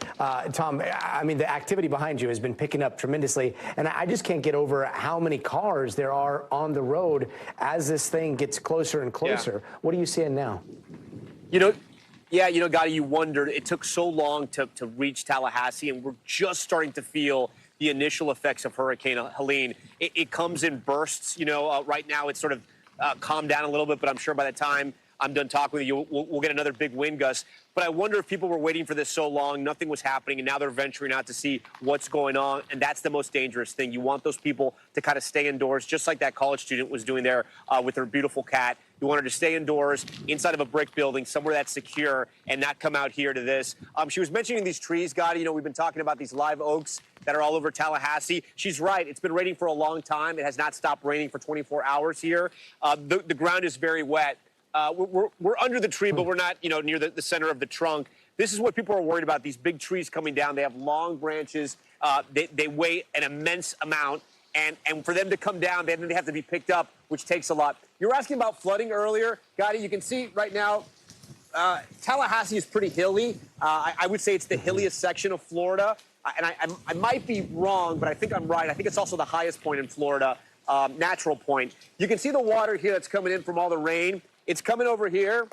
Tom, I mean, the activity behind you has been picking up tremendously, and I just can't get over how many cars there are on the road as this thing gets closer and closer. Yeah. What are you seeing now? Gadi, you wondered. It took so long to reach Tallahassee, and we're just starting to feel the initial effects of Hurricane Helene. It comes in bursts. Right now it's sort of calmed down a little bit, but I'm sure by the time I'm done talking with you, we'll get another big wind gust. But I wonder if people were waiting for this so long, nothing was happening, and now they're venturing out to see what's going on, and that's the most dangerous thing. You want those people to kind of stay indoors, just like that college student was doing there with her beautiful cat. You want her to stay indoors, inside of a brick building, somewhere that's secure, and not come out here to this. She was mentioning these trees, Gadi. We've been talking about these live oaks that are all over Tallahassee. She's right. It's been raining for a long time. It has not stopped raining for 24 hours here. The ground is very wet. We're under the tree, but we're not, near the center of the trunk. This is what people are worried about, these big trees coming down. They have long branches. They weigh an immense amount. And for them to come down, then they have to be picked up, which takes a lot. You were asking about flooding earlier. Gadi, you can see right now, Tallahassee is pretty hilly. I would say it's the hilliest section of Florida. And I might be wrong, but I think I'm right. I think it's also the highest point in Florida, natural point. You can see the water here that's coming in from all the rain. It's coming over here.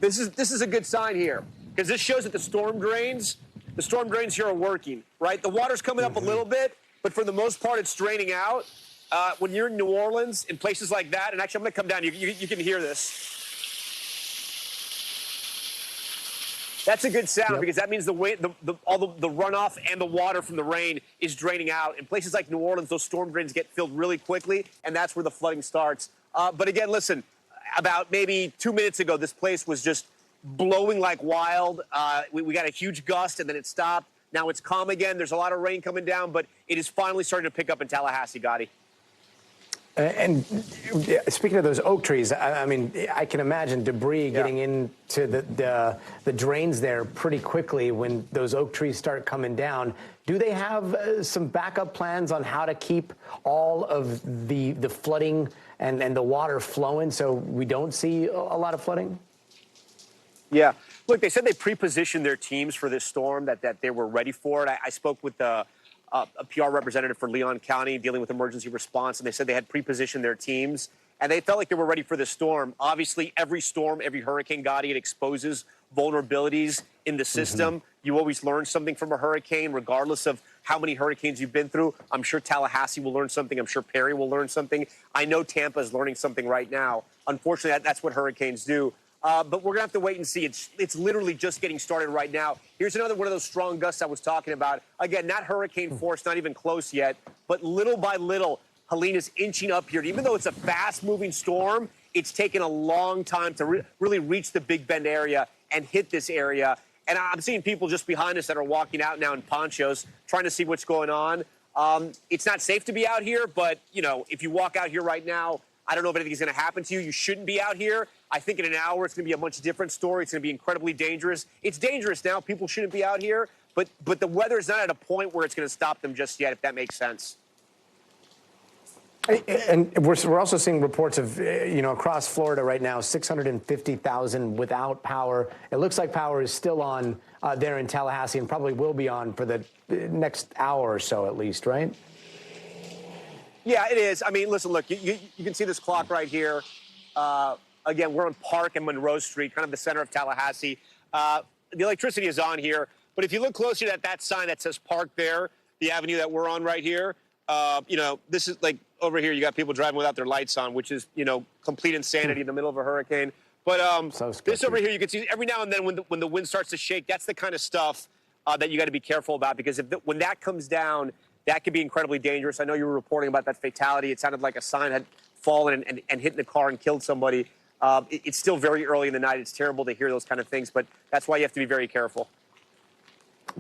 This is a good sign here, because this shows that the storm drains here are working, right? The water's coming up a little bit, but for the most part, it's draining out. When you're in New Orleans, in places like that, and actually I'm going to come down, you can hear this. That's a good sound, because that means all the runoff and the water from the rain is draining out. In places like New Orleans, those storm drains get filled really quickly, and that's where the flooding starts. But again, listen, about maybe 2 minutes ago, this place was just blowing like wild. We got a huge gust, and then it stopped. Now it's calm again. There's a lot of rain coming down, but it is finally starting to pick up in Tallahassee, Gadi. And speaking of those oak trees, I mean, I can imagine debris getting into the drains there pretty quickly when those oak trees start coming down. Do they have some backup plans on how to keep all of the flooding and the water flowing so we don't see a lot of flooding? Yeah. Look, they said they pre-positioned their teams for this storm, that they were ready for it. I spoke with a PR representative for Leon County dealing with emergency response, and they said they had pre-positioned their teams, and they felt like they were ready for this storm. Obviously, every storm, every hurricane, Gadi, it exposes vulnerabilities in the system. You always learn something from a hurricane, regardless of how many hurricanes you've been through. I'm sure Tallahassee will learn something. I'm sure Perry will learn something. I know Tampa is learning something right now. Unfortunately, that's what hurricanes do. But we're going to have to wait and see. It's literally just getting started right now. Here's another one of those strong gusts I was talking about. Again, not hurricane force, not even close yet. But little by little, Helene is inching up here. And even though it's a fast-moving storm, it's taken a long time to really reach the Big Bend area and hit this area. And I'm seeing people just behind us that are walking out now in ponchos, trying to see what's going on. It's not safe to be out here, but, if you walk out here right now, I don't know if anything's going to happen to you. You shouldn't be out here. I think in an hour it's going to be a much different story. It's going to be incredibly dangerous. It's dangerous now. People shouldn't be out here. But the weather is not at a point where it's going to stop them just yet, if that makes sense. And we're also seeing reports of, across Florida right now, 650,000 without power. It looks like power is still on there in Tallahassee and probably will be on for the next hour or so at least, right? Yeah, it is. I mean, listen, look, you can see this clock right here. Again, we're on Park and Monroe Street, kind of the center of Tallahassee. The electricity is on here, but if you look closer at that sign that says park there, the avenue that we're on right here, this is like over here, you got people driving without their lights on, which is, complete insanity in the middle of a hurricane. But this over here, you can see every now and then when the wind starts to shake, that's the kind of stuff that you got to be careful about, because when that comes down, that could be incredibly dangerous. I know you were reporting about that fatality. It sounded like a sign had fallen and hit in the car and killed somebody. It's still very early in the night. It's terrible to hear those kind of things, but that's why you have to be very careful.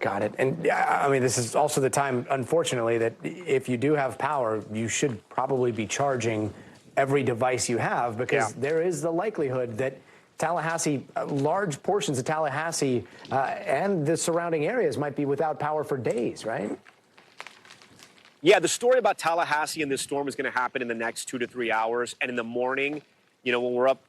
Got it. And I mean, this is also the time, unfortunately, that if you do have power, you should probably be charging every device you have, because there is the likelihood that Tallahassee, large portions of Tallahassee and the surrounding areas might be without power for days, right? Yeah, the story about Tallahassee and this storm is going to happen in the next 2 to 3 hours. And in the morning, when we're up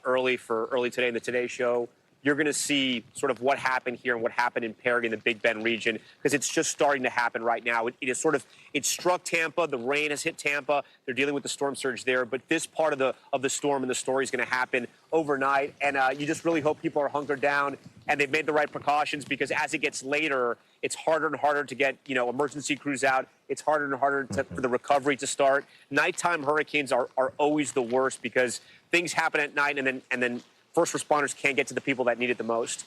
early today in the Today Show, you're going to see sort of what happened here and what happened in Perry in the Big Bend region, because it's just starting to happen right now. It struck Tampa. The rain has hit Tampa. They're dealing with the storm surge there. But this part of the storm and the story is going to happen overnight. And you just really hope people are hunkered down and they've made the right precautions, because as it gets later, it's harder and harder to get, emergency crews out. It's harder and harder for the recovery to start. Nighttime hurricanes are always the worst, because things happen at night and then first responders can't get to the people that need it the most.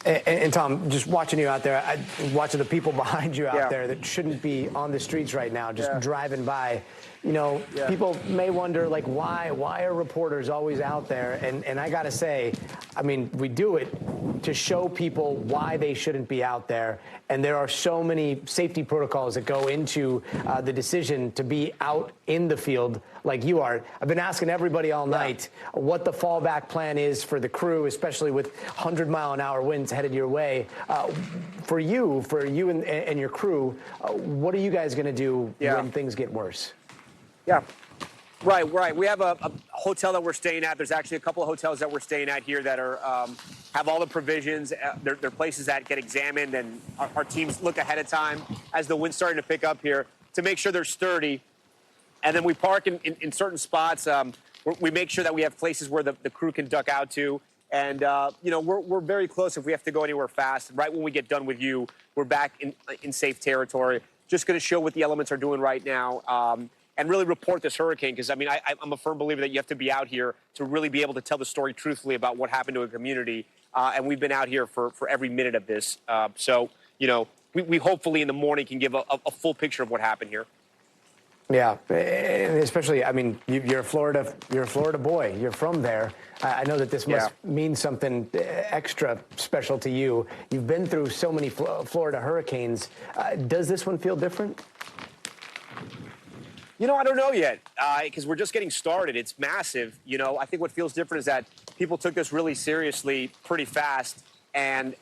And Tom, just watching you out there, watching the people behind you out there that shouldn't be on the streets right now, just driving by, people may wonder, like, why are reporters always out there? And I got to say, I mean, we do it to show people why they shouldn't be out there. And there are so many safety protocols that go into the decision to be out in the field like you are. I've been asking everybody all night what the fallback plan is for the crew, especially with 100-mile-an-hour winds headed your way. For you and your crew, what are you guys going to do when things get worse? Yeah. Right. We have a hotel that we're staying at. There's actually a couple of hotels that we're staying at here that are have all the provisions. They're places that get examined, and our teams look ahead of time as the wind's starting to pick up here to make sure they're sturdy. And then we park in certain spots. We make sure that we have places where the crew can duck out to. And, we're very close if we have to go anywhere fast. Right when we get done with you, we're back in safe territory. Just going to show what the elements are doing right now. And really report this hurricane, because, I mean, I'm a firm believer that you have to be out here to really be able to tell the story truthfully about what happened to a community. And we've been out here for every minute of this. We hopefully in the morning can give a full picture of what happened here. Yeah, and especially, I mean, you're a Florida boy. You're from there. I know that this must mean something extra special to you. You've been through so many Florida hurricanes. Does this one feel different? I don't know yet, because we're just getting started. It's massive. I think what feels different is that people took this really seriously pretty fast. And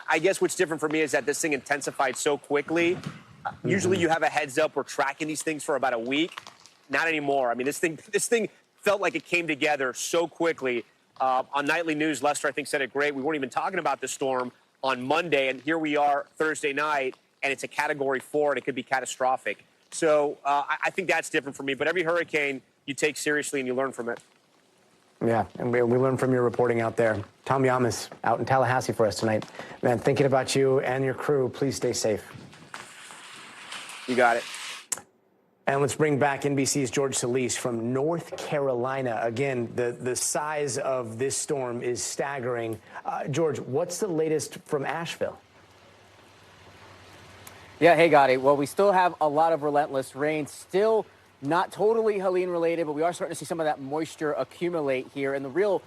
I guess what's different for me is that this thing intensified so quickly. Usually you have a heads up. We're tracking these things for about a week. Not anymore. I mean, this thing felt like it came together so quickly. On Nightly News, Lester, I think, said it great. We weren't even talking about the storm on Monday, and here we are Thursday night, and it's a Category 4, and it could be catastrophic. So I think that's different for me. But every hurricane you take seriously and you learn from it. Yeah, and we learn from your reporting out there. Tom Yamas out in Tallahassee for us tonight. Man, thinking about you and your crew. Please stay safe. You got it. And let's bring back NBC's George Solis from North Carolina. Again, the size of this storm is staggering. George, what's the latest from Asheville? Yeah, hey, Gadi. Well, we still have a lot of relentless rain. Still not totally Helene related, but we are starting to see some of that moisture accumulate here. And the real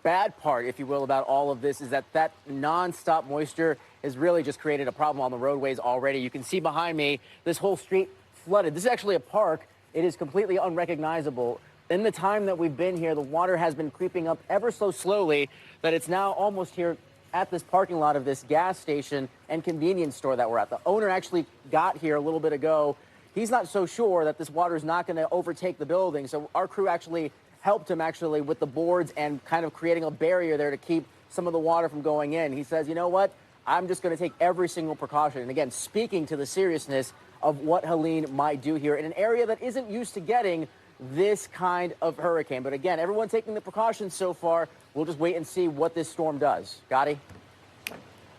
bad part, if you will, about all of this is that nonstop moisture has really just created a problem on the roadways already. You can see behind me, this whole street flooded. This is actually a park. It is completely unrecognizable. In the time that we've been here, the water has been creeping up ever so slowly that it's now almost here at this parking lot of this gas station and convenience store that we're at. The owner actually got here a little bit ago. He's not so sure that this water is not going to overtake the building. So our crew actually helped him with the boards and kind of creating a barrier there to keep some of the water from going in. He says, you know what? I'm just going to take every single precaution. And again, speaking to the seriousness of what Helene might do here in an area that isn't used to getting this kind of hurricane. But again, everyone taking the precautions so far. We'll just wait and see what this storm does. Gadi?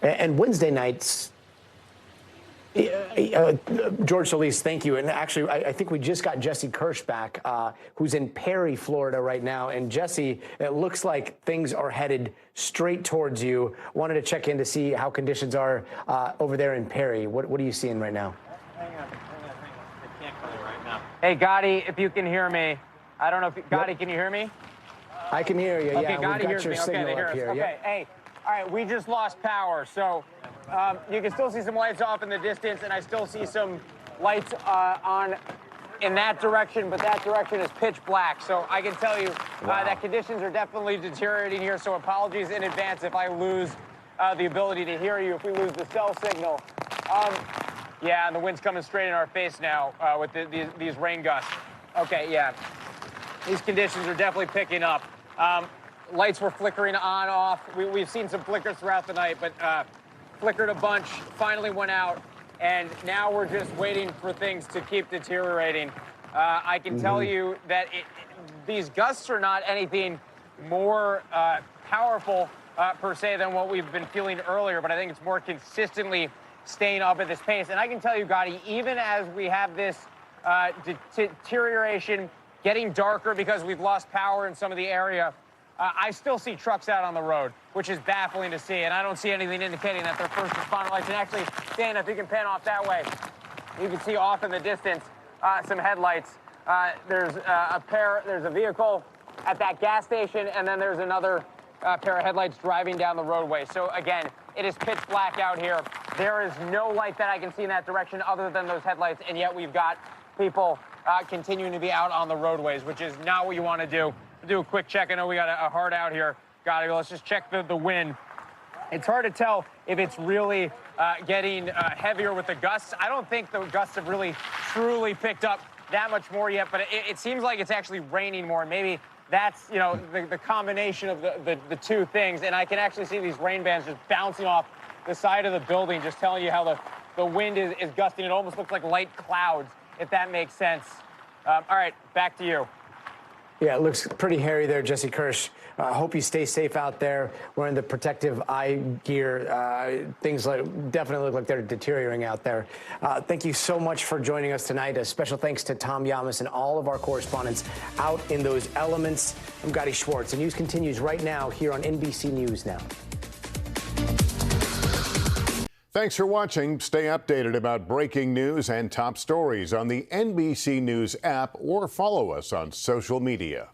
And Wednesday nights, George Solis, thank you. And actually, I think we just got Jesse Kirsch back, who's in Perry, Florida right now. And Jesse, it looks like things are headed straight towards you. Wanted to check in to see how conditions are over there in Perry. What are you seeing right now? Hang on. I can't call you right now. Hey, Gadi, if you can hear me. I don't know if Gadi, can you hear me? I can hear you. Okay, Yeah, Gadi we've got your signal up here. Okay, Yep. hey, all right, we just lost power, so you can still see some lights off in the distance, and I still see some lights on in that direction, but that direction is pitch black. So I can tell you that conditions are definitely deteriorating here. So apologies in advance if I lose the ability to hear you, if we lose the cell signal. Yeah, and the wind's coming straight in our face now with these rain gusts. Okay, yeah. These conditions are definitely picking up. Lights were flickering on, off. We've seen some flickers throughout the night, but flickered a bunch, finally went out, and now we're just waiting for things to keep deteriorating. I can tell you that these gusts are not anything more powerful per se than what we've been feeling earlier, but I think it's more consistently staying up at this pace. And I can tell you, Gadi, even as we have this deterioration getting darker because we've lost power in some of the area, I still see trucks out on the road, which is baffling to see, and I don't see anything indicating that they're first responder lights. And actually, Dan, if you can pan off that way, you can see off in the distance some headlights. There's a vehicle at that gas station, and then there's another pair of headlights driving down the roadway. So again, it is pitch black out here. There is no light that I can see in that direction other than those headlights, and yet we've got people continuing to be out on the roadways, which is not what you want to do. Do a quick check. I know we got a hard out here. Got to let's just check the wind. It's hard to tell if it's really getting heavier with the gusts. I don't think the gusts have really truly picked up that much more yet, but it seems like it's actually raining more. Maybe that's, you know, the combination of the two things. And I can actually see these rain bands just bouncing off the side of the building, just telling you how the wind is gusting. It almost looks like light clouds, if that makes sense. All right, back to you. Yeah, it looks pretty hairy there, Jesse Kirsch. I hope you stay safe out there wearing the protective eye gear. Things definitely look like they're deteriorating out there. Thank you so much for joining us tonight. A special thanks to Tom Yamas and all of our correspondents out in those elements. I'm Gadi Schwartz. The news continues right now here on NBC News Now. Thanks for watching. Stay updated about breaking news and top stories on the NBC News app or follow us on social media.